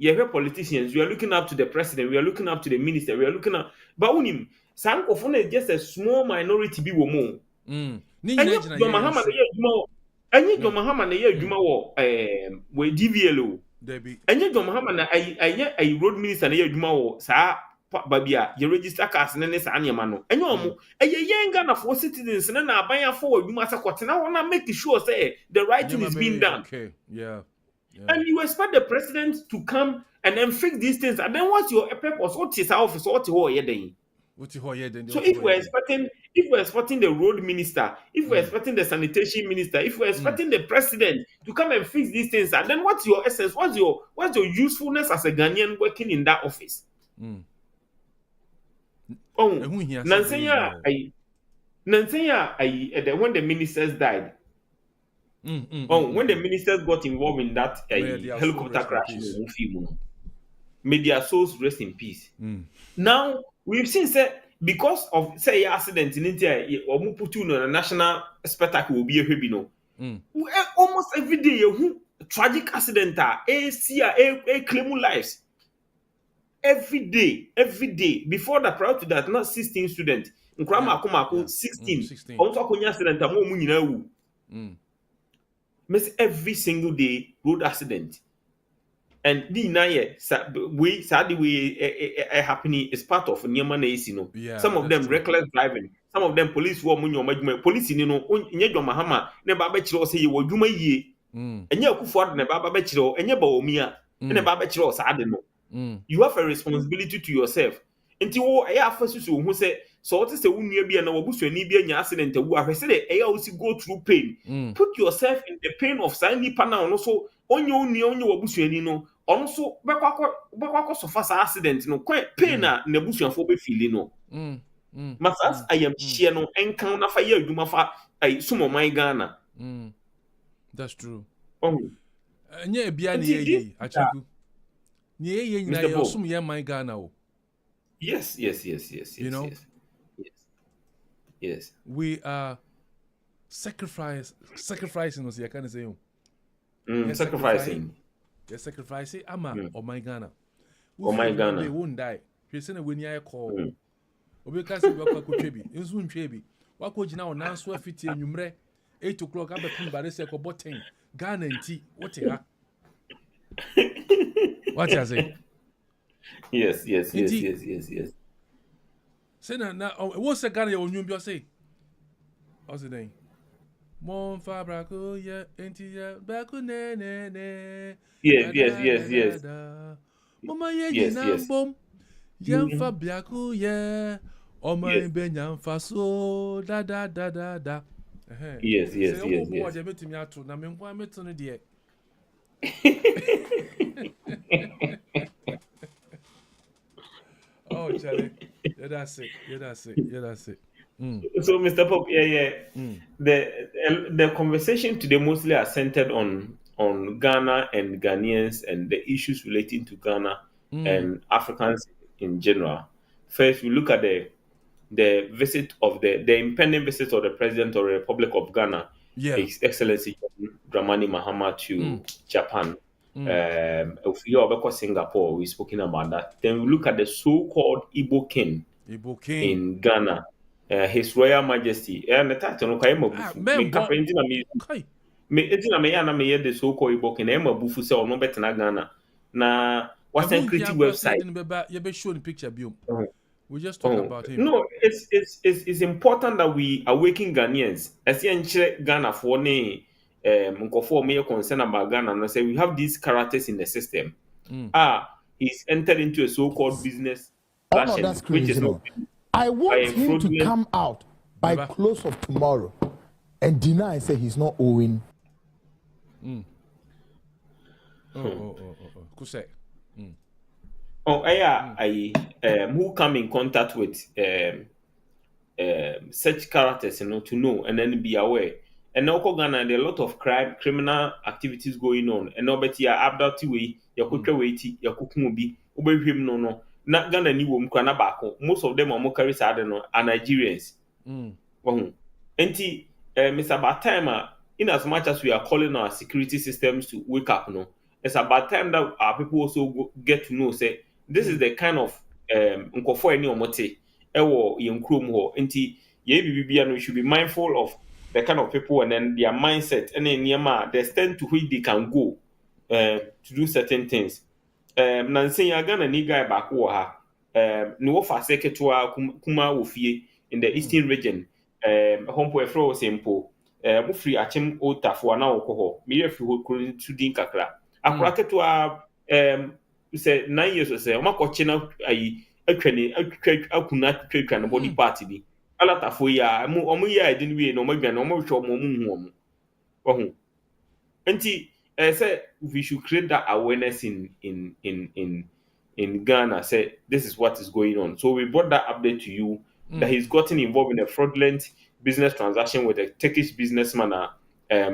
You hear politicians. We are looking up to the president. We are looking up to the minister. We are looking up. But unim, some of them just a small minority be woman. And yet, John Mahama na ye juma wo we DVLO. And yet, John Mahama na a road minister na ye juma wo sa babia you register cars na ne sa anyama no. And you yenga na for citizens na aban for juma sa kwatena wanna make sure say the right thing is being done. Okay, yeah. And you expect the president to come and then fix these things, and then what's your purpose? What is our office? What is So if we're expecting the road minister, if we're expecting the sanitation minister, if we're expecting the president to come and fix these things, and then what's your essence? What's your usefulness as a Ghanaian working in that office? Oh, Nansenya, when the ministers died. When the ministers got involved in that helicopter crash, may their souls rest in peace. Now we've seen because of accident in India or Muputu no national spectacle will be a hebino. Almost every day tragic accident claim lives. Every day. Before that, prior to that, not 16 students. 16. Also, accident miss every single day road accident, and the sadly happening is part of Nyama. Some of them reckless driving, some of them police police Mahama never bet you say you were Juma ye, and you could never bet you and your and never bet you sad. You have a responsibility to yourself. Until I first who say so what is the one be an obusuani accident I said I also go through pain. Put yourself in the pain of signing pana and also on your obusuani no also back so fast accident no quite pain na nebusuan for be feeling no. Masas I am share no encounter fire duma fa I sumo my Ghana. That's true. Nye bia ne ye acheku. Nye ye nyina ye sum ye my Ghana o. Yes. You know? Yes. We are sacrificing us, I can't say. Sacrificing. Yes, sacrificing. Ama or my Ghana. Ghana. They won't die. You say when you call. Obi kasi wako kuchebi. Inzu nchebi. Wako jina o nanso afiti enyumre 8 o'clock abe kumbare se ko boten. Ghana nti. What ya? What you say? Yes. Say na what's the Ghana you nyumbi say? What's the name? Mon fa brako ya enti ya brako ne. Yes. Mama ye jina bom. Yam fa brako ya. Oma be nyam fa so da. Yes. What you met me ato na me nkwa meto no de. Oh, Charlie. Yeah, that's it. So, Mr. Pop, the conversation today mostly are centered on Ghana and Ghanaians and the issues relating to Ghana and Africans in general. First, we look at the visit of the impending visit of the President of the Republic of Ghana, His Excellency Dramani Mahama to Japan. If you are Singapore, we've spoken about that. Then we look at the so-called Igbo King in Ghana, His Royal Majesty. And the title of the so-called Igbo King. Emma Bufu say no better na Ghana. Na what's a creative website? You be showing the picture, we just talk about him. No, it's important that we awaken Ghanaians. As you Ghana for ne. May concern about Ghana and say we have these characters in the system. He's entered into a so-called business. That's crazy. I want him to come out by close of tomorrow and deny and say he's not owing. Oh, I who come in contact with such characters, to know and then be aware. And now Ghana, there are a lot of criminal activities going on. And now, but you abduct way, you could wait, you could be, him no. Not Ghana ni wom krana bako. Most of them are more carries are Nigerians. Enti, it's about time, in as much as we are calling our security systems to wake up, it's about time that our people also get to know, say, this is the kind of nkofo any omote ewo yen krom ho. Enti, ye bibia no, we should be mindful of the kind of people and then their mindset and then the extent to which they can go to do certain things. Nancy Ghana ni guy back ha. No fa seketwa kuma wofie in the eastern region. Hompo efro sempo. Mo free achem otafo na okoho. Me refi ho kro tu din kakra. Akura ketwa say 9 years or say o makoche na ayi atwane akuna twetwa no body part bi. Alatafo ya omo ya edin wi no magwa no omo hwe omo mu omo. Ohu. Nti say we should create that awareness in Ghana. Say this is what is going on. So we brought that update to you that he's gotten involved in a fraudulent business transaction with a Turkish businessman.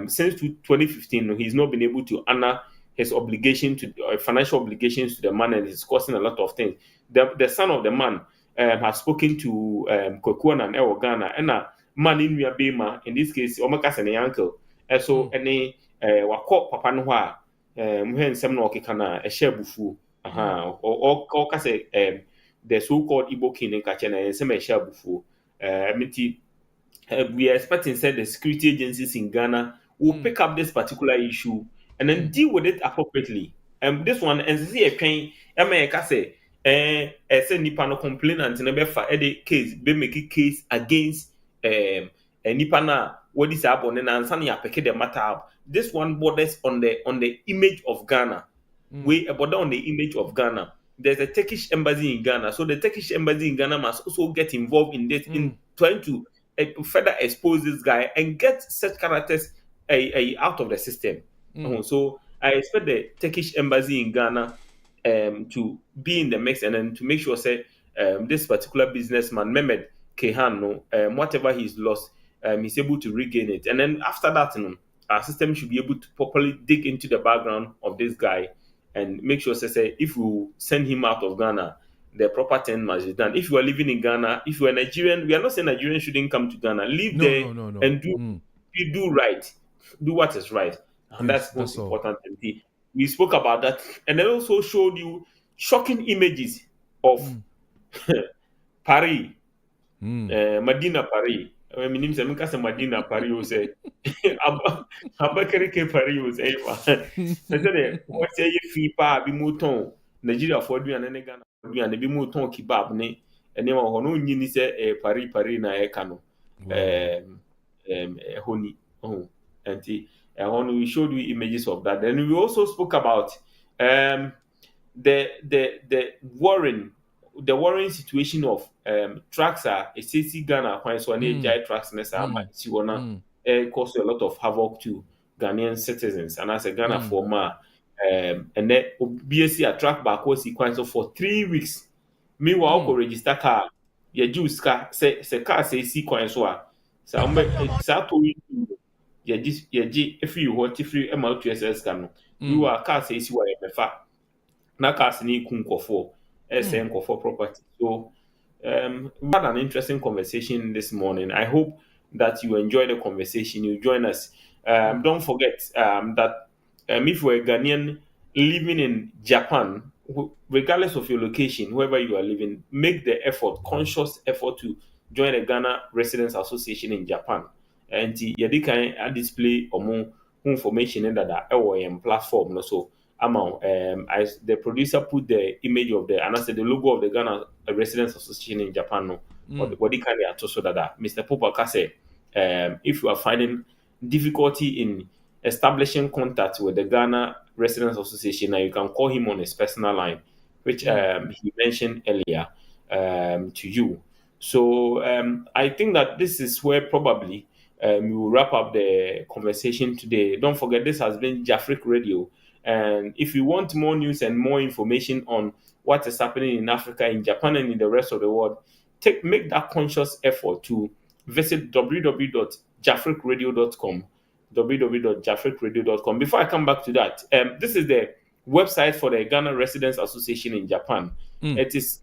Since 2015, he's not been able to honor his obligation to financial obligations to the man, and it's costing a lot of things. The son of the man has spoken to Kwekuan and Ewo Ghana, and a man in Bema, in this case, Omakas and uncle. So any wako papa no ha muhe nsem na okeka a share bufu or kase the so-called Igbo king in Kachena and some share bufu we are expecting said the security agencies in Ghana will pick up this particular issue and then deal with it appropriately. This one and see a train say say nipa no complainant na be fa e case be make a case against nipa na what is happen and answer ya pick the matter up. This one borders on the image of Ghana. We border on the image of Ghana. There's a Turkish embassy in Ghana, so the Turkish embassy in Ghana must also get involved in this in trying to further expose this guy and get such characters out of the system. So I expect the Turkish embassy in Ghana to be in the mix and then to make sure say this particular businessman Mehmet Kehan, whatever he's lost, he's able to regain it. And then after that, our system should be able to properly dig into the background of this guy and make sure say if we send him out of Ghana, the proper thing must be done. If you are living in Ghana, if you are Nigerian, we are not saying Nigerians shouldn't come to Ghana. Live there and do right. Do what is right. And Yes, that's most that's all. important. We spoke about that. And then also showed you shocking images of Paris. Medina Paris. I mean, I'm saying Medina Paris was a Abakereke Paris was a. I said, what say you fee pa be mouton Nigeria for you and then Ghana for you and be mouton kebab ne and then no nyini say Paris na e kano honey and when we showed you images of that. Then we also spoke about the worrying situation of trucks are a CC Ghana when so any giant trucks cause a lot of havoc to Ghanaian citizens and as a Ghana for and then BSC a track back was sequence for 3 weeks. Meanwhile, register car, your juice car say car say sequence so if you want free MLTSS can you are car says you are mefa na cars ni kunkofo SM for property. So we had an interesting conversation this morning. I hope that you enjoy the conversation. You join us. Don't forget that if you're a Ghanaian living in Japan, regardless of your location, wherever you are living, make the effort, conscious effort to join the Ghana Residents Association in Japan. And you can display or more information in that platform. So the producer put the image of and I said the logo of the Ghana Residents Association in Japan. Or the body can so that Mr. Popaka said, if you are finding difficulty in establishing contact with the Ghana Residents Association, now you can call him on his personal line, which he mentioned earlier to you. So I think that this is where probably we will wrap up the conversation today. Don't forget, this has been Jafric Radio. And if you want more news and more information on what is happening in Africa, in Japan, and in the rest of the world, make that conscious effort to visit www.jafrikradio.com. www.jafrikradio.com. Before I come back to that, this is the website for the Ghana Residents Association in Japan. It is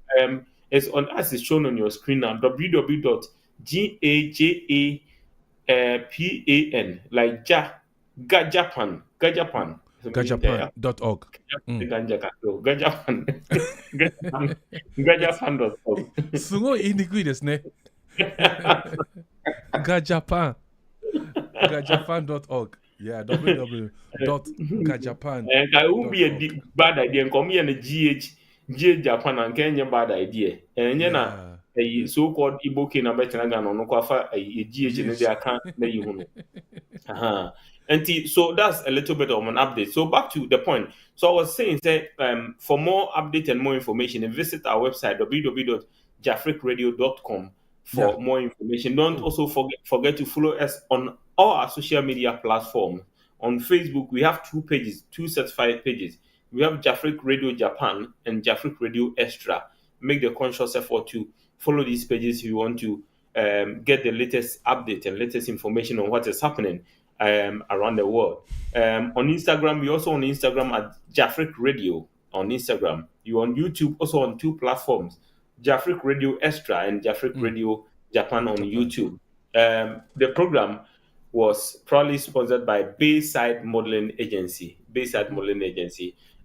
it's on, as is shown on your screen now, www.gajapan, like Gajapan. Gajapan.org. Gajapan.org. すごい言いにくいですね。Gajapan. Gajapan.org. Yeah, www.gajapan.org. It would be a bad idea. Come here and GH Japan and Kenya bad idea. And a so-called Igbo Kena Betanagan on Nokwafa a GH in the account. So that's a little bit of an update. So back to the point. So I was saying that for more update and more information, visit our website www.jafrikradio.com for more information. Don't also forget to follow us on all our social media platforms. On Facebook, we have two pages, two certified pages. We have Jafric Radio Japan and Jafric Radio Extra. Make the conscious effort to follow these pages if you want to get the latest update and latest information on what is happening around the world. On Instagram, we're also on Instagram at Jafric Radio on Instagram. You're on YouTube, also on two platforms, Jafric Radio Extra and Jafric Radio Japan on YouTube. The program was proudly sponsored by Bayside Modeling Agency.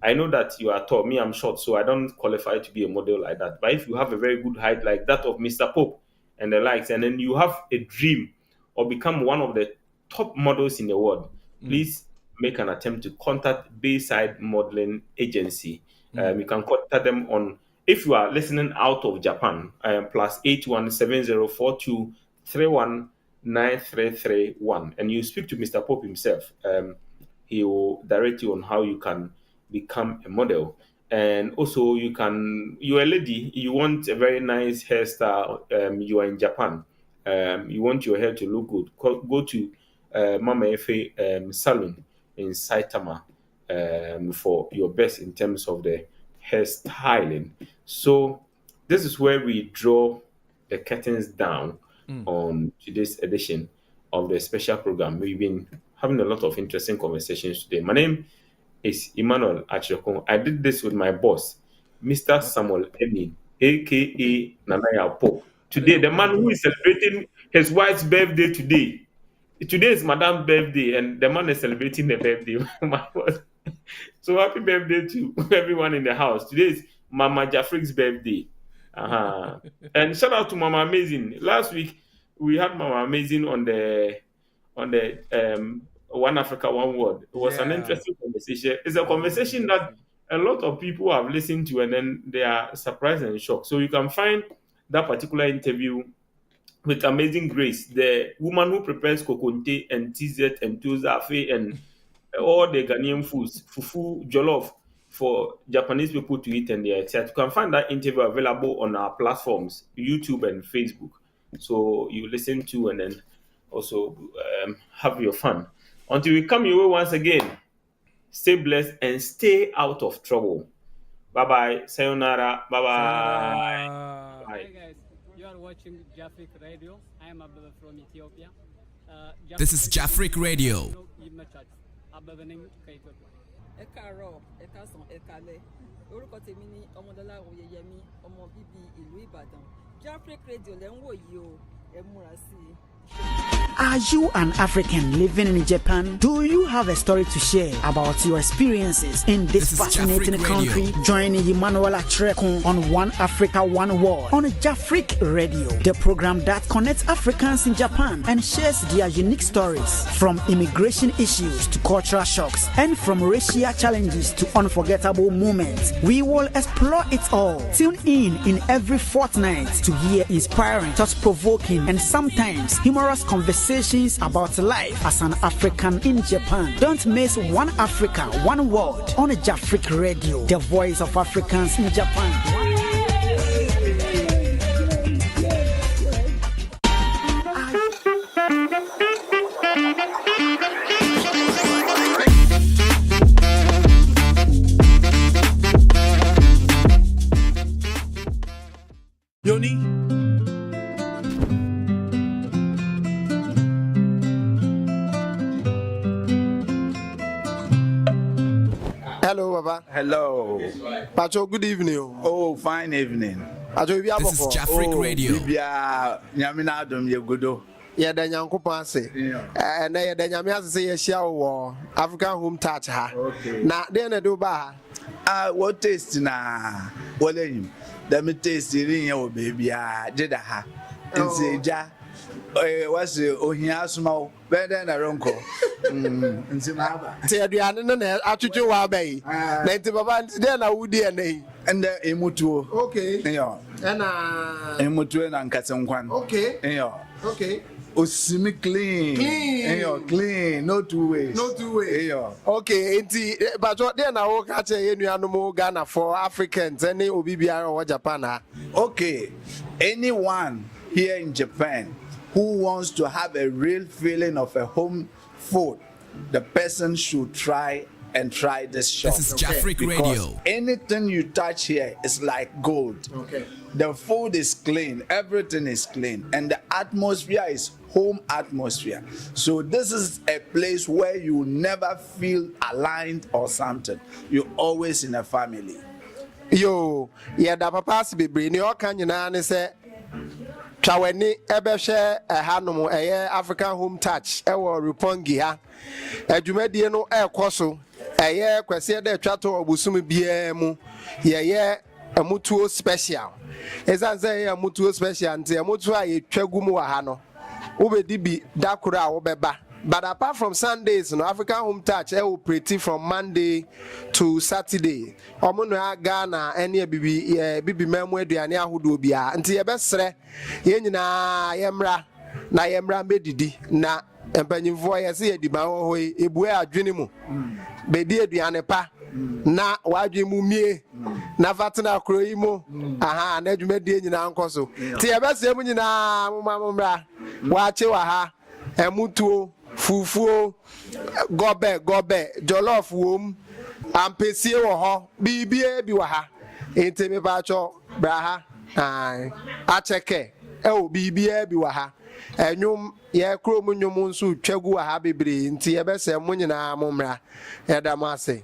I know that you are tall. Me, I'm short, so I don't qualify to be a model like that. But if you have a very good height like that of Mr. Pope and the likes, and then you have a dream or become one of the top models in the world, please make an attempt to contact Bayside Modeling Agency. You can contact them on, if you are listening out of Japan, +817042319331, and you speak to Mr. Pope himself. He will direct you on how you can become a model. And also, you're a lady, you want a very nice hairstyle, you are in Japan, you want your hair to look good, go to Mama Efe Salon in Saitama for your best in terms of the hairstyling. So this is where we draw the curtains down on today's edition of the special program. We've been having a lot of interesting conversations today. My name is Emmanuel Akyereko. I did this with my boss, Mr. Samuel Emin, aka Nana Yaw Pop. Today, the man who is celebrating his wife's birthday today. Today is Madame's birthday, and the man is celebrating the birthday. So happy birthday to everyone in the house. Today is Mama Jafrik's birthday. And shout out to Mama Amazing. Last week we had Mama Amazing on the One Africa, One World. It was an interesting conversation. It's a conversation that a lot of people have listened to, and then they are surprised and shocked. So you can find that particular interview with Amazing Grace, the woman who prepares kokonte and tizet and tozafe and all the Ghanaian foods, fufu, jollof, for Japanese people to eat and they are excited. You can find that interview available on our platforms, YouTube and Facebook. So you listen to and then also have your fun. Until we come your way once again, stay blessed and stay out of trouble. Bye-bye. Sayonara. Bye-bye. Hi guys, you are watching Jafric Radio. I am Abdullah from Ethiopia. This is Jafric Radio. Ẹ káàárọ̀, ẹ káàsán, ẹ káalẹ́. Orúkọ tèmi ni Ọmọdọ́lá Oyèyẹmí, ọmọ bíbí ìlú Ìbàdàn. Jafric Radio lẹ́ ń wò yìí o, ẹ múra sí i. Are you an African living in Japan? Do you have a story to share about your experiences in this fascinating country? Join Emmanuel Akyereko on One Africa, One World on Jafric Radio, the program that connects Africans in Japan and shares their unique stories, from immigration issues to cultural shocks and from racial challenges to unforgettable moments. We will explore it all. Tune in every fortnight to hear inspiring, thought-provoking, and sometimes humorous conversations about life as an African in Japan. Don't miss One Africa, One World on Jafric Radio, the voice of Africans in Japan. Tony. Hello, Baba. Hello. Pacho, good evening. Oh, fine evening. This is Jafric Radio. Bibia, nyamina adom ye godo. Yeah, the Yankupon say. And the Yamia say a show African home touch ha. Okay. Now, then I do ba. What taste na? Well, let me taste it in your baby. Did ha. And say, ja. What's the Ohia small better than a ronco? And Zimaba. Say, Adriana, Achu Wabe. Native Baba, then I would DNA. And the Emutu. Okay. And Emutu and Katsan. Okay. Okay. Osimi clean. Clean. No two ways. No two ways. Okay. But what then I will catch a new animal Ghana for Africans, any Obibia or Japan. Okay. Anyone here in Japan who wants to have a real feeling of a home food, the person should try this shop. This is Jafric Radio. Anything you touch here is like gold. Okay. The food is clean, everything is clean, and the atmosphere is home atmosphere. So this is a place where you never feel aligned or something. You're always in a family. Yo, yeah, the papa's be bring your can say Chaweni ebeshe hanom African home touch ewo Rupongi ha adwumadie no ekoso kwese de twato obusum bia mu ye amutuo special ezanze ye amutuo special nti amutuo a twagu mu wa ha no obedi bi dakura a wobeba. But apart from Sundays, African home touch operate from Monday to Saturday. Omono Ghana any bibi memo aduane ahodo bia. Nti ye besre ye nyina yemra na yemra medidi na empanyimfo ye se ediba ho ebue adwene mu. Bedi aduane pa na wadwe mu mie na fatena akro yi mu aha na adwumadie nyina nkoso. Nti ye besre mu nyina momra waache wa ha emutuo fufuo gobe jollof wom ampesie wo ho bibie bi wa ha enti me ba cho bra ha acheke o bibie bi wa ha enwum ye krom nwum nso twagu wa ha bebre enti ye bese mo nyina momra ye da mo ase.